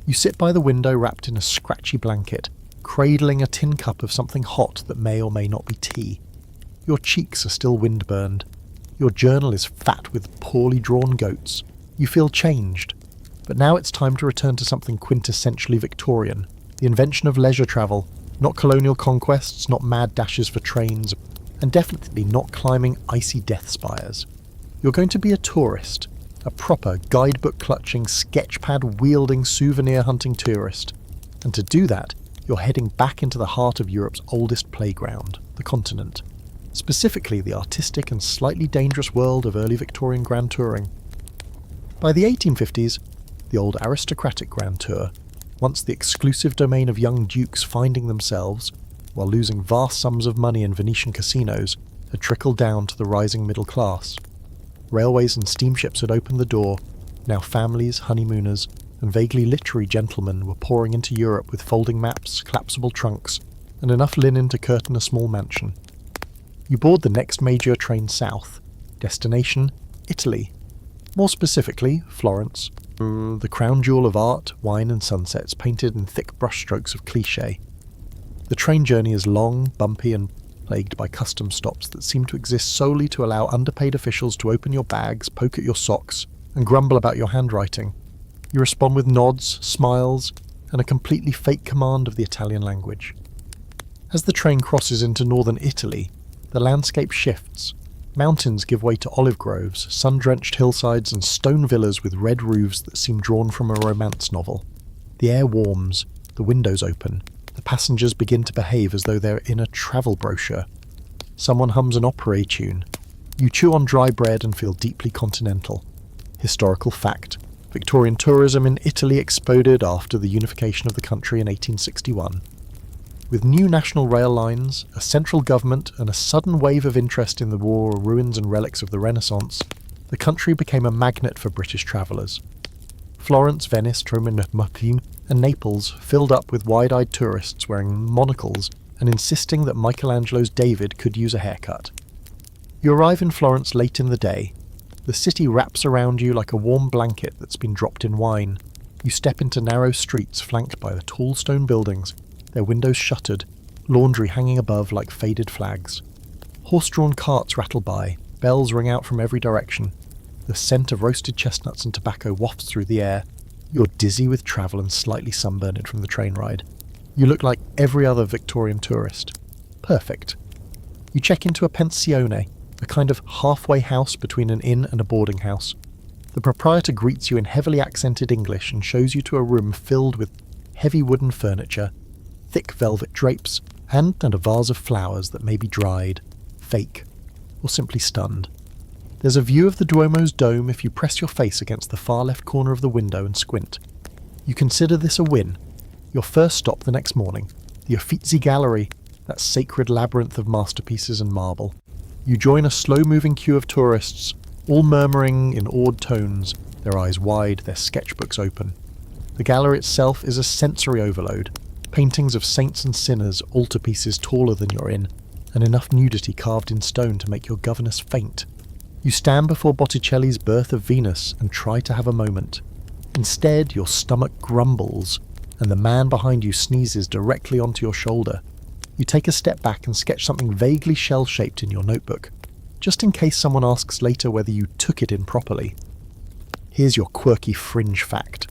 You sit by the window wrapped in a scratchy blanket, cradling a tin cup of something hot that may or may not be tea. Your cheeks are still wind-burned. Your journal is fat with poorly drawn goats. You feel changed. But now it's time to return to something quintessentially Victorian, the invention of leisure travel, not colonial conquests, not mad dashes for trains, and definitely not climbing icy death spires. You're going to be a tourist, a proper guidebook-clutching, sketchpad-wielding, souvenir-hunting tourist. And to do that, you're heading back into the heart of Europe's oldest playground, the continent. Specifically the artistic and slightly dangerous world of early Victorian Grand Touring. By the 1850s, the old aristocratic Grand Tour, once the exclusive domain of young dukes finding themselves, while losing vast sums of money in Venetian casinos, had trickled down to the rising middle class. Railways and steamships had opened the door. Now families, honeymooners, and vaguely literary gentlemen were pouring into Europe with folding maps, collapsible trunks, and enough linen to curtain a small mansion. You board the next major train south. Destination, Italy. More specifically, Florence, The crown jewel of art, wine and sunsets painted in thick brushstrokes of cliché. The train journey is long, bumpy and plagued by custom stops that seem to exist solely to allow underpaid officials to open your bags, poke at your socks, and grumble about your handwriting. You respond with nods, smiles, and a completely fake command of the Italian language. As the train crosses into northern Italy, the landscape shifts. Mountains give way to olive groves, sun-drenched hillsides and stone villas with red roofs that seem drawn from a romance novel. The air warms, the windows open, the passengers begin to behave as though they're in a travel brochure. Someone hums an opera tune. You chew on dry bread and feel deeply continental. Historical fact: Victorian tourism in Italy exploded after the unification of the country in 1861. With new national rail lines, a central government, and a sudden wave of interest in the war, ruins and relics of the Renaissance, the country became a magnet for British travellers. Florence, Venice, Rome and Naples filled up with wide-eyed tourists wearing monocles and insisting that Michelangelo's David could use a haircut. You arrive in Florence late in the day. The city wraps around you like a warm blanket that's been dropped in wine. You step into narrow streets flanked by the tall stone buildings, their windows shuttered, laundry hanging above like faded flags. Horse-drawn carts rattle by, bells ring out from every direction. The scent of roasted chestnuts and tobacco wafts through the air. You're dizzy with travel and slightly sunburned from the train ride. You look like every other Victorian tourist. Perfect. You check into a pensione, a kind of halfway house between an inn and a boarding house. The proprietor greets you in heavily accented English and shows you to a room filled with heavy wooden furniture, thick velvet drapes, and a vase of flowers that may be dried, fake, or simply stunned. There's a view of the Duomo's dome if you press your face against the far left corner of the window and squint. You consider this a win. Your first stop the next morning, the Uffizi Gallery, that sacred labyrinth of masterpieces and marble. You join a slow-moving queue of tourists, all murmuring in awed tones, their eyes wide, their sketchbooks open. The gallery itself is a sensory overload. Paintings of saints and sinners, altarpieces taller than you're in, and enough nudity carved in stone to make your governess faint. You stand before Botticelli's Birth of Venus and try to have a moment. Instead, your stomach grumbles, and the man behind you sneezes directly onto your shoulder. You take a step back and sketch something vaguely shell-shaped in your notebook, just in case someone asks later whether you took it in properly. Here's your quirky fringe fact.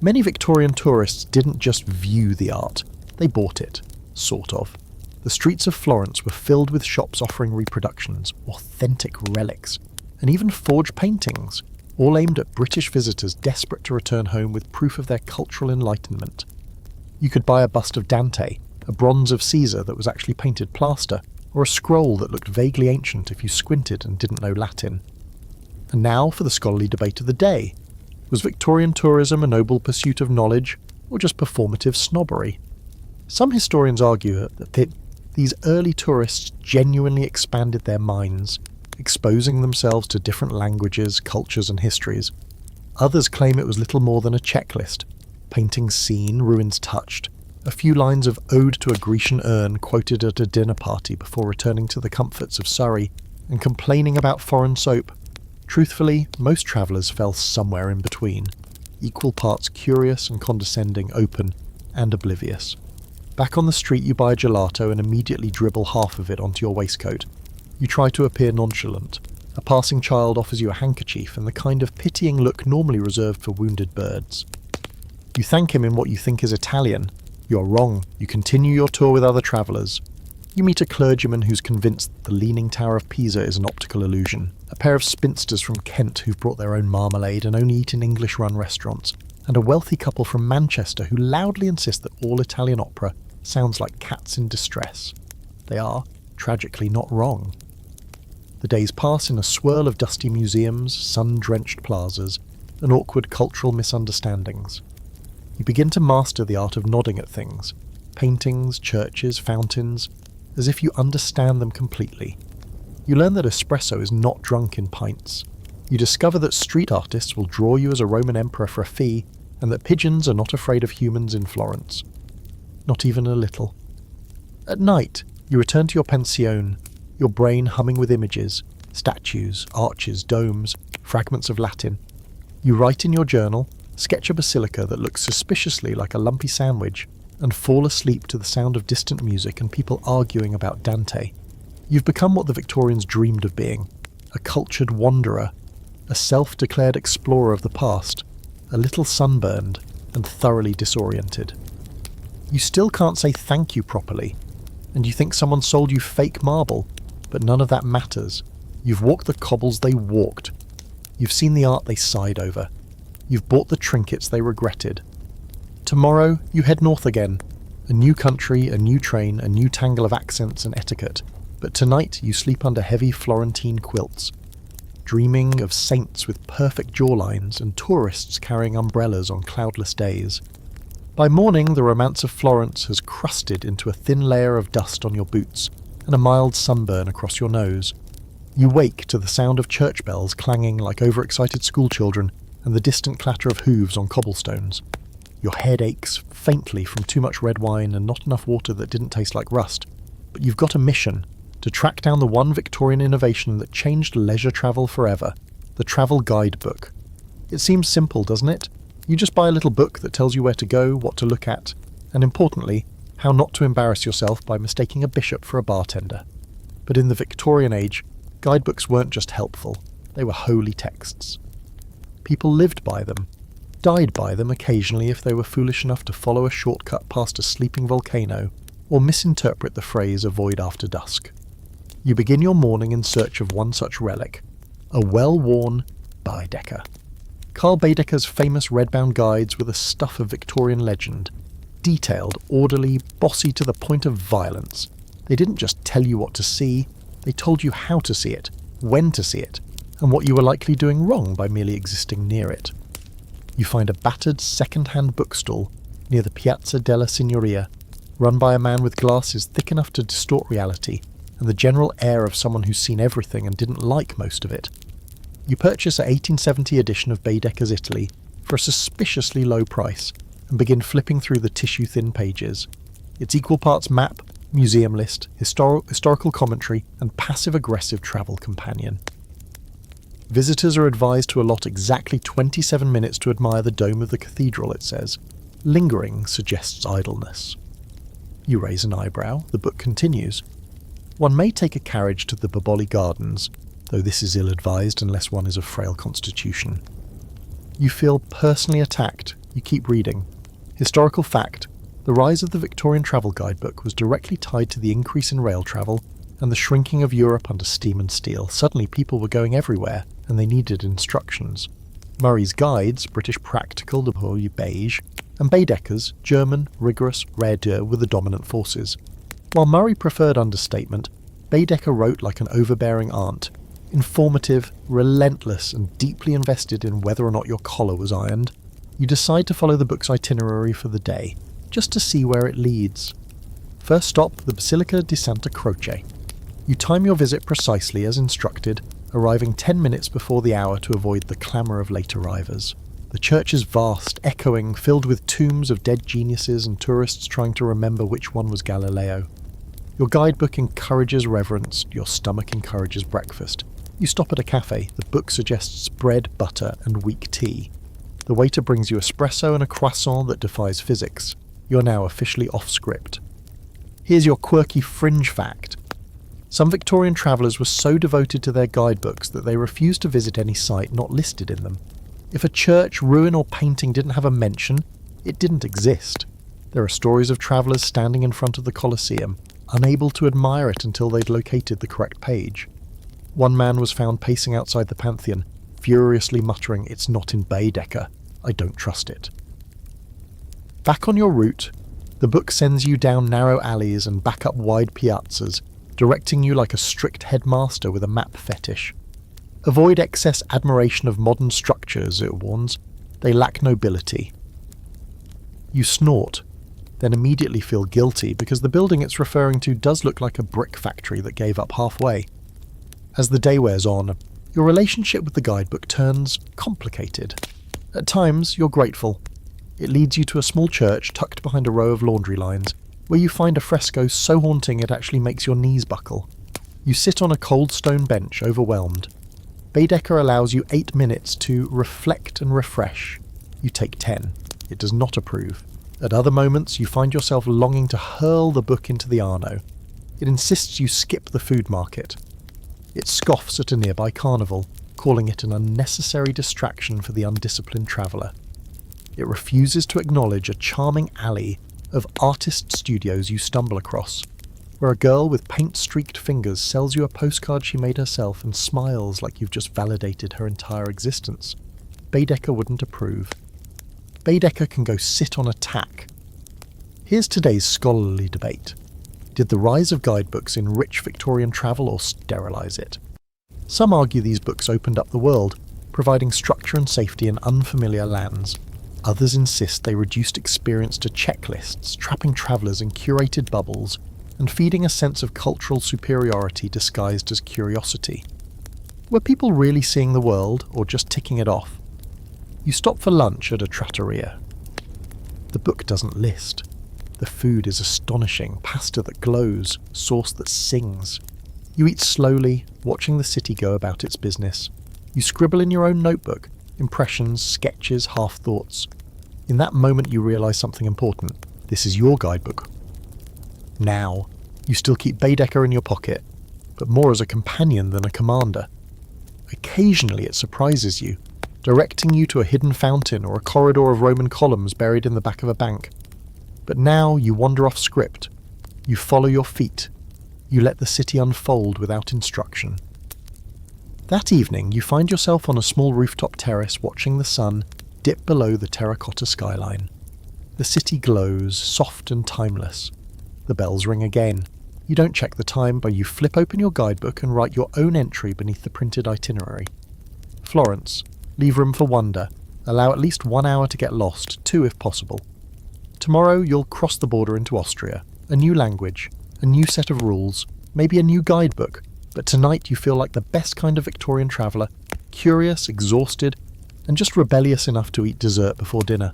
Many Victorian tourists didn't just view the art, they bought it, sort of. The streets of Florence were filled with shops offering reproductions, authentic relics, and even forged paintings, all aimed at British visitors desperate to return home with proof of their cultural enlightenment. You could buy a bust of Dante, a bronze of Caesar that was actually painted plaster, or a scroll that looked vaguely ancient if you squinted and didn't know Latin. And now for the scholarly debate of the day. Was Victorian tourism a noble pursuit of knowledge, or just performative snobbery? Some historians argue that these early tourists genuinely expanded their minds, exposing themselves to different languages, cultures and histories. Others claim it was little more than a checklist, paintings seen, ruins touched, a few lines of ode to a Grecian urn quoted at a dinner party before returning to the comforts of Surrey, and complaining about foreign soap. Truthfully, most travellers fell somewhere in between, equal parts curious and condescending, open and oblivious. Back on the street you buy a gelato and immediately dribble half of it onto your waistcoat. You try to appear nonchalant. A passing child offers you a handkerchief and the kind of pitying look normally reserved for wounded birds. You thank him in what you think is Italian. You're wrong. You continue your tour with other travellers. You meet a clergyman who's convinced the Leaning Tower of Pisa is an optical illusion, a pair of spinsters from Kent who've brought their own marmalade and only eat in English-run restaurants, and a wealthy couple from Manchester who loudly insist that all Italian opera sounds like cats in distress. They are, tragically, not wrong. The days pass in a swirl of dusty museums, sun-drenched plazas, and awkward cultural misunderstandings. You begin to master the art of nodding at things, paintings, churches, fountains, as if you understand them completely. You learn that espresso is not drunk in pints. You discover that street artists will draw you as a Roman emperor for a fee, and that pigeons are not afraid of humans in Florence. Not even a little. At night, you return to your pension, your brain humming with images, statues, arches, domes, fragments of Latin. You write in your journal, sketch a basilica that looks suspiciously like a lumpy sandwich, and fall asleep to the sound of distant music and people arguing about Dante. You've become what the Victorians dreamed of being, a cultured wanderer, a self-declared explorer of the past, a little sunburned and thoroughly disoriented. You still can't say thank you properly, and you think someone sold you fake marble, but none of that matters. You've walked the cobbles they walked. You've seen the art they sighed over. You've bought the trinkets they regretted. Tomorrow, you head north again. A new country, a new train, a new tangle of accents and etiquette. But tonight, you sleep under heavy Florentine quilts, dreaming of saints with perfect jawlines and tourists carrying umbrellas on cloudless days. By morning, the romance of Florence has crusted into a thin layer of dust on your boots and a mild sunburn across your nose. You wake to the sound of church bells clanging like overexcited schoolchildren and the distant clatter of hooves on cobblestones. Your head aches faintly from too much red wine and not enough water that didn't taste like rust. But you've got a mission: to track down the one Victorian innovation that changed leisure travel forever, the travel guidebook. It seems simple, doesn't it? You just buy a little book that tells you where to go, what to look at, and importantly, how not to embarrass yourself by mistaking a bishop for a bartender. But in the Victorian age, guidebooks weren't just helpful, they were holy texts. People lived by them, died by them occasionally if they were foolish enough to follow a shortcut past a sleeping volcano, or misinterpret the phrase "avoid after dusk." You begin your morning in search of one such relic, a well-worn Baedeker. Carl Baedeker's famous red-bound guides were the stuff of Victorian legend, detailed, orderly, bossy to the point of violence. They didn't just tell you what to see, they told you how to see it, when to see it, and what you were likely doing wrong by merely existing near it. You find a battered second-hand bookstall near the Piazza della Signoria, run by a man with glasses thick enough to distort reality, and the general air of someone who's seen everything and didn't like most of it. You purchase an 1870 edition of Baedeker's Italy for a suspiciously low price, and begin flipping through the tissue-thin pages. It's equal parts map, museum list, historical commentary, and passive-aggressive travel companion. Visitors are advised to allot exactly 27 minutes to admire the dome of the cathedral, it says. Lingering suggests idleness. You raise an eyebrow. The book continues. One may take a carriage to the Boboli Gardens, though this is ill-advised unless one is of frail constitution. You feel personally attacked. You keep reading. Historical fact: the rise of the Victorian travel guidebook was directly tied to the increase in rail travel and the shrinking of Europe under steam and steel. Suddenly people were going everywhere, and they needed instructions. Murray's guides, British practical, de beige, and Baedeker's, German, rigorous, rare were the dominant forces. While Murray preferred understatement, Baedeker wrote like an overbearing aunt, informative, relentless, and deeply invested in whether or not your collar was ironed. You decide to follow the book's itinerary for the day, just to see where it leads. First stop, the Basilica di Santa Croce. You time your visit precisely as instructed, arriving 10 minutes before the hour to avoid the clamour of late arrivers. The church is vast, echoing, filled with tombs of dead geniuses and tourists trying to remember which one was Galileo. Your guidebook encourages reverence, your stomach encourages breakfast. You stop at a cafe. The book suggests bread, butter, and weak tea. The waiter brings you espresso and a croissant that defies physics. You're now officially off script. Here's your quirky fringe fact. Some Victorian travellers were so devoted to their guidebooks that they refused to visit any site not listed in them. If a church, ruin or painting didn't have a mention, it didn't exist. There are stories of travellers standing in front of the Colosseum, unable to admire it until they'd located the correct page. One man was found pacing outside the Pantheon, furiously muttering, "It's not in Baedeker. I don't trust it." Back on your route, the book sends you down narrow alleys and back up wide piazzas, directing you like a strict headmaster with a map fetish. Avoid excess admiration of modern structures, it warns. They lack nobility. You snort, then immediately feel guilty because the building it's referring to does look like a brick factory that gave up halfway. As the day wears on, your relationship with the guidebook turns complicated. At times, you're grateful. It leads you to a small church tucked behind a row of laundry lines, where you find a fresco so haunting it actually makes your knees buckle. You sit on a cold stone bench, overwhelmed. Baedeker allows you 8 minutes to reflect and refresh. You take 10. It does not approve. At other moments, you find yourself longing to hurl the book into the Arno. It insists you skip the food market. It scoffs at a nearby carnival, calling it an unnecessary distraction for the undisciplined traveller. It refuses to acknowledge a charming alley of artist studios you stumble across, where a girl with paint-streaked fingers sells you a postcard she made herself and smiles like you've just validated her entire existence. Baedeker wouldn't approve. Baedeker can go sit on a tack. Here's today's scholarly debate. Did the rise of guidebooks enrich Victorian travel or sterilise it? Some argue these books opened up the world, providing structure and safety in unfamiliar lands. Others insist they reduced experience to checklists, trapping travellers in curated bubbles, and feeding a sense of cultural superiority disguised as curiosity. Were people really seeing the world, or just ticking it off? You stop for lunch at a trattoria. The book doesn't list. The food is astonishing, pasta that glows, sauce that sings. You eat slowly, watching the city go about its business. You scribble in your own notebook, impressions, sketches, half-thoughts. In that moment you realise something important. This is your guidebook. Now, you still keep Baedeker in your pocket, but more as a companion than a commander. Occasionally it surprises you, directing you to a hidden fountain or a corridor of Roman columns buried in the back of a bank. But now you wander off script. You follow your feet. You let the city unfold without instruction. That evening, you find yourself on a small rooftop terrace watching the sun dip below the terracotta skyline. The city glows, soft and timeless. The bells ring again. You don't check the time, but you flip open your guidebook and write your own entry beneath the printed itinerary. Florence. Leave room for wonder. Allow at least 1 hour to get lost, 2 if possible. Tomorrow you'll cross the border into Austria. A new language, a new set of rules, maybe a new guidebook, but tonight you feel like the best kind of Victorian traveller, curious, exhausted, and just rebellious enough to eat dessert before dinner.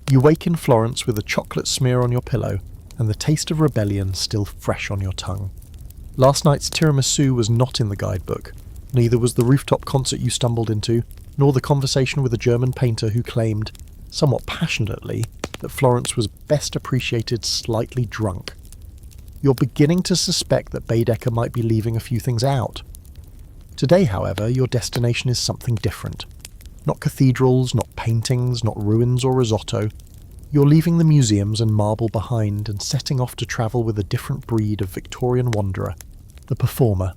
You wake in Florence with a chocolate smear on your pillow, and the taste of rebellion still fresh on your tongue. Last night's tiramisu was not in the guidebook. Neither was the rooftop concert you stumbled into, nor the conversation with a German painter who claimed, somewhat passionately, that Florence was best appreciated slightly drunk. You're beginning to suspect that Baedeker might be leaving a few things out. Today, however, your destination is something different. Not cathedrals, not paintings, not ruins or risotto. You're leaving the museums and marble behind and setting off to travel with a different breed of Victorian wanderer, the performer.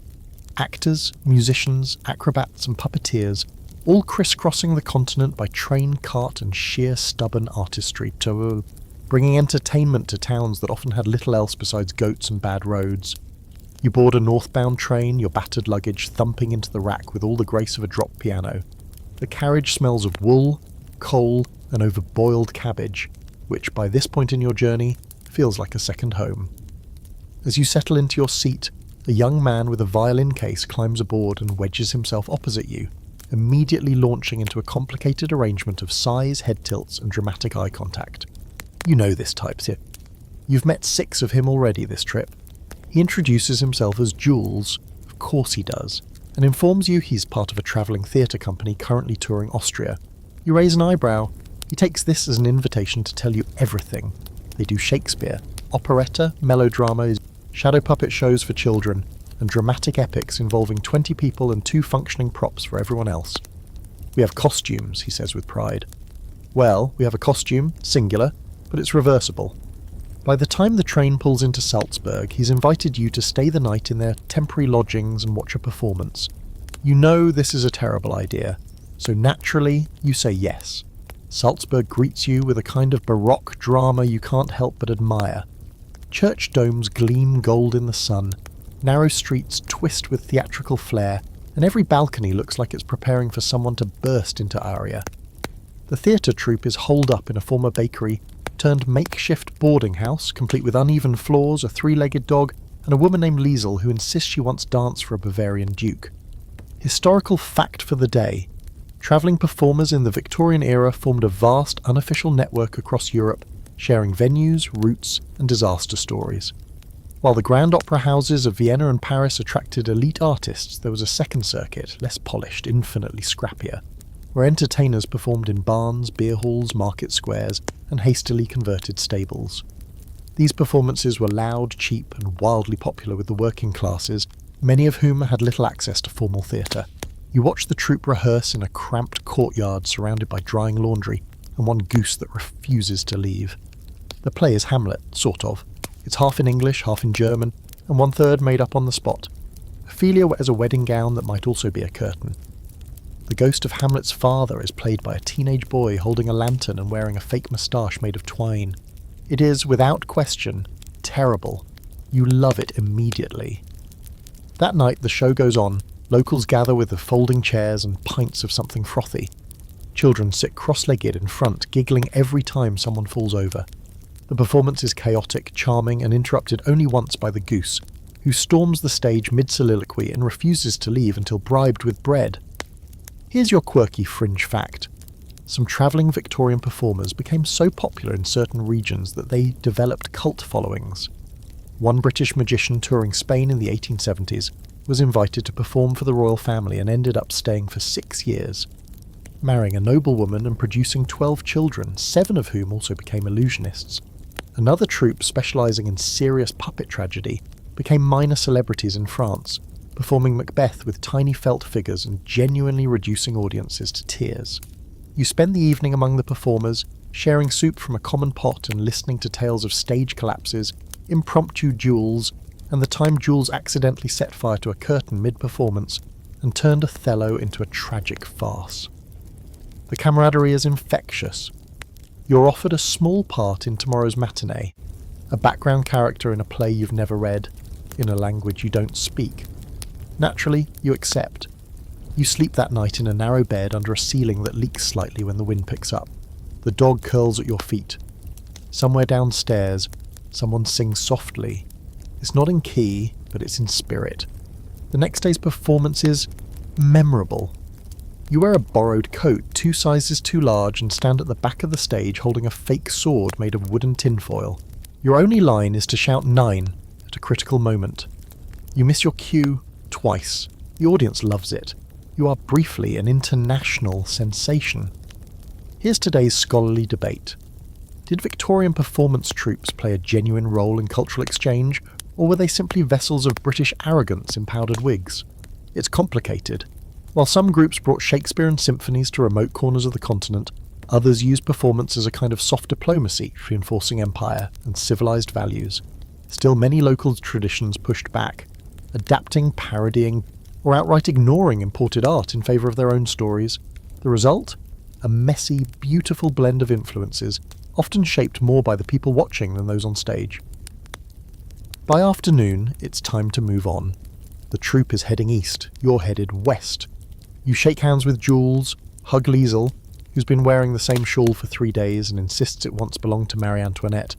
Actors, musicians, acrobats and puppeteers, all crisscrossing the continent by train, cart and sheer stubborn artistry, bringing entertainment to towns that often had little else besides goats and bad roads. You board a northbound train, your battered luggage thumping into the rack with all the grace of a dropped piano. The carriage smells of wool, coal and overboiled cabbage, which by this point in your journey feels like a second home. As you settle into your seat, a young man with a violin case climbs aboard and wedges himself opposite you, immediately launching into a complicated arrangement of sighs, head tilts and dramatic eye contact. You know this type. You've met 6 of him already this trip. He introduces himself as Jules, of course he does, and informs you he's part of a travelling theatre company currently touring Austria. You raise an eyebrow. He takes this as an invitation to tell you everything. They do Shakespeare, operetta, melodrama, shadow puppet shows for children, and dramatic epics involving 20 people and 2 functioning props for everyone else. We have costumes, he says with pride. Well, we have a costume, singular, but it's reversible. By the time the train pulls into Salzburg, he's invited you to stay the night in their temporary lodgings and watch a performance. You know this is a terrible idea, so naturally you say yes. Salzburg greets you with a kind of baroque drama you can't help but admire. Church domes gleam gold in the sun, narrow streets twist with theatrical flair, and every balcony looks like it's preparing for someone to burst into aria. The theatre troupe is holed up in a former bakery turned makeshift boarding house, complete with uneven floors, a 3-legged dog, and a woman named Liesel who insists she once danced for a Bavarian duke. Historical fact for the day. Travelling performers in the Victorian era formed a vast unofficial network across Europe, sharing venues, routes, and disaster stories. While the grand opera houses of Vienna and Paris attracted elite artists, there was a second circuit, less polished, infinitely scrappier, where entertainers performed in barns, beer halls, market squares, and hastily converted stables. These performances were loud, cheap, and wildly popular with the working classes, many of whom had little access to formal theatre. You watched the troupe rehearse in a cramped courtyard surrounded by drying laundry, and one goose that refuses to leave. The play is Hamlet, sort of. It's half in English, half in German, and 1/3 made up on the spot. Ophelia wears a wedding gown that might also be a curtain. The ghost of Hamlet's father is played by a teenage boy holding a lantern and wearing a fake moustache made of twine. It is, without question, terrible. You love it immediately. That night the show goes on. Locals gather with the folding chairs and pints of something frothy. Children sit cross-legged in front, giggling every time someone falls over. The performance is chaotic, charming, and interrupted only once by the goose, who storms the stage mid-soliloquy and refuses to leave until bribed with bread. Here's your quirky fringe fact. Some travelling Victorian performers became so popular in certain regions that they developed cult followings. One British magician touring Spain in the 1870s was invited to perform for the royal family and ended up staying for 6 years, marrying a noblewoman and producing 12 children, 7 of whom also became illusionists. Another troupe specialising in serious puppet tragedy became minor celebrities in France, performing Macbeth with tiny felt figures and genuinely reducing audiences to tears. You spend the evening among the performers, sharing soup from a common pot and listening to tales of stage collapses, impromptu duels, and the time Jules accidentally set fire to a curtain mid-performance and turned Othello into a tragic farce. The camaraderie is infectious. You're offered a small part in tomorrow's matinee, a background character in a play you've never read, in a language you don't speak. Naturally, you accept. You sleep that night in a narrow bed under a ceiling that leaks slightly when the wind picks up. The dog curls at your feet. Somewhere downstairs, someone sings softly. It's not in key, but it's in spirit. The next day's performance is memorable. You wear a borrowed coat 2 sizes too large and stand at the back of the stage holding a fake sword made of wooden tinfoil. Your only line is to shout 9 at a critical moment. You miss your cue twice. The audience loves it. You are briefly an international sensation. Here's today's scholarly debate. Did Victorian performance troupes play a genuine role in cultural exchange, or were they simply vessels of British arrogance in powdered wigs? It's complicated. While some groups brought Shakespeare and symphonies to remote corners of the continent, others used performance as a kind of soft diplomacy, reinforcing empire and civilized values. Still, many local traditions pushed back, adapting, parodying, or outright ignoring imported art in favour of their own stories. The result? A messy, beautiful blend of influences, often shaped more by the people watching than those on stage. By afternoon, it's time to move on. The troupe is heading east, you're headed west. You shake hands with Jules, hug Liesel, who's been wearing the same shawl for 3 days and insists it once belonged to Marie Antoinette,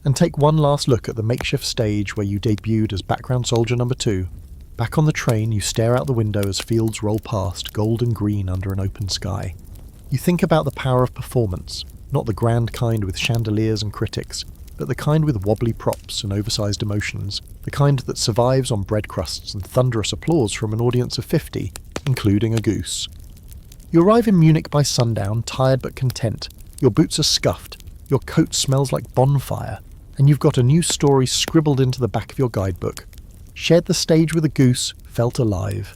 and take one last look at the makeshift stage where you debuted as background soldier number 2. Back on the train, you stare out the window as fields roll past, gold and green under an open sky. You think about the power of performance, not the grand kind with chandeliers and critics, but the kind with wobbly props and oversized emotions, the kind that survives on bread crusts and thunderous applause from an audience of 50, including a goose. You arrive in Munich by sundown, tired but content. Your boots are scuffed, your coat smells like bonfire, and you've got a new story scribbled into the back of your guidebook. Shared the stage with a goose, felt alive.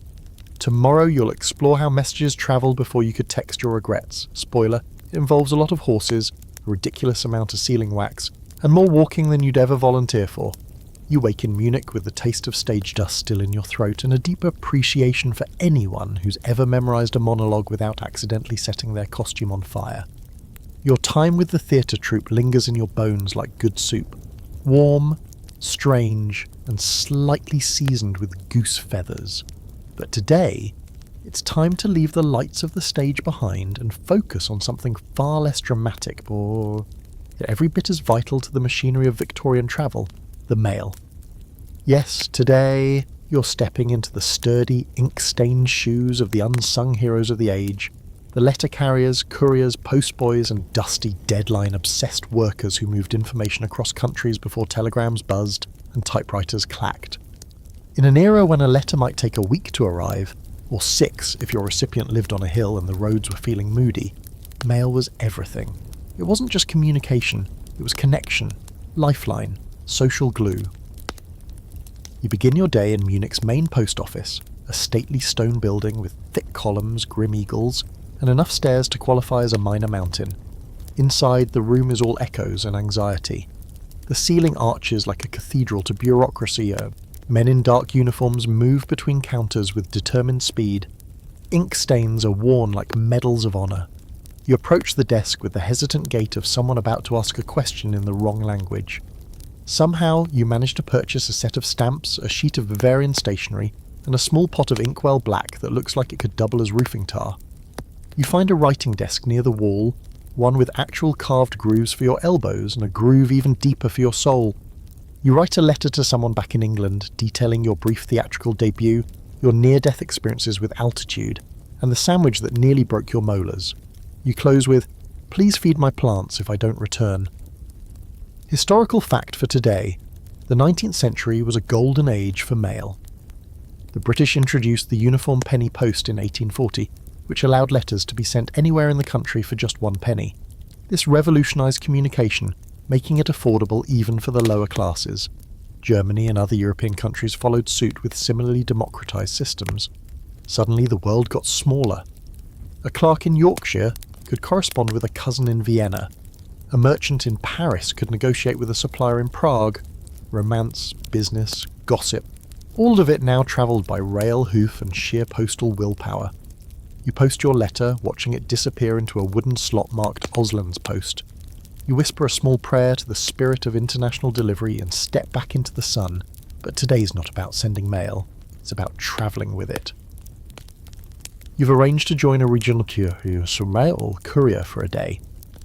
Tomorrow you'll explore how messages travelled before you could text your regrets. Spoiler, it involves a lot of horses, a ridiculous amount of sealing wax, and more walking than you'd ever volunteer for. You wake in Munich with the taste of stage dust still in your throat and a deep appreciation for anyone who's ever memorised a monologue without accidentally setting their costume on fire. Your time with the theatre troupe lingers in your bones like good soup. Warm, strange, and slightly seasoned with goose feathers. But today, it's time to leave the lights of the stage behind and focus on something far less dramatic or every bit as vital to the machinery of Victorian travel, the mail. Yes, today you're stepping into the sturdy, ink-stained shoes of the unsung heroes of the age, the letter carriers, couriers, postboys, and dusty, deadline-obsessed workers who moved information across countries before telegrams buzzed, and typewriters clacked. In an era when a letter might take a week to arrive, or 6 if your recipient lived on a hill and the roads were feeling moody, mail was everything. It wasn't just communication, it was connection, lifeline, social glue. You begin your day in Munich's main post office, a stately stone building with thick columns, grim eagles, and enough stairs to qualify as a minor mountain. Inside, the room is all echoes and anxiety. The ceiling arches like a cathedral to bureaucracy. Men in dark uniforms move between counters with determined speed. Ink stains are worn like medals of honor. You approach the desk with the hesitant gait of someone about to ask a question in the wrong language. Somehow, you manage to purchase a set of stamps, a sheet of Bavarian stationery, and a small pot of inkwell black that looks like it could double as roofing tar. You find a writing desk near the wall, one with actual carved grooves for your elbows and a groove even deeper for your soul. You write a letter to someone back in England, detailing your brief theatrical debut, your near-death experiences with altitude, and the sandwich that nearly broke your molars. You close with, "Please feed my plants if I don't return." Historical fact for today: the 19th century was a golden age for mail. The British introduced the uniform penny post in 1840, which allowed letters to be sent anywhere in the country for just 1 penny. This revolutionised communication, making it affordable even for the lower classes. Germany and other European countries followed suit with similarly democratised systems. Suddenly the world got smaller. A clerk in Yorkshire could correspond with a cousin in Vienna. A merchant in Paris could negotiate with a supplier in Prague. Romance, business, gossip, all of it now travelled by rail, hoof and sheer postal willpower. You post your letter, watching it disappear into a wooden slot marked Osland's post. You whisper a small prayer to the spirit of international delivery and step back into the sun. But today's not about sending mail, it's about travelling with it. You've arranged to join a regional courier for a day.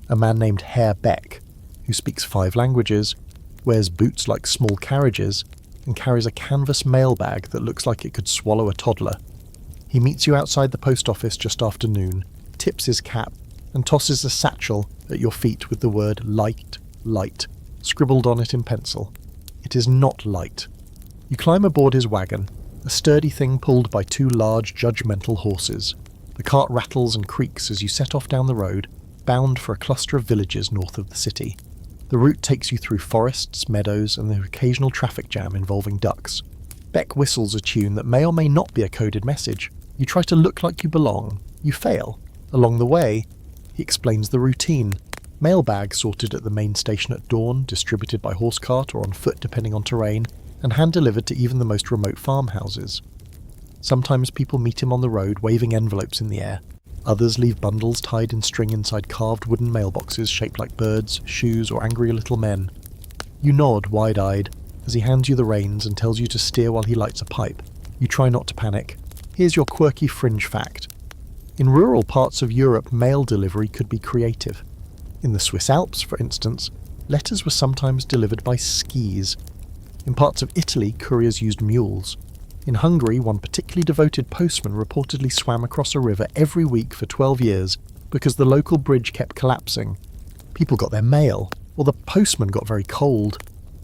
A man named Herr Beck, who speaks 5 languages, wears boots like small carriages, and carries a canvas mailbag that looks like it could swallow a toddler. He meets you outside the post office just after noon, tips his cap, and tosses a satchel at your feet with the word light scribbled on it in pencil. It is not light. You climb aboard his wagon, a sturdy thing pulled by 2 large, judgmental horses. The cart rattles and creaks as you set off down the road, bound for a cluster of villages north of the city. The route takes you through forests, meadows, and the occasional traffic jam involving ducks. Beck whistles a tune that may or may not be a coded message. You try to look like you belong. You fail. Along the way, he explains the routine. Mailbags sorted at the main station at dawn, distributed by horse cart or on foot depending on terrain, and hand-delivered to even the most remote farmhouses. Sometimes people meet him on the road waving envelopes in the air. Others leave bundles tied in string inside carved wooden mailboxes shaped like birds, shoes, or angry little men. You nod, wide-eyed, as he hands you the reins and tells you to steer while he lights a pipe. You try not to panic. Here's your quirky fringe fact. In rural parts of Europe, mail delivery could be creative. In the Swiss Alps, for instance, letters were sometimes delivered by skis. In parts of Italy, couriers used mules. In Hungary, one particularly devoted postman reportedly swam across a river every week for 12 years because the local bridge kept collapsing. People got their mail, or the postman got very cold.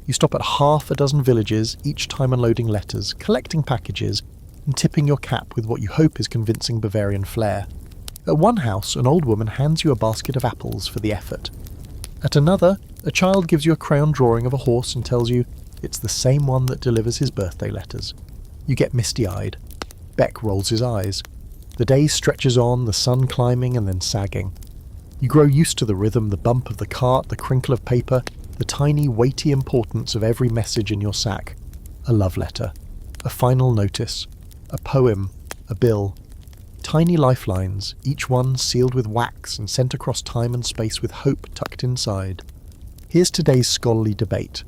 You stop at half a dozen villages, each time unloading letters, collecting packages, and tipping your cap with what you hope is convincing Bavarian flair. At one house, an old woman hands you a basket of apples for the effort. At another, a child gives you a crayon drawing of a horse and tells you it's the same one that delivers his birthday letters. You get misty-eyed. Beck rolls his eyes. The day stretches on, the sun climbing and then sagging. You grow used to the rhythm, the bump of the cart, the crinkle of paper, the tiny, weighty importance of every message in your sack. A love letter. A final notice. A poem. A bill. Tiny lifelines, each one sealed with wax and sent across time and space with hope tucked inside. Here's today's scholarly debate.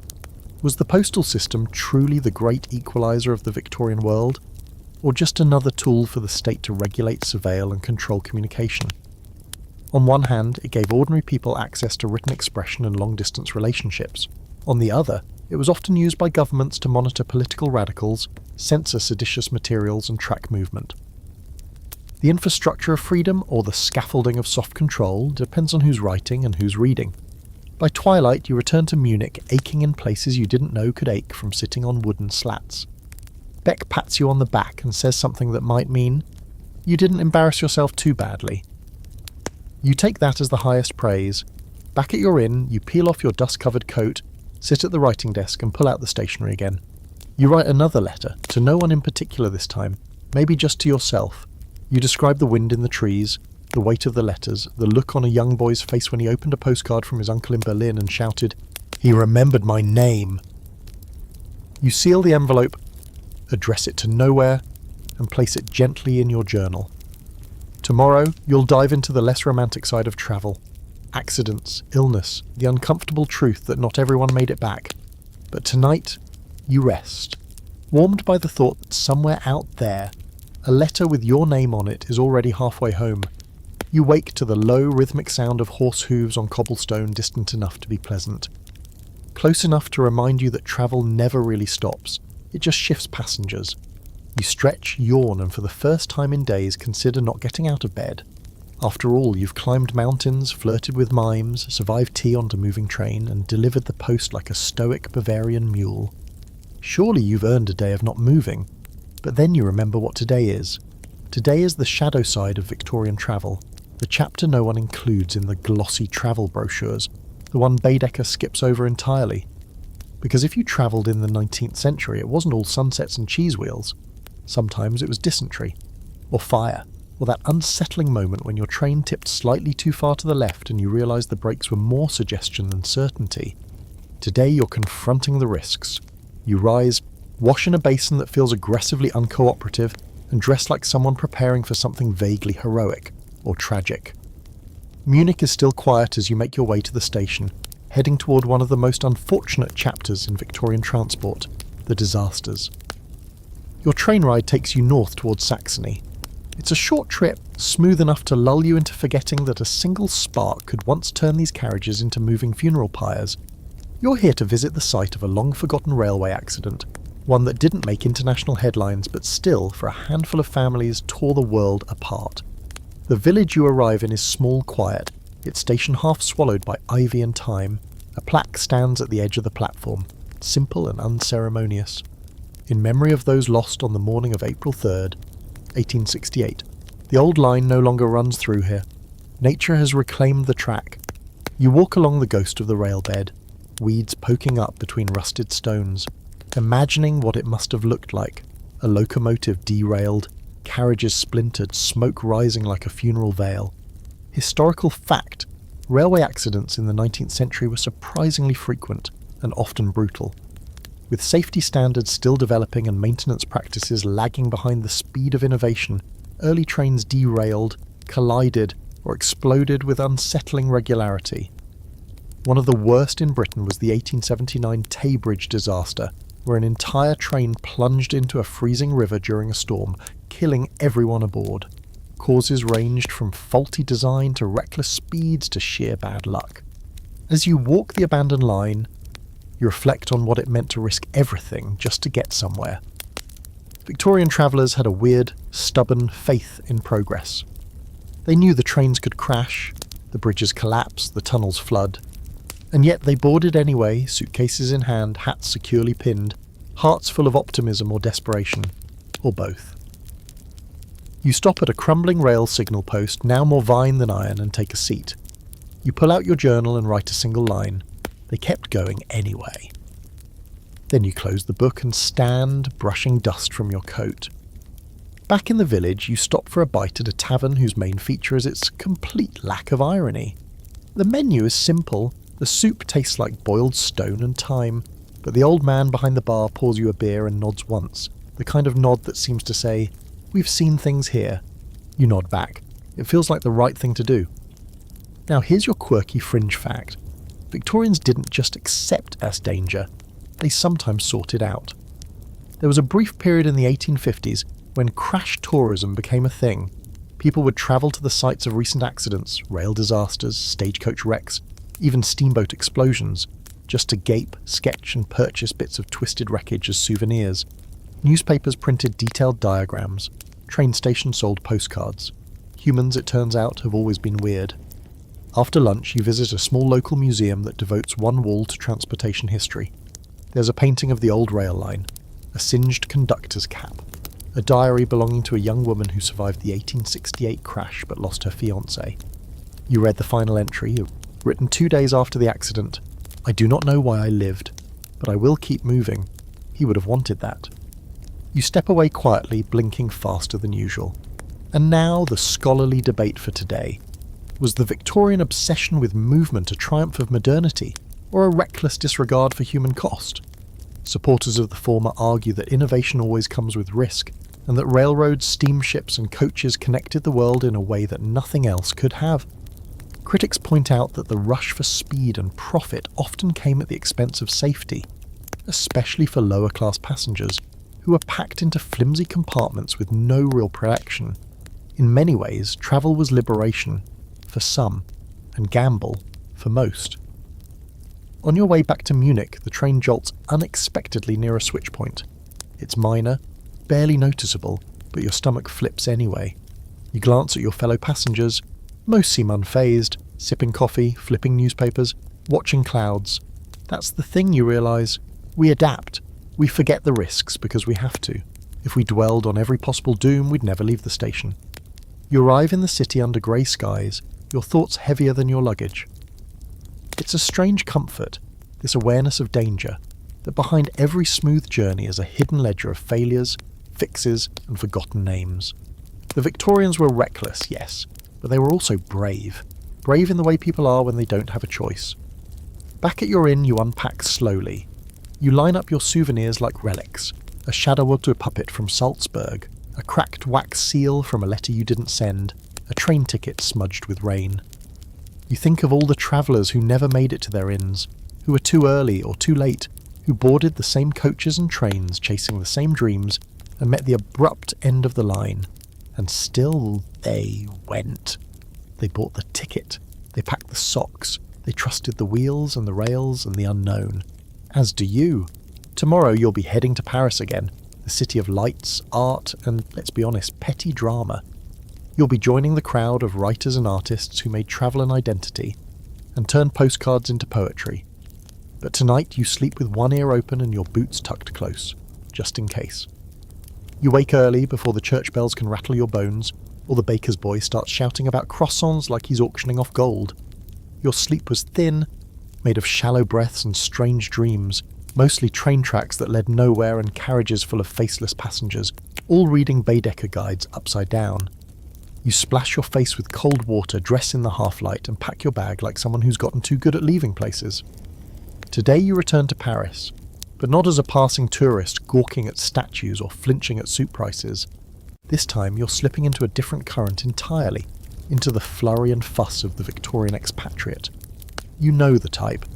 Was the postal system truly the great equaliser of the Victorian world, or just another tool for the state to regulate, surveil and control communication? On one hand, it gave ordinary people access to written expression and long-distance relationships. On the other, it was often used by governments to monitor political radicals, censor seditious materials and track movement. The infrastructure of freedom or the scaffolding of soft control depends on who's writing and who's reading. By twilight, you return to Munich, aching in places you didn't know could ache from sitting on wooden slats. Beck pats you on the back and says something that might mean, you didn't embarrass yourself too badly. You take that as the highest praise. Back at your inn, you peel off your dust-covered coat, sit at the writing desk and pull out the stationery again. You write another letter, to no one in particular this time, maybe just to yourself. You describe the wind in the trees, the weight of the letters, the look on a young boy's face when he opened a postcard from his uncle in Berlin and shouted, "He remembered my name!" You seal the envelope, address it to nowhere, and place it gently in your journal. Tomorrow, you'll dive into the less romantic side of travel. Accidents, illness, the uncomfortable truth that not everyone made it back. But tonight, you rest, warmed by the thought that somewhere out there, a letter with your name on it is already halfway home. You wake to the low, rhythmic sound of horse hooves on cobblestone distant enough to be pleasant. Close enough to remind you that travel never really stops, it just shifts passengers. You stretch, yawn, and for the first time in days consider not getting out of bed. After all, you've climbed mountains, flirted with mimes, survived tea onto moving train, and delivered the post like a stoic Bavarian mule. Surely you've earned a day of not moving, but then you remember what today is. Today is the shadow side of Victorian travel, the chapter no one includes in the glossy travel brochures, the one Baedeker skips over entirely. Because if you travelled in the 19th century, it wasn't all sunsets and cheese wheels. Sometimes it was dysentery, or fire, or that unsettling moment when your train tipped slightly too far to the left and you realised the brakes were more suggestion than certainty. Today you're confronting the risks. You rise, wash in a basin that feels aggressively uncooperative, and dress like someone preparing for something vaguely heroic or tragic. Munich is still quiet as you make your way to the station, heading toward one of the most unfortunate chapters in Victorian transport, the disasters. Your train ride takes you north towards Saxony. It's a short trip, smooth enough to lull you into forgetting that a single spark could once turn these carriages into moving funeral pyres. You're here to visit the site of a long-forgotten railway accident, one that didn't make international headlines but still, for a handful of families, tore the world apart. The village you arrive in is small, quiet, its station half swallowed by ivy and thyme. A plaque stands at the edge of the platform, simple and unceremonious. In memory of those lost on the morning of April 3rd, 1868. The old line no longer runs through here. Nature has reclaimed the track. You walk along the ghost of the railbed, weeds poking up between rusted stones, imagining what it must have looked like. A locomotive derailed, carriages splintered, smoke rising like a funeral veil. Historical fact, railway accidents in the 19th century were surprisingly frequent and often brutal. With safety standards still developing and maintenance practices lagging behind the speed of innovation, early trains derailed, collided, or exploded with unsettling regularity. One of the worst in Britain was the 1879 Tay Bridge disaster, where an entire train plunged into a freezing river during a storm, killing everyone aboard. Causes ranged from faulty design to reckless speeds to sheer bad luck. As you walk the abandoned line, you reflect on what it meant to risk everything just to get somewhere. Victorian travellers had a weird, stubborn faith in progress. They knew the trains could crash, the bridges collapse, the tunnels flood. And yet they boarded anyway, suitcases in hand, hats securely pinned, hearts full of optimism or desperation, or both. You stop at a crumbling rail signal post, now more vine than iron, and take a seat. You pull out your journal and write a single line. They kept going anyway. Then you close the book and stand, brushing dust from your coat. Back in the village, you stop for a bite at a tavern whose main feature is its complete lack of irony. The menu is simple. The soup tastes like boiled stone and thyme, but the old man behind the bar pours you a beer and nods once, the kind of nod that seems to say, "We've seen things here." You nod back. It feels like the right thing to do. Now here's your quirky fringe fact. Victorians didn't just accept as danger, they sometimes sought it out. There was a brief period in the 1850s when crash tourism became a thing. People would travel to the sites of recent accidents, rail disasters, stagecoach wrecks, even steamboat explosions, just to gape, sketch and purchase bits of twisted wreckage as souvenirs. Newspapers printed detailed diagrams. Train stations sold postcards. Humans, it turns out, have always been weird. After lunch, you visit a small local museum that devotes one wall to transportation history. There's a painting of the old rail line, a singed conductor's cap, a diary belonging to a young woman who survived the 1868 crash but lost her fiancé. You read the final entry, written 2 days after the accident. "I do not know why I lived, but I will keep moving. He would have wanted that." You step away quietly, blinking faster than usual. And now the scholarly debate for today. Was the Victorian obsession with movement a triumph of modernity, or a reckless disregard for human cost? Supporters of the former argue that innovation always comes with risk, and that railroads, steamships and coaches connected the world in a way that nothing else could have. Critics point out that the rush for speed and profit often came at the expense of safety, especially for lower-class passengers, who were packed into flimsy compartments with no real protection. In many ways, travel was liberation, for some, and gamble, for most. On your way back to Munich, the train jolts unexpectedly near a switch point. It's minor, barely noticeable, but your stomach flips anyway. You glance at your fellow passengers. Most seem unfazed, sipping coffee, flipping newspapers, watching clouds. That's the thing, you realise. We adapt. We forget the risks because we have to. If we dwelled on every possible doom, we'd never leave the station. You arrive in the city under grey skies, your thoughts heavier than your luggage. It's a strange comfort, this awareness of danger, that behind every smooth journey is a hidden ledger of failures, fixes, and forgotten names. The Victorians were reckless, yes, but they were also brave. Brave in the way people are when they don't have a choice. Back at your inn, you unpack slowly. You line up your souvenirs like relics, a shadow-water puppet from Salzburg, a cracked wax seal from a letter you didn't send, a train ticket smudged with rain. You think of all the travellers who never made it to their inns, who were too early or too late, who boarded the same coaches and trains chasing the same dreams and met the abrupt end of the line. And still they went. They bought the ticket, they packed the socks, they trusted the wheels and the rails and the unknown. As do you. Tomorrow you'll be heading to Paris again, the city of lights, art, and, let's be honest, petty drama. You'll be joining the crowd of writers and artists who made travel an identity and turned postcards into poetry. But tonight you sleep with one ear open and your boots tucked close, just in case. You wake early before the church bells can rattle your bones, or the baker's boy starts shouting about croissants like he's auctioning off gold. Your sleep was thin, made of shallow breaths and strange dreams, mostly train tracks that led nowhere and carriages full of faceless passengers, all reading Baedeker guides upside down. You splash your face with cold water, dress in the half-light, and pack your bag like someone who's gotten too good at leaving places. Today you return to Paris, but not as a passing tourist gawking at statues or flinching at soup prices. This time you're slipping into a different current entirely, into the flurry and fuss of the Victorian expatriate. You know the type,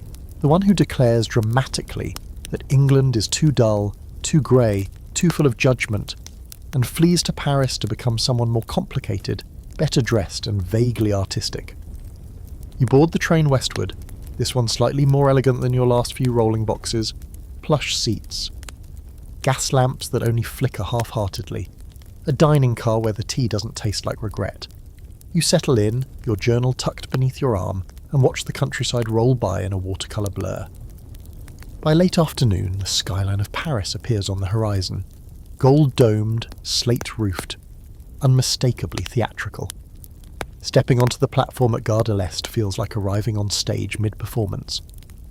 the one who declares dramatically that England is too dull, too grey, too full of judgment, and flees to Paris to become someone more complicated, better dressed and vaguely artistic. You board the train westward, this one slightly more elegant than your last few rolling boxes, plush seats, gas lamps that only flicker half-heartedly, a dining car where the tea doesn't taste like regret. You settle in, your journal tucked beneath your arm, and watch the countryside roll by in a watercolour blur. By late afternoon, the skyline of Paris appears on the horizon, gold-domed, slate-roofed, unmistakably theatrical. Stepping onto the platform at Gare de l'Est feels like arriving on stage mid-performance.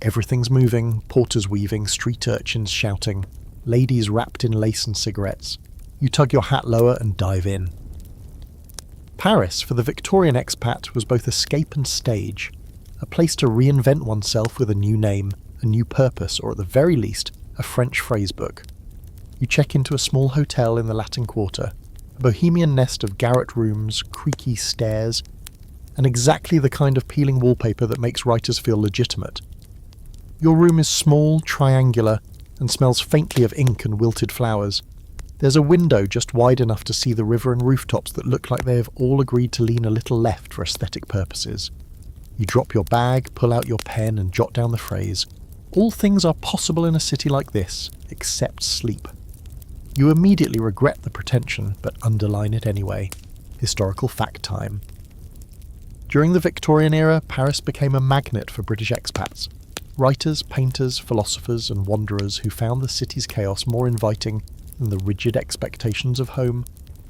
Everything's moving, porters weaving, street urchins shouting, ladies wrapped in lace and cigarettes. You tug your hat lower and dive in. Paris, for the Victorian expat, was both escape and stage, a place to reinvent oneself with a new name, a new purpose, or at the very least, a French phrasebook. You check into a small hotel in the Latin Quarter, a bohemian nest of garret rooms, creaky stairs, and exactly the kind of peeling wallpaper that makes writers feel legitimate. Your room is small, triangular, and smells faintly of ink and wilted flowers. There's a window just wide enough to see the river and rooftops that look like they have all agreed to lean a little left for aesthetic purposes. You drop your bag, pull out your pen, and jot down the phrase, "All things are possible in a city like this, except sleep." You immediately regret the pretension, but underline it anyway. Historical fact time. During the Victorian era, Paris became a magnet for British expats. Writers, painters, philosophers and wanderers who found the city's chaos more inviting than the rigid expectations of home.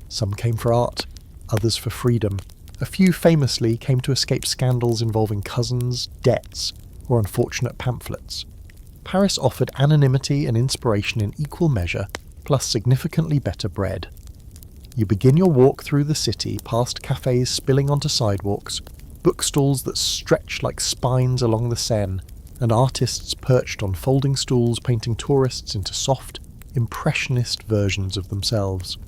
Some came for art, others for freedom. A few famously came to escape scandals involving cousins, debts, or unfortunate pamphlets. Paris offered anonymity and inspiration in equal measure, plus significantly better bread. You begin your walk through the city past cafes spilling onto sidewalks, bookstalls that stretch like spines along the Seine, and artists perched on folding stools painting tourists into soft, impressionist versions of themselves.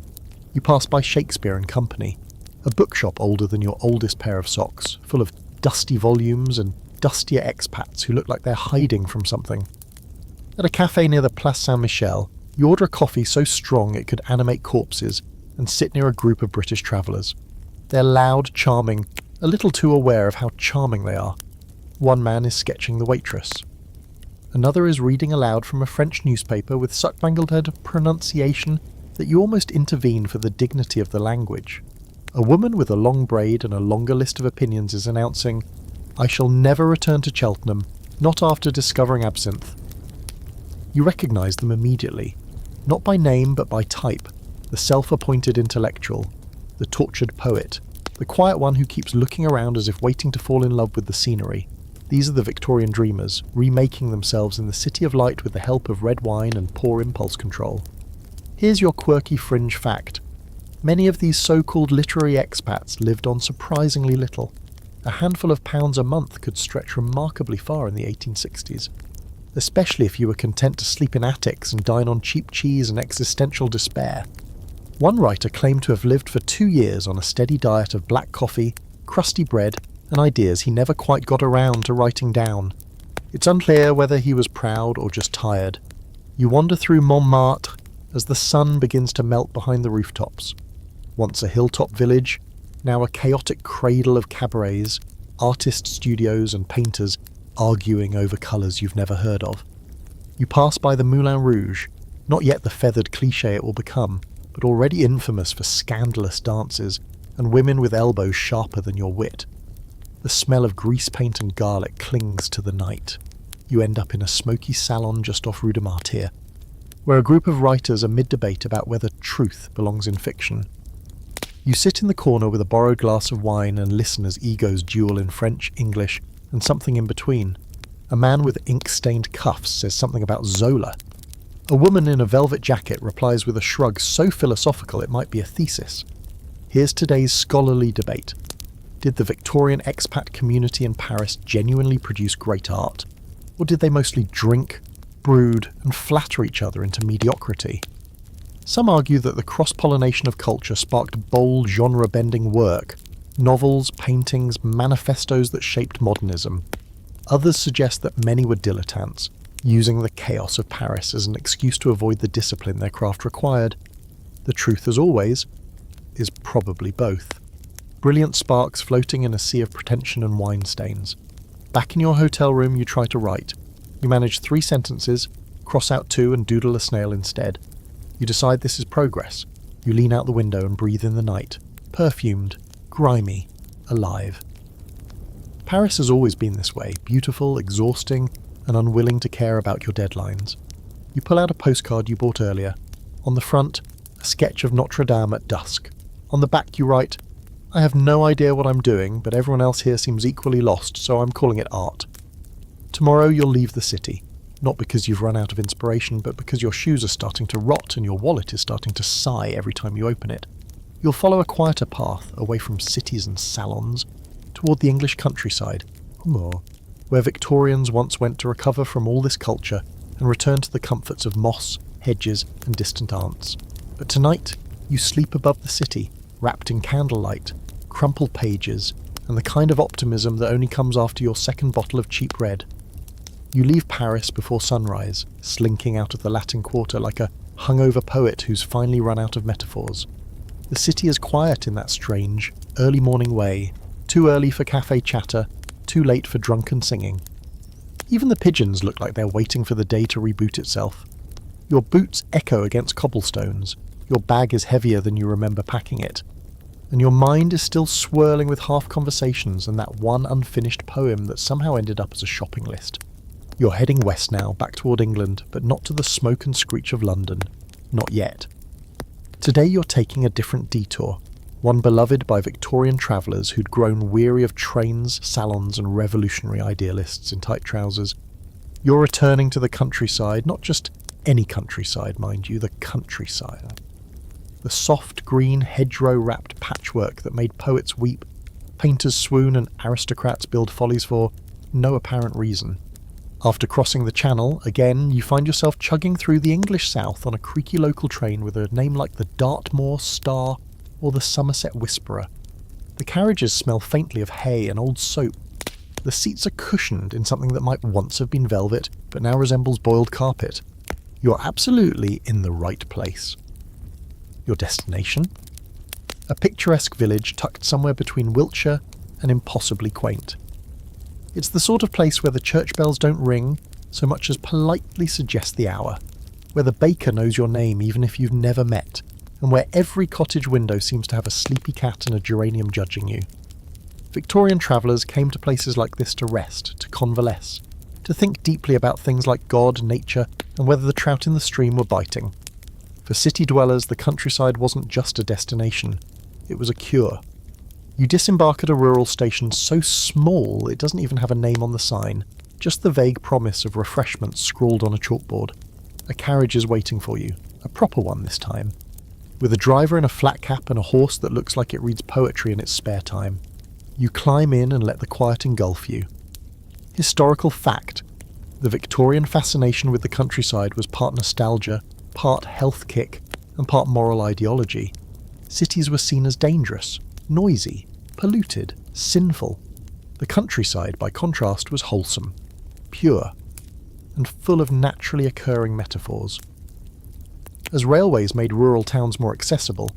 You pass by Shakespeare and Company, a bookshop older than your oldest pair of socks, full of dusty volumes and dustier expats who look like they're hiding from something. At a cafe near the Place Saint-Michel, you order a coffee so strong it could animate corpses and sit near a group of British travellers. They're loud, charming, a little too aware of how charming they are. One man is sketching the waitress. Another is reading aloud from a French newspaper with such mangled pronunciation that you almost intervene for the dignity of the language. A woman with a long braid and a longer list of opinions is announcing, "I shall never return to Cheltenham, not after discovering absinthe." You recognise them immediately, not by name but by type, the self-appointed intellectual, the tortured poet, the quiet one who keeps looking around as if waiting to fall in love with the scenery. These are the Victorian dreamers, remaking themselves in the City of Light with the help of red wine and poor impulse control. Here's your quirky fringe fact. Many of these so-called literary expats lived on surprisingly little. A handful of pounds a month could stretch remarkably far in the 1860s. Especially if you were content to sleep in attics and dine on cheap cheese and existential despair. One writer claimed to have lived for 2 years on a steady diet of black coffee, crusty bread, and ideas he never quite got around to writing down. It's unclear whether he was proud or just tired. You wander through Montmartre as the sun begins to melt behind the rooftops. Once a hilltop village, now a chaotic cradle of cabarets, artist studios and painters arguing over colours you've never heard of. You pass by the Moulin Rouge, not yet the feathered cliché it will become, but already infamous for scandalous dances and women with elbows sharper than your wit. The smell of grease paint and garlic clings to the night. You end up in a smoky salon just off Rue de Martyrs, where a group of writers are mid-debate about whether truth belongs in fiction. You sit in the corner with a borrowed glass of wine and listen as egos duel in French, English, and something in between. A man with ink-stained cuffs says something about Zola. A woman in a velvet jacket replies with a shrug so philosophical it might be a thesis. Here's today's scholarly debate. Did the Victorian expat community in Paris genuinely produce great art? Or did they mostly drink, brood, and flatter each other into mediocrity? Some argue that the cross-pollination of culture sparked bold, genre-bending work, novels, paintings, manifestos that shaped modernism. Others suggest that many were dilettantes, using the chaos of Paris as an excuse to avoid the discipline their craft required. The truth, as always, is probably both. Brilliant sparks floating in a sea of pretension and wine stains. Back in your hotel room you try to write. You manage 3 sentences, cross out 2 and doodle a snail instead. You decide this is progress. You lean out the window and breathe in the night, perfumed, grimy, alive. Paris has always been this way, beautiful, exhausting, and unwilling to care about your deadlines. You pull out a postcard you bought earlier. On the front, a sketch of Notre Dame at dusk. On the back you write, "I have no idea what I'm doing, but everyone else here seems equally lost, so I'm calling it art." Tomorrow you'll leave the city, not because you've run out of inspiration, but because your shoes are starting to rot and your wallet is starting to sigh every time you open it. You'll follow a quieter path, away from cities and salons, toward the English countryside, where Victorians once went to recover from all this culture and return to the comforts of moss, hedges, and distant aunts. But tonight, you sleep above the city, wrapped in candlelight, crumpled pages, and the kind of optimism that only comes after your second bottle of cheap red. You leave Paris before sunrise, slinking out of the Latin Quarter like a hungover poet who's finally run out of metaphors. The city is quiet in that strange, early morning way, too early for cafe chatter, too late for drunken singing. Even the pigeons look like they're waiting for the day to reboot itself. Your boots echo against cobblestones. Your bag is heavier than you remember packing it. and your mind is still swirling with half conversations and that one unfinished poem that somehow ended up as a shopping list. You're heading west now, back toward England, but not to the smoke and screech of London. Not yet. Today you're taking a different detour, one beloved by Victorian travellers who'd grown weary of trains, salons and revolutionary idealists in tight trousers. You're returning to the countryside, not just any countryside, mind you, the countryside. The soft green hedgerow-wrapped patchwork that made poets weep, painters swoon and aristocrats build follies for no apparent reason. After crossing the Channel, again, you find yourself chugging through the English South on a creaky local train with a name like the Dartmoor Star or the Somerset Whisperer. The carriages smell faintly of hay and old soap. The seats are cushioned in something that might once have been velvet, but now resembles boiled carpet. You're absolutely in the right place. Your destination? A picturesque village tucked somewhere between Wiltshire and impossibly quaint. It's the sort of place where the church bells don't ring so much as politely suggest the hour, where the baker knows your name even if you've never met, and where every cottage window seems to have a sleepy cat and a geranium judging you. Victorian travellers came to places like this to rest, to convalesce, to think deeply about things like God, nature, and whether the trout in the stream were biting. For city dwellers, the countryside wasn't just a destination, it was a cure. You disembark at a rural station so small it doesn't even have a name on the sign, just the vague promise of refreshments scrawled on a chalkboard. A carriage is waiting for you, a proper one this time, with a driver in a flat cap and a horse that looks like it reads poetry in its spare time. You climb in and let the quiet engulf you. Historical fact: the Victorian fascination with the countryside was part nostalgia, part health kick, and part moral ideology. Cities were seen as dangerous, noisy, polluted, sinful. The countryside, by contrast, was wholesome, pure, and full of naturally occurring metaphors. As railways made rural towns more accessible,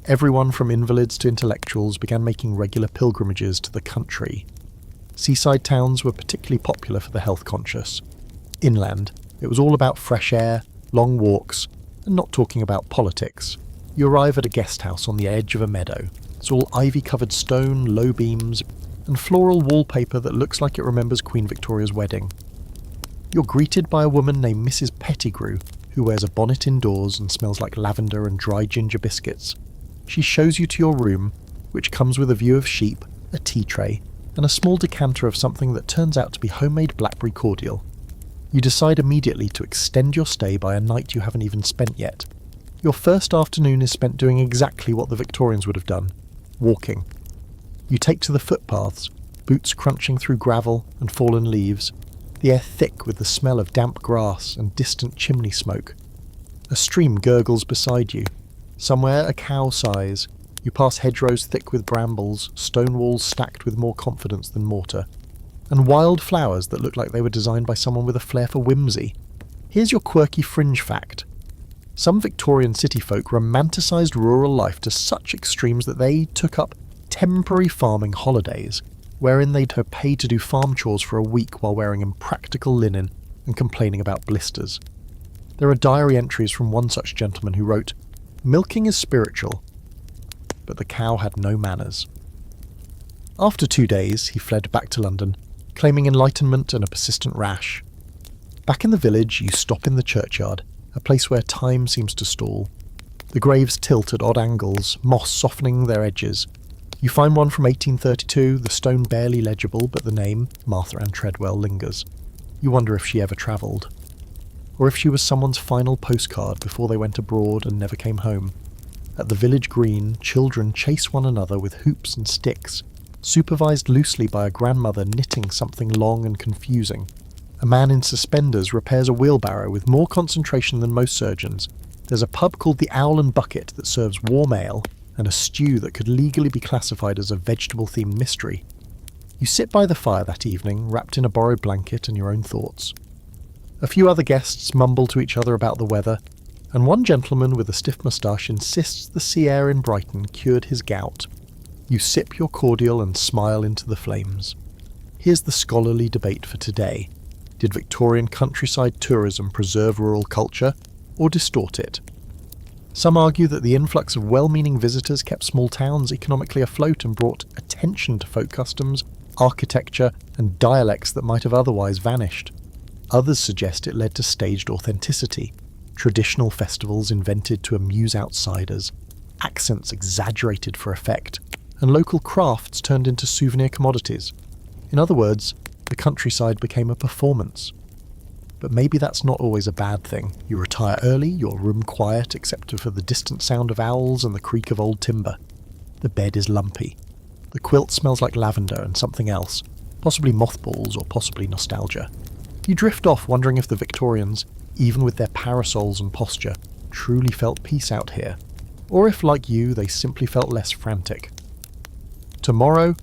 everyone from invalids to intellectuals began making regular pilgrimages to the country. Seaside towns were particularly popular for the health-conscious. Inland, it was all about fresh air, long walks, and not talking about politics. You arrive at a guest house on the edge of a meadow. It's all ivy-covered stone, low beams, and floral wallpaper that looks like it remembers Queen Victoria's wedding. You're greeted by a woman named Mrs. Pettigrew, who wears a bonnet indoors and smells like lavender and dry ginger biscuits. She shows you to your room, which comes with a view of sheep, a tea tray, and a small decanter of something that turns out to be homemade blackberry cordial. You decide immediately to extend your stay by a night you haven't even spent yet. Your first afternoon is spent doing exactly what the Victorians would have done: walking. You take to the footpaths, boots crunching through gravel and fallen leaves, the air thick with the smell of damp grass and distant chimney smoke. A stream gurgles beside you. Somewhere a cow sighs. You pass hedgerows thick with brambles, stone walls stacked with more confidence than mortar, and wild flowers that look like they were designed by someone with a flair for whimsy. Here's your quirky fringe fact. Some Victorian city folk romanticised rural life to such extremes that they took up temporary farming holidays, wherein they'd have paid to do farm chores for a week while wearing impractical linen and complaining about blisters. There are diary entries from one such gentleman who wrote, "Milking is spiritual, but the cow had no manners." After 2 days, he fled back to London, claiming enlightenment and a persistent rash. Back in the village, you stop in the churchyard, a place where time seems to stall. The graves tilt at odd angles, moss softening their edges. You find one from 1832, the stone barely legible, but the name, Martha Ann Treadwell, lingers. You wonder if she ever travelled, or if she was someone's final postcard before they went abroad and never came home. At the village green, children chase one another with hoops and sticks, supervised loosely by a grandmother knitting something long and confusing. A man in suspenders repairs a wheelbarrow with more concentration than most surgeons. There's a pub called the Owl and Bucket that serves warm ale and a stew that could legally be classified as a vegetable-themed mystery. You sit by the fire that evening, wrapped in a borrowed blanket and your own thoughts. A few other guests mumble to each other about the weather, and one gentleman with a stiff moustache insists the sea air in Brighton cured his gout. You sip your cordial and smile into the flames. Here's the scholarly debate for today. Did Victorian countryside tourism preserve rural culture, or distort it? Some argue that the influx of well-meaning visitors kept small towns economically afloat and brought attention to folk customs, architecture, and dialects that might have otherwise vanished. Others suggest it led to staged authenticity, traditional festivals invented to amuse outsiders, accents exaggerated for effect, and local crafts turned into souvenir commodities. In other words, the countryside became a performance. But maybe that's not always a bad thing. You retire early, your room quiet except for the distant sound of owls and the creak of old timber. The bed is lumpy. The quilt smells like lavender and something else, possibly mothballs or possibly nostalgia. You drift off wondering if the Victorians, even with their parasols and posture, truly felt peace out here, or if, like you, they simply felt less frantic. Tomorrow,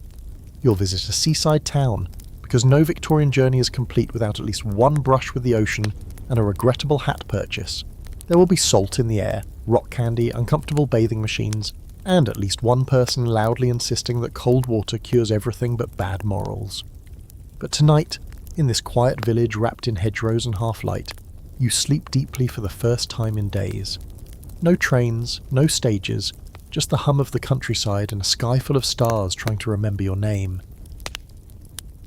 you'll visit a seaside town, because no Victorian journey is complete without at least one brush with the ocean and a regrettable hat purchase. There will be salt in the air, rock candy, uncomfortable bathing machines, and at least one person loudly insisting that cold water cures everything but bad morals. But tonight, in this quiet village wrapped in hedgerows and half-light, you sleep deeply for the first time in days. No trains, no stages, just the hum of the countryside and a sky full of stars trying to remember your name.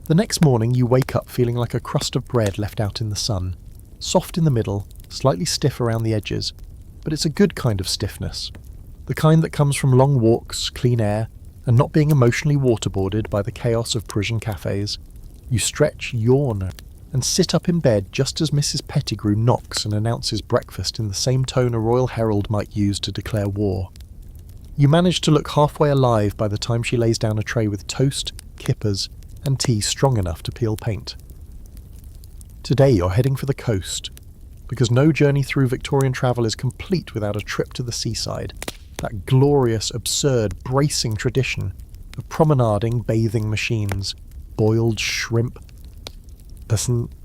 The next morning you wake up feeling like a crust of bread left out in the sun, soft in the middle, slightly stiff around the edges, but it's a good kind of stiffness. The kind that comes from long walks, clean air, and not being emotionally waterboarded by the chaos of Parisian cafes. You stretch, yawn, and sit up in bed just as Mrs. Pettigrew knocks and announces breakfast in the same tone a royal herald might use to declare war. You manage to look halfway alive by the time she lays down a tray with toast, kippers, and tea strong enough to peel paint. Today you're heading for the coast, because no journey through Victorian travel is complete without a trip to the seaside, that glorious, absurd, bracing tradition of promenading bathing machines, boiled shrimp,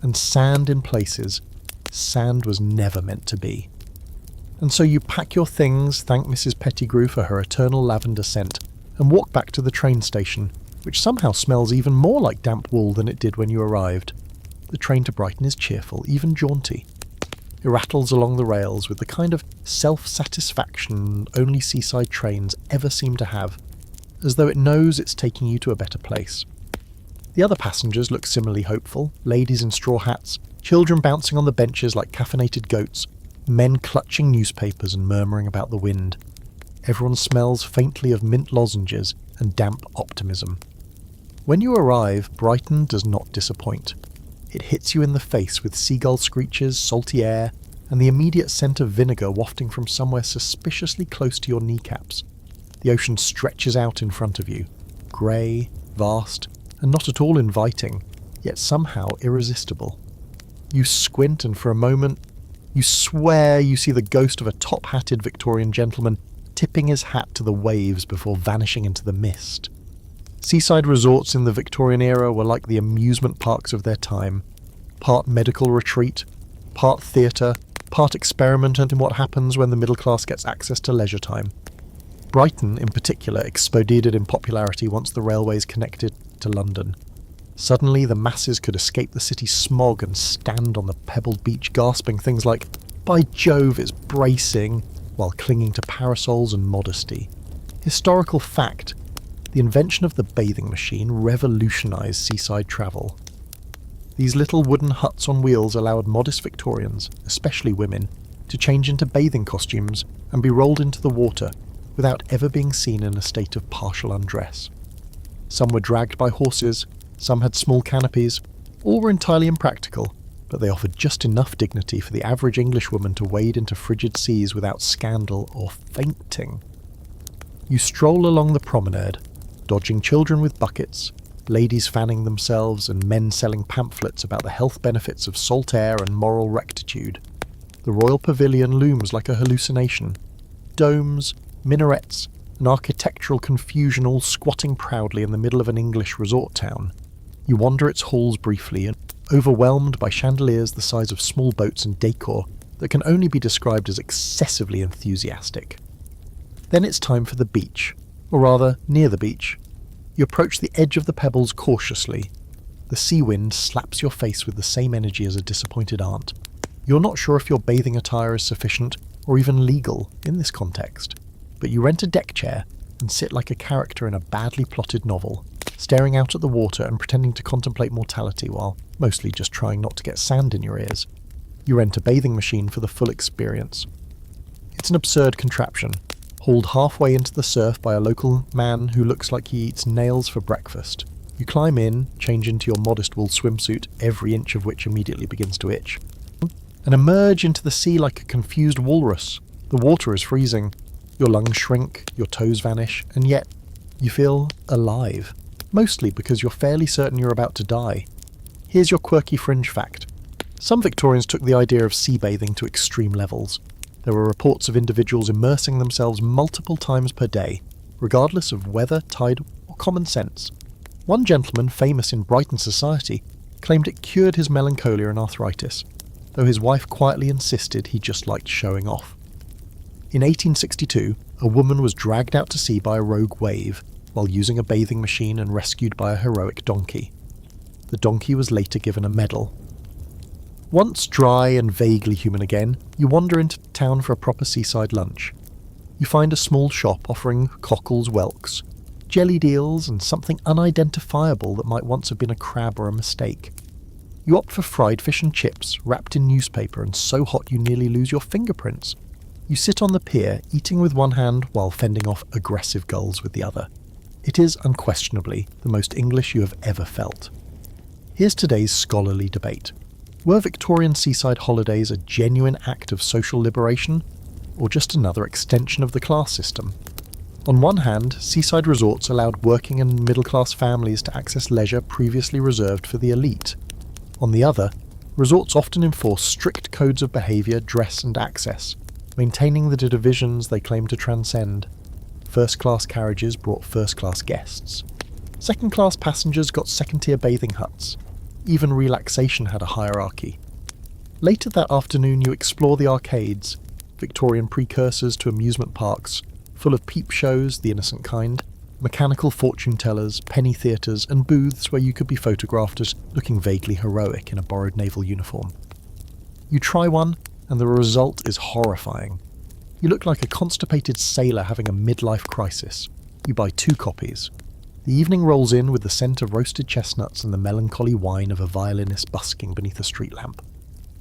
and sand in places sand was never meant to be. And so you pack your things, thank Mrs. Pettigrew for her eternal lavender scent, and walk back to the train station, which somehow smells even more like damp wool than it did when you arrived. The train to Brighton is cheerful, even jaunty. It rattles along the rails with the kind of self-satisfaction only seaside trains ever seem to have, as though it knows it's taking you to a better place. The other passengers look similarly hopeful, ladies in straw hats, children bouncing on the benches like caffeinated goats, men clutching newspapers and murmuring about the wind. Everyone smells faintly of mint lozenges and damp optimism. When you arrive, Brighton does not disappoint. It hits you in the face with seagull screeches, salty air, and the immediate scent of vinegar wafting from somewhere suspiciously close to your kneecaps. The ocean stretches out in front of you, grey, vast, and not at all inviting, yet somehow irresistible. You squint and for a moment, you swear you see the ghost of a top-hatted Victorian gentleman tipping his hat to the waves before vanishing into the mist. Seaside resorts in the Victorian era were like the amusement parks of their time, part medical retreat, part theatre, part experiment in what happens when the middle class gets access to leisure time. Brighton, in particular, exploded in popularity once the railways connected to London. Suddenly, the masses could escape the city's smog and stand on the pebbled beach gasping things like, "By Jove, it's bracing," while clinging to parasols and modesty. Historical fact: the invention of the bathing machine revolutionised seaside travel. These little wooden huts on wheels allowed modest Victorians, especially women, to change into bathing costumes and be rolled into the water without ever being seen in a state of partial undress. Some were dragged by horses, some had small canopies, all were entirely impractical, but they offered just enough dignity for the average Englishwoman to wade into frigid seas without scandal or fainting. You stroll along the promenade, dodging children with buckets, ladies fanning themselves, and men selling pamphlets about the health benefits of salt air and moral rectitude. The Royal Pavilion looms like a hallucination. Domes, minarets, and architectural confusion all squatting proudly in the middle of an English resort town. You wander its halls briefly, and overwhelmed by chandeliers the size of small boats and decor that can only be described as excessively enthusiastic. Then it's time for the beach, or rather, near the beach. You approach the edge of the pebbles cautiously. The sea wind slaps your face with the same energy as a disappointed aunt. You're not sure if your bathing attire is sufficient, or even legal in this context, but you rent a deck chair and sit like a character in a badly plotted novel, staring out at the water and pretending to contemplate mortality while mostly just trying not to get sand in your ears. You rent a bathing machine for the full experience. It's an absurd contraption, hauled halfway into the surf by a local man who looks like he eats nails for breakfast. You climb in, change into your modest wool swimsuit, every inch of which immediately begins to itch, and emerge into the sea like a confused walrus. The water is freezing, your lungs shrink, your toes vanish, and yet you feel alive. Mostly because you're fairly certain you're about to die. Here's your quirky fringe fact. Some Victorians took the idea of sea bathing to extreme levels. There were reports of individuals immersing themselves multiple times per day, regardless of weather, tide, or common sense. One gentleman, famous in Brighton society, claimed it cured his melancholia and arthritis, though his wife quietly insisted he just liked showing off. In 1862, a woman was dragged out to sea by a rogue wave, while using a bathing machine and rescued by a heroic donkey. The donkey was later given a medal. Once dry and vaguely human again, you wander into town for a proper seaside lunch. You find a small shop offering cockles whelks, jellied eels and something unidentifiable that might once have been a crab or a mistake. You opt for fried fish and chips wrapped in newspaper and so hot you nearly lose your fingerprints. You sit on the pier, eating with one hand while fending off aggressive gulls with the other. It is unquestionably the most English you have ever felt. Here's today's scholarly debate. Were Victorian seaside holidays a genuine act of social liberation, or just another extension of the class system? On one hand, seaside resorts allowed working and middle-class families to access leisure previously reserved for the elite. On the other, resorts often enforced strict codes of behaviour, dress and access, maintaining the divisions they claim to transcend. First-class carriages brought first-class guests. Second-class passengers got second-tier bathing huts. Even relaxation had a hierarchy. Later that afternoon you explore the arcades, Victorian precursors to amusement parks, full of peep shows, the innocent kind, mechanical fortune-tellers, penny theatres, and booths where you could be photographed as looking vaguely heroic in a borrowed naval uniform. You try one, and the result is horrifying. You look like a constipated sailor having a midlife crisis. You buy 2 copies. The evening rolls in with the scent of roasted chestnuts and the melancholy whine of a violinist busking beneath a street lamp.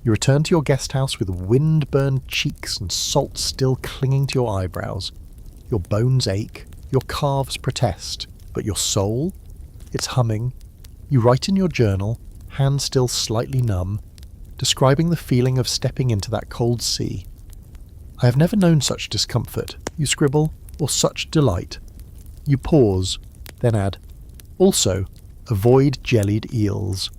You return to your guest house with wind-burned cheeks and salt still clinging to your eyebrows. Your bones ache, your calves protest, but your soul? It's humming. You write in your journal, hands still slightly numb, describing the feeling of stepping into that cold sea. I have never known such discomfort, you scribble, or such delight. You pause, then add, also, avoid jellied eels.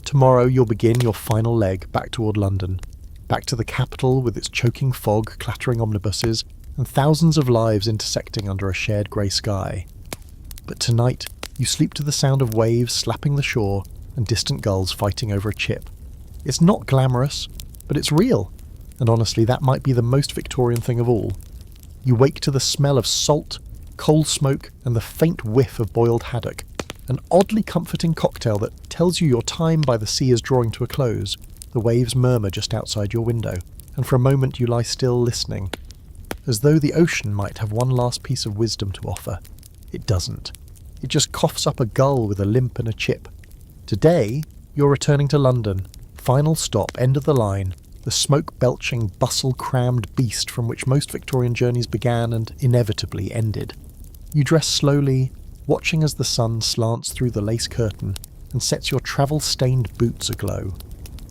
Tomorrow you'll begin your final leg back toward London, back to the capital with its choking fog, clattering omnibuses, and thousands of lives intersecting under a shared grey sky. But tonight you sleep to the sound of waves slapping the shore and distant gulls fighting over a chip. It's not glamorous, but it's real. And honestly, that might be the most Victorian thing of all. You wake to the smell of salt, coal smoke, and the faint whiff of boiled haddock, an oddly comforting cocktail that tells you your time by the sea is drawing to a close. The waves murmur just outside your window, and for a moment you lie still listening, as though the ocean might have one last piece of wisdom to offer. It doesn't. It just coughs up a gull with a limp and a chip. Today, you're returning to London. Final stop, end of the line. The smoke-belching, bustle-crammed beast from which most Victorian journeys began and inevitably ended. You dress slowly, watching as the sun slants through the lace curtain and sets your travel-stained boots aglow.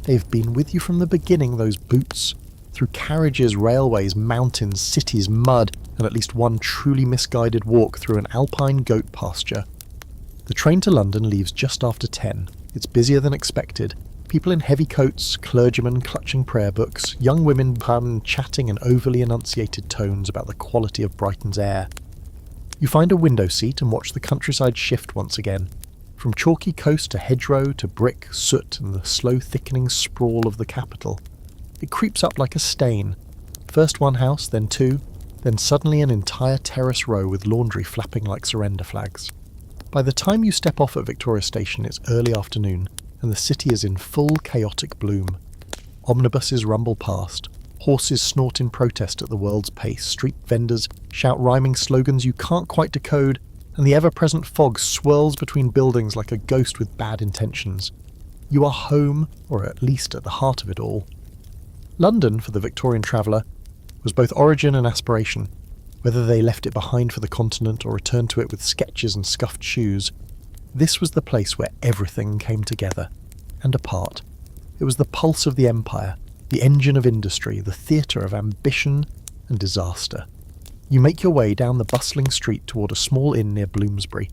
They've been with you from the beginning, those boots, through carriages, railways, mountains, cities, mud, and at least one truly misguided walk through an Alpine goat pasture. The train to London leaves just after 10. It's busier than expected. People in heavy coats, clergymen clutching prayer books, young women chatting in overly enunciated tones about the quality of Brighton's air. You find a window seat and watch the countryside shift once again, from chalky coast to hedgerow to brick, soot and the slow thickening sprawl of the capital. It creeps up like a stain. First one house, then 2, then suddenly an entire terrace row with laundry flapping like surrender flags. By the time you step off at Victoria Station, it's early afternoon, and the city is in full chaotic bloom. Omnibuses rumble past, Horses snort in protest at the world's pace, street vendors shout rhyming slogans you can't quite decode, and the ever-present fog swirls between buildings like a ghost with bad intentions. You are home, or at least at the heart of it all. London, for the Victorian traveller, was both origin and aspiration. Whether they left it behind for the continent or returned to it with sketches and scuffed shoes, this was the place where everything came together, and apart. It was the pulse of the empire, the engine of industry, the theatre of ambition and disaster. You make your way down the bustling street toward a small inn near Bloomsbury.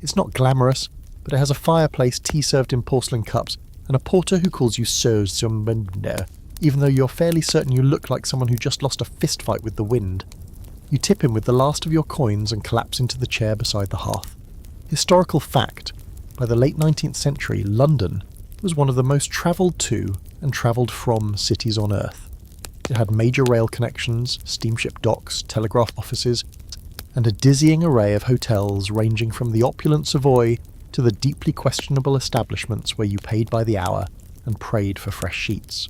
It's not glamorous, but it has a fireplace, tea served in porcelain cups, and a porter who calls you Sir Somebender, even though you're fairly certain you look like someone who just lost a fistfight with the wind. You tip him with the last of your coins and collapse into the chair beside the hearth. Historical fact, by the late 19th century, London was one of the most travelled to and travelled from cities on Earth. It had major rail connections, steamship docks, telegraph offices, and a dizzying array of hotels ranging from the opulent Savoy to the deeply questionable establishments where you paid by the hour and prayed for fresh sheets.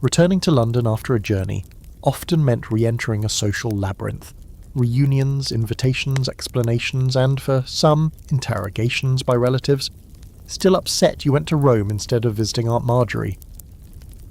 Returning to London after a journey often meant re-entering a social labyrinth. Reunions, invitations, explanations, and, for some, interrogations by relatives. Still upset you went to Rome instead of visiting Aunt Marjorie.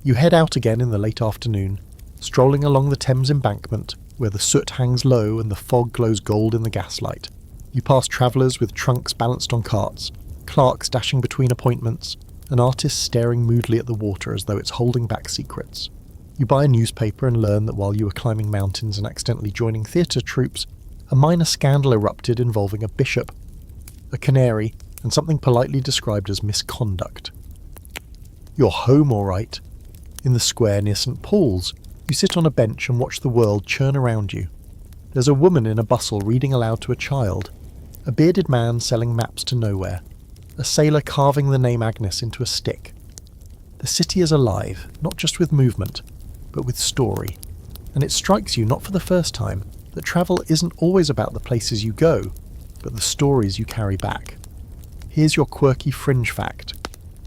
You head out again in the late afternoon, strolling along the Thames embankment, where the soot hangs low and the fog glows gold in the gaslight. You pass travellers with trunks balanced on carts, clerks dashing between appointments, and artists staring moodily at the water as though it's holding back secrets. You buy a newspaper and learn that while you were climbing mountains and accidentally joining theatre troupes, a minor scandal erupted involving a bishop, a canary, and something politely described as misconduct. You're home all right. In the square near St. Paul's, you sit on a bench and watch the world churn around you. There's a woman in a bustle reading aloud to a child, a bearded man selling maps to nowhere, a sailor carving the name Agnes into a stick. The city is alive, not just with movement, but with story, and it strikes you not for the first time that travel isn't always about the places you go, but the stories you carry back. Here's your quirky fringe fact.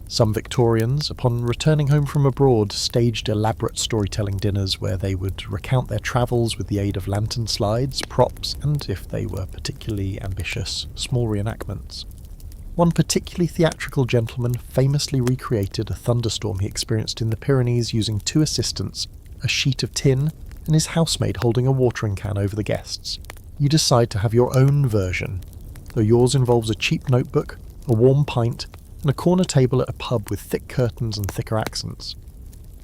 Some Victorians, upon returning home from abroad, staged elaborate storytelling dinners where they would recount their travels with the aid of lantern slides, props, and, if they were particularly ambitious, small reenactments. One particularly theatrical gentleman famously recreated a thunderstorm he experienced in the Pyrenees using two assistants, a sheet of tin, and his housemaid holding a watering can over the guests. You decide to have your own version, though yours involves a cheap notebook, a warm pint, and a corner table at a pub with thick curtains and thicker accents.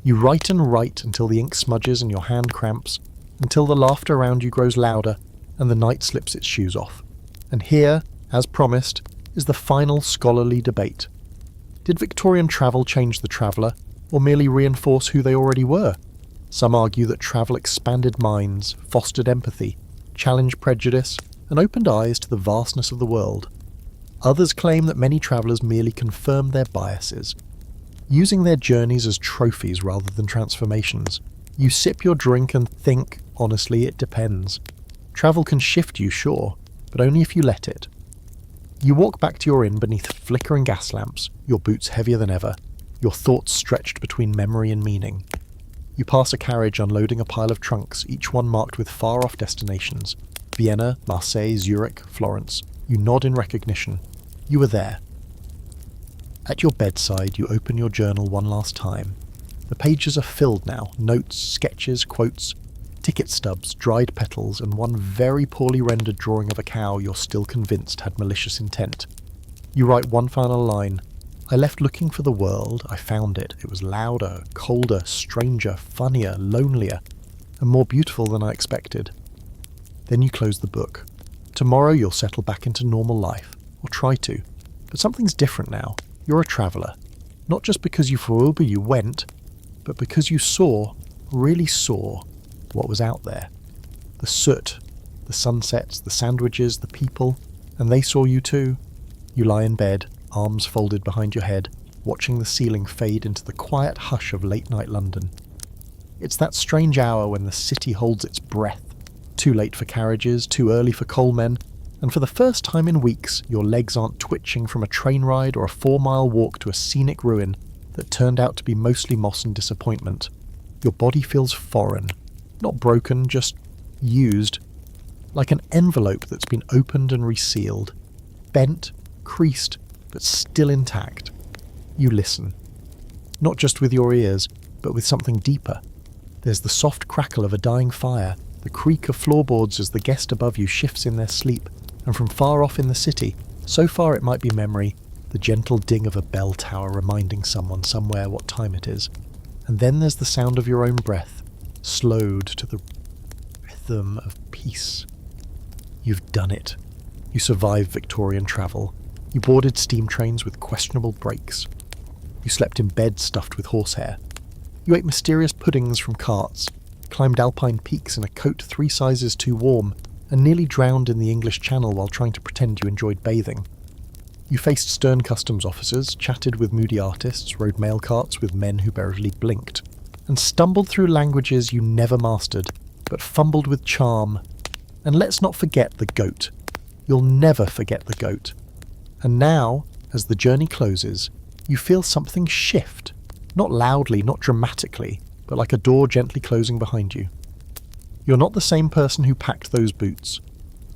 You write and write until the ink smudges and your hand cramps, until the laughter around you grows louder and the night slips its shoes off. And here, as promised, is the final scholarly debate. Did Victorian travel change the traveller, or merely reinforce who they already were? Some argue that travel expanded minds, fostered empathy, challenged prejudice, and opened eyes to the vastness of the world. Others claim that many travellers merely confirmed their biases, using their journeys as trophies rather than transformations. You sip your drink and think, honestly, it depends. Travel can shift you, sure, but only if you let it. You walk back to your inn beneath flickering gas lamps, your boots heavier than ever, your thoughts stretched between memory and meaning. You pass a carriage unloading a pile of trunks, each one marked with far-off destinations. Vienna, Marseille, Zurich, Florence. You nod in recognition. You were there. At your bedside, you open your journal one last time. The pages are filled now, notes, sketches, quotes, ticket stubs, dried petals, and one very poorly rendered drawing of a cow you're still convinced had malicious intent. You write one final line. I left looking for the world, I found it. It was louder, colder, stranger, funnier, lonelier, and more beautiful than I expected. Then you close the book. Tomorrow you'll settle back into normal life, or try to. But something's different now. You're a traveller. Not just because you forever you went, but because you saw, really saw, what was out there. The soot, the sunsets, the sandwiches, the people, and they saw you too. You lie in bed, arms folded behind your head, watching the ceiling fade into the quiet hush of late-night London. It's that strange hour when the city holds its breath. Too late for carriages, too early for coalmen, and for the first time in weeks, your legs aren't twitching from a train ride or a 4-mile walk to a scenic ruin that turned out to be mostly moss and disappointment. Your body feels foreign. Not broken, just used. Like an envelope that's been opened and resealed. Bent, creased, but still intact. You listen. Not just with your ears, but with something deeper. There's the soft crackle of a dying fire, the creak of floorboards as the guest above you shifts in their sleep, and from far off in the city, so far it might be memory, the gentle ding of a bell tower reminding someone somewhere what time it is. And then there's the sound of your own breath, slowed to the rhythm of peace. You've done it. You survived Victorian travel. You boarded steam trains with questionable brakes. You slept in beds stuffed with horsehair. You ate mysterious puddings from carts, climbed Alpine peaks in a coat 3 sizes too warm, and nearly drowned in the English Channel while trying to pretend you enjoyed bathing. You faced stern customs officers, chatted with moody artists, rode mail carts with men who barely blinked, and stumbled through languages you never mastered, but fumbled with charm. And let's not forget the goat. You'll never forget the goat. And now, as the journey closes, you feel something shift. Not loudly, not dramatically, but like a door gently closing behind you. You're not the same person who packed those boots.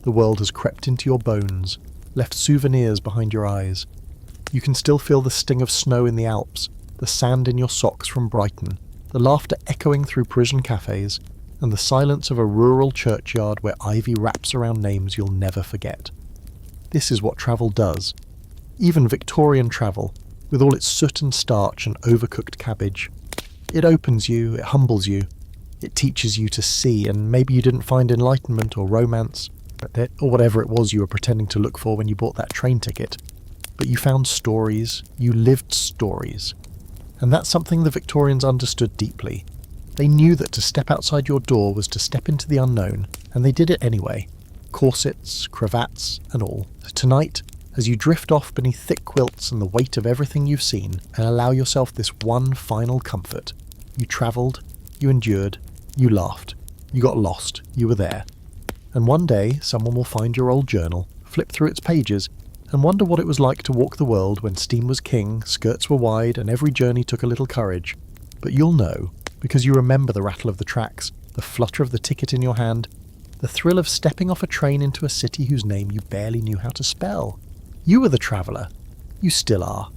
The world has crept into your bones, left souvenirs behind your eyes. You can still feel the sting of snow in the Alps, the sand in your socks from Brighton, the laughter echoing through Parisian cafes, and the silence of a rural churchyard where ivy wraps around names you'll never forget. This is what travel does. Even Victorian travel, with all its soot and starch and overcooked cabbage. It opens you, it humbles you, it teaches you to see, and maybe you didn't find enlightenment or romance, or whatever it was you were pretending to look for when you bought that train ticket. But you found stories, you lived stories. And that's something the Victorians understood deeply. They knew that to step outside your door was to step into the unknown, and they did it anyway. Corsets, cravats, and all. Tonight, as you drift off beneath thick quilts and the weight of everything you've seen, and allow yourself this one final comfort. You travelled, you endured, you laughed, you got lost, you were there. And one day, someone will find your old journal, flip through its pages, and wonder what it was like to walk the world when steam was king, skirts were wide, and every journey took a little courage. But you'll know, because you remember the rattle of the tracks, the flutter of the ticket in your hand, the thrill of stepping off a train into a city whose name you barely knew how to spell. You were the traveller. You still are.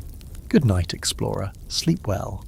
Good night, explorer. Sleep well.